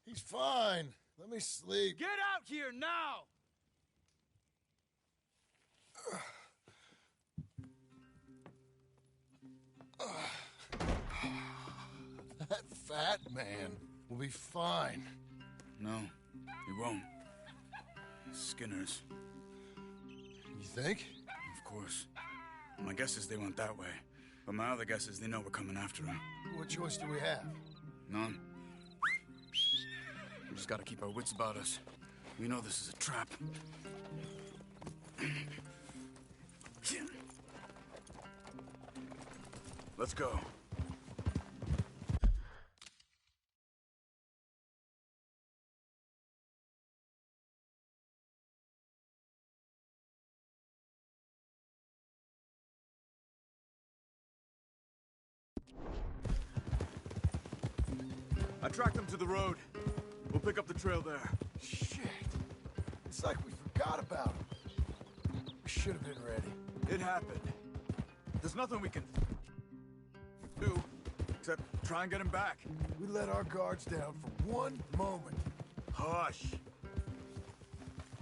He's fine. Let me sleep. Get out here now! That fat man will be fine. No, he won't. Skinner's. You think? Of course. My guess is they went that way. But my other guess is they know we're coming after them. What choice do we have? None. We just gotta keep our wits about us. We know this is a trap. Let's go. I tracked them to the road. We'll pick up the trail there. Shit. It's like we forgot about him. We should have been ready. It happened. There's nothing we can do except try and get him back. We let our guards down for one moment. Hush.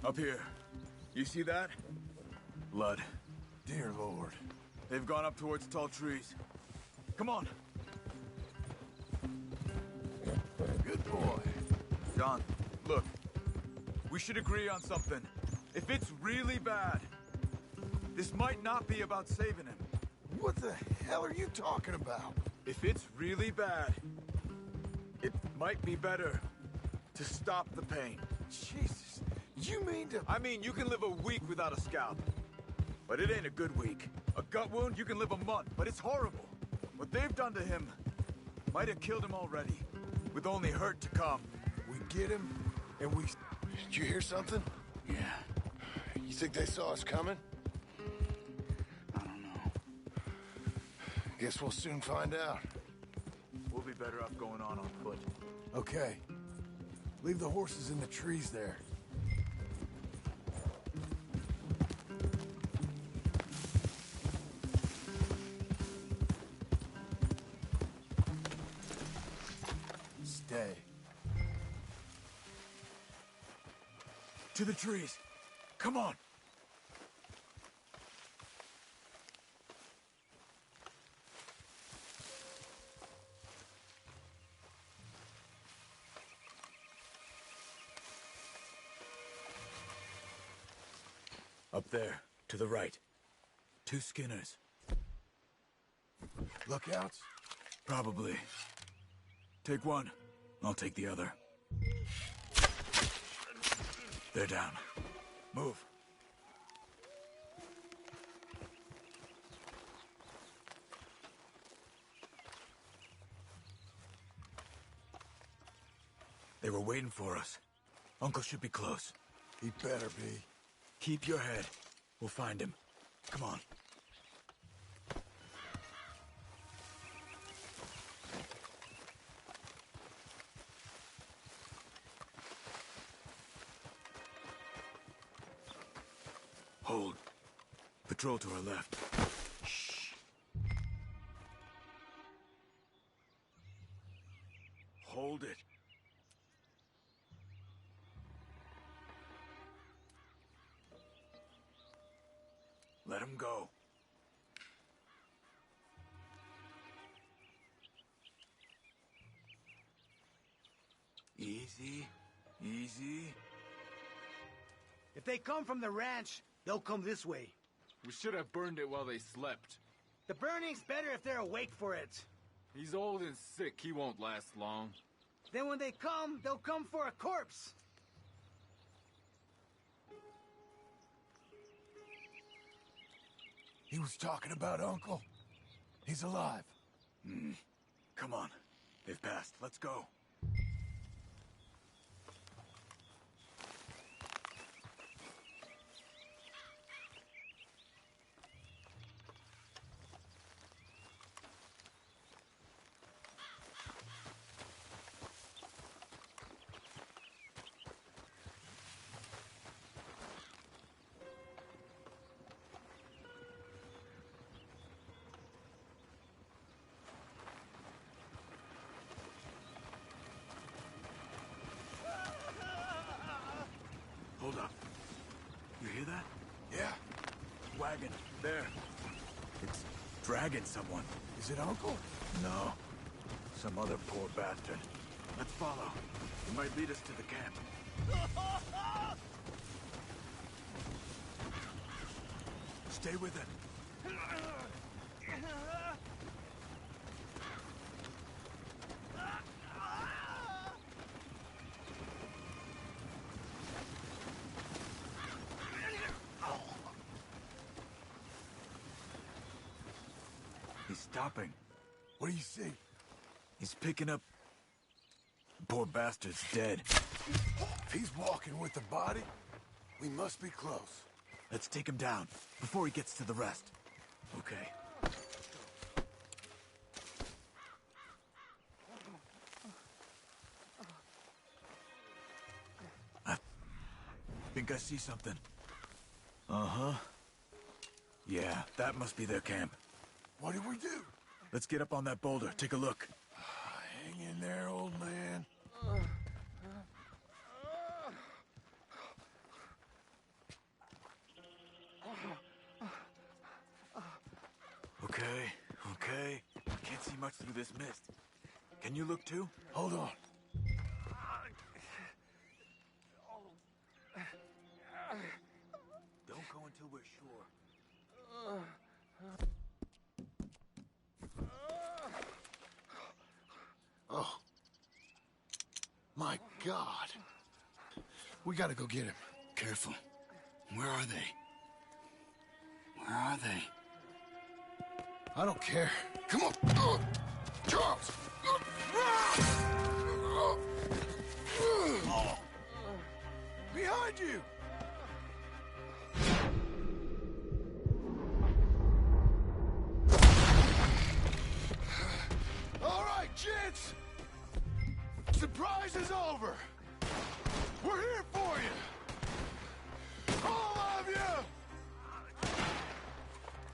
Up here. You see that? Blood. Dear Lord. They've gone up towards tall trees. Come on. Good boy. John, look. We should agree on something. If it's really bad, this might not be about saving him. What the hell are you talking about? If it's really bad, it might be better to stop the pain. Jesus, you mean to... I mean, you can live a week without a scalp, but it ain't a good week. A gut wound, you can live a month, but it's horrible. What they've done to him might have killed him already, with only hurt to come. We get him, and we... Did you hear something? Yeah. You think they saw us coming? I don't know. Guess we'll soon find out. We'll be better off going on foot. Okay. Leave the horses in the trees there. Stay. To the trees. Come on. Up there, to the right. 2 Skinners. Lookouts? Probably. Take one. I'll take the other. They're down. Move. They were waiting for us. Uncle should be close. He better be. Keep your head. We'll find him. Come on. Hold. Patrol to our left. Shh. Hold it. Let him go. Easy, easy. If they come from the ranch, they'll come this way. We should have burned it while they slept. The burning's better if they're awake for it. He's old and sick. He won't last long. Then when they come, they'll come for a corpse. He was talking about Uncle. He's alive. Come on. They've passed. Let's go. Hold up. You hear that? Yeah. Wagon. There. It's dragging someone. Is it Uncle? No. Some other poor bastard. Let's follow. It might lead us to the camp. Stay with him. He's stopping. What do you see? He's picking up... Poor bastard's dead. If he's walking with the body, we must be close. Let's take him down before he gets to the rest. Okay. I think I see something. Uh-huh. Yeah, that must be their camp. What do we do? Let's get up on that boulder, take a look. Hang in there, old man. Okay. Can't see much through this mist. Can you look too? Hold on. Don't go until we're sure. Oh. My God. We gotta go get him. Careful. Where are they? Where are they? I don't care. Come on. Charles! Behind you! All right, gents! Surprise is over! We're here for you! All of you!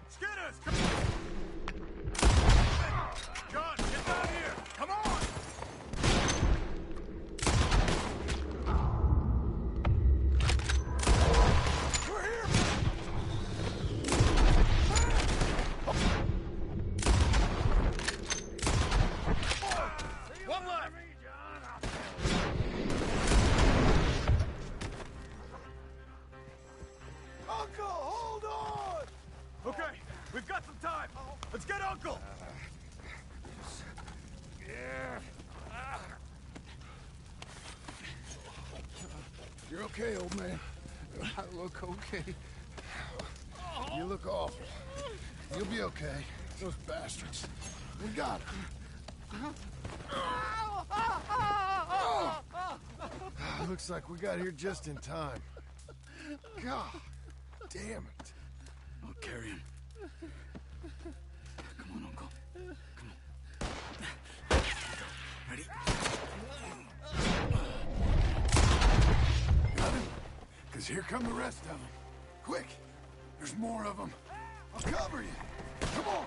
Skinners, come John, get down here! Come on! We're here! One left! Uncle, hold on! Okay, we've got some time. Let's get Uncle! You're okay, old man. I look okay. You look awful. You'll be okay. Those bastards. We got him. Looks like we got here just in time. God damn it. I'll carry him. Come on, Uncle. Come on. Ready? Got him? Because here come the rest of them. Quick! There's more of them. I'll cover you. Come on!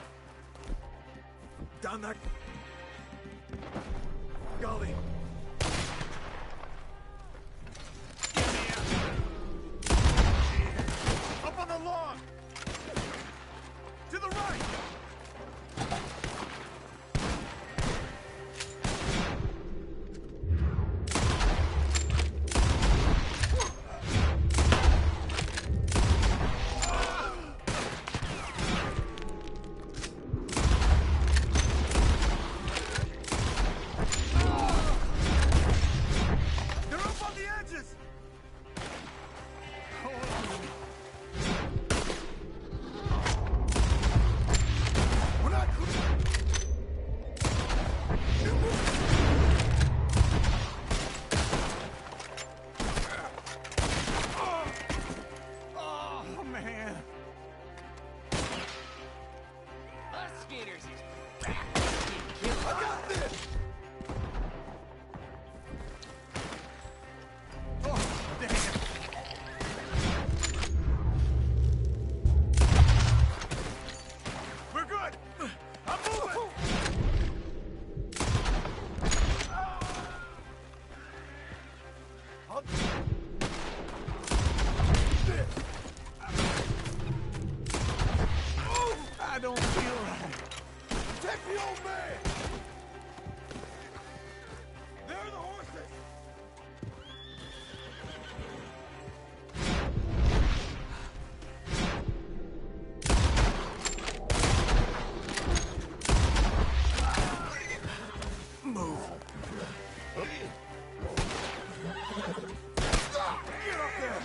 Down that... gully. Up on the lawn! To the right! They're up on the edges! We're not... Oh, man. Us Skinners is I got this! Oh, damn. We're good. I'm moving. I'll... This. I don't feel right. Protect the old man! There are the horses. Get up there!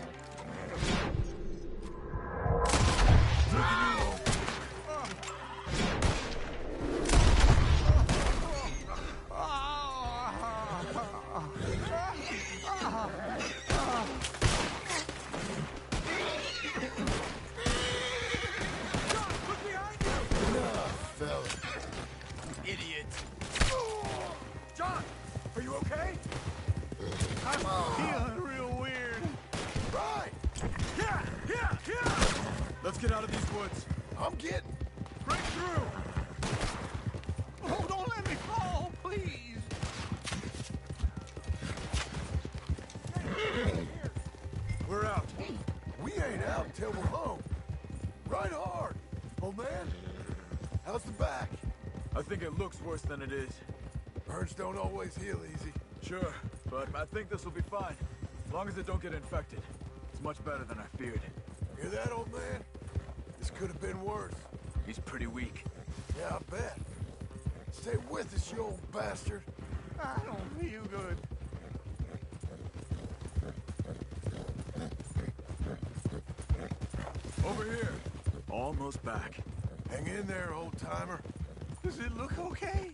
Fella. Idiot. John, are you okay? I'm feeling real weird. Right! Here! Let's get out of these woods. I'm getting. Break through! Oh, don't let me fall, please. We're out. We ain't out until we're home. Right hard. Old man, how's the back? I think it looks worse than it is. Burns don't always heal easy. Sure, but I think this will be fine. As long as it don't get infected. It's much better than I feared. Hear that, old man? This could have been worse. He's pretty weak. Yeah, I bet. Stay with us, you old bastard. I don't feel good. Over here. Almost back. Hang in there, old-timer. Does it look okay?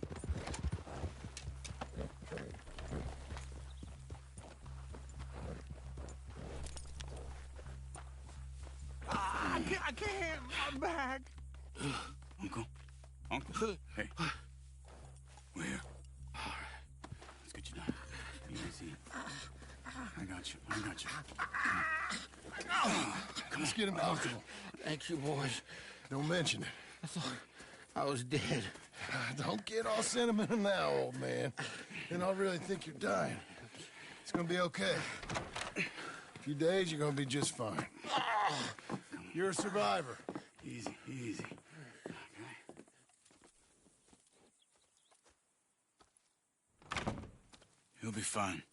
I can't. My back. Uncle. Hey. We're here. All right. Let's get you down. Easy. I got you. Let's get him comfortable. Thank you, boys. Don't mention it. I thought I was dead. Don't get all sentimental now, old man. Then I'll really think you're dying. It's gonna be okay. A few days, you're gonna be just fine. You're a survivor. Easy. Okay. He'll be fine.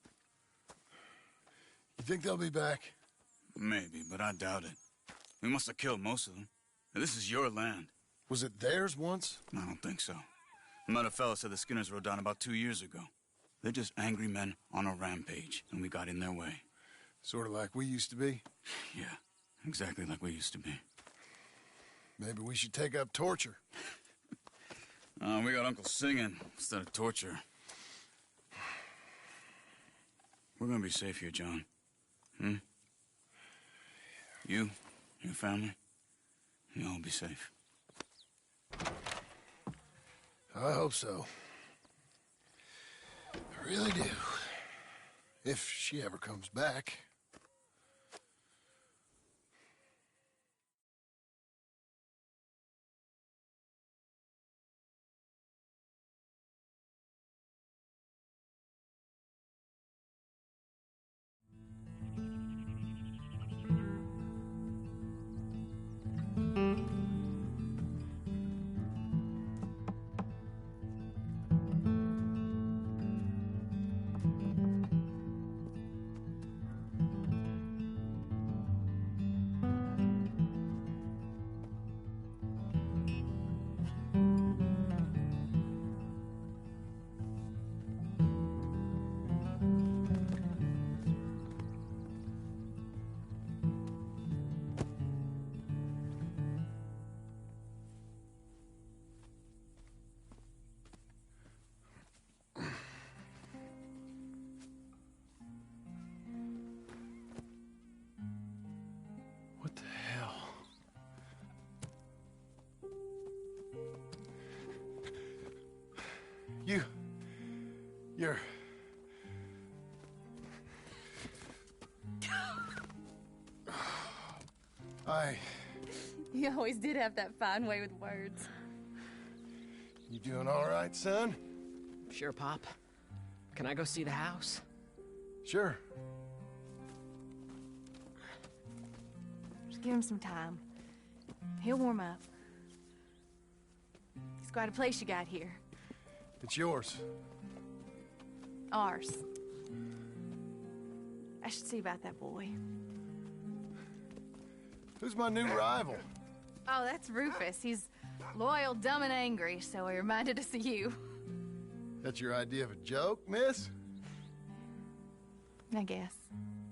You think they'll be back? Maybe, but I doubt it. We must have killed most of them. This is your land. Was it theirs once? I don't think so. I met a fella said the Skinners rode down about 2 years ago. They're just angry men on a rampage, and we got in their way. Sort of like we used to be? Yeah, exactly like we used to be. Maybe we should take up torture. We got Uncle singing instead of torture. We're gonna be safe here, John. You, your family, you'll all be safe. I hope so. I really do. If she ever comes back. What the hell? You're... You always did have that fine way with words. You doing all right, son? Sure, Pop. Can I go see the house? Sure. Just give him some time. He'll warm up. It's quite a place you got here. It's yours. Ours. I should see about that boy. Who's my new rival? Oh, that's Rufus. He's loyal, dumb, and angry, so he reminded us of you. That's your idea of a joke, miss? I guess. Peace.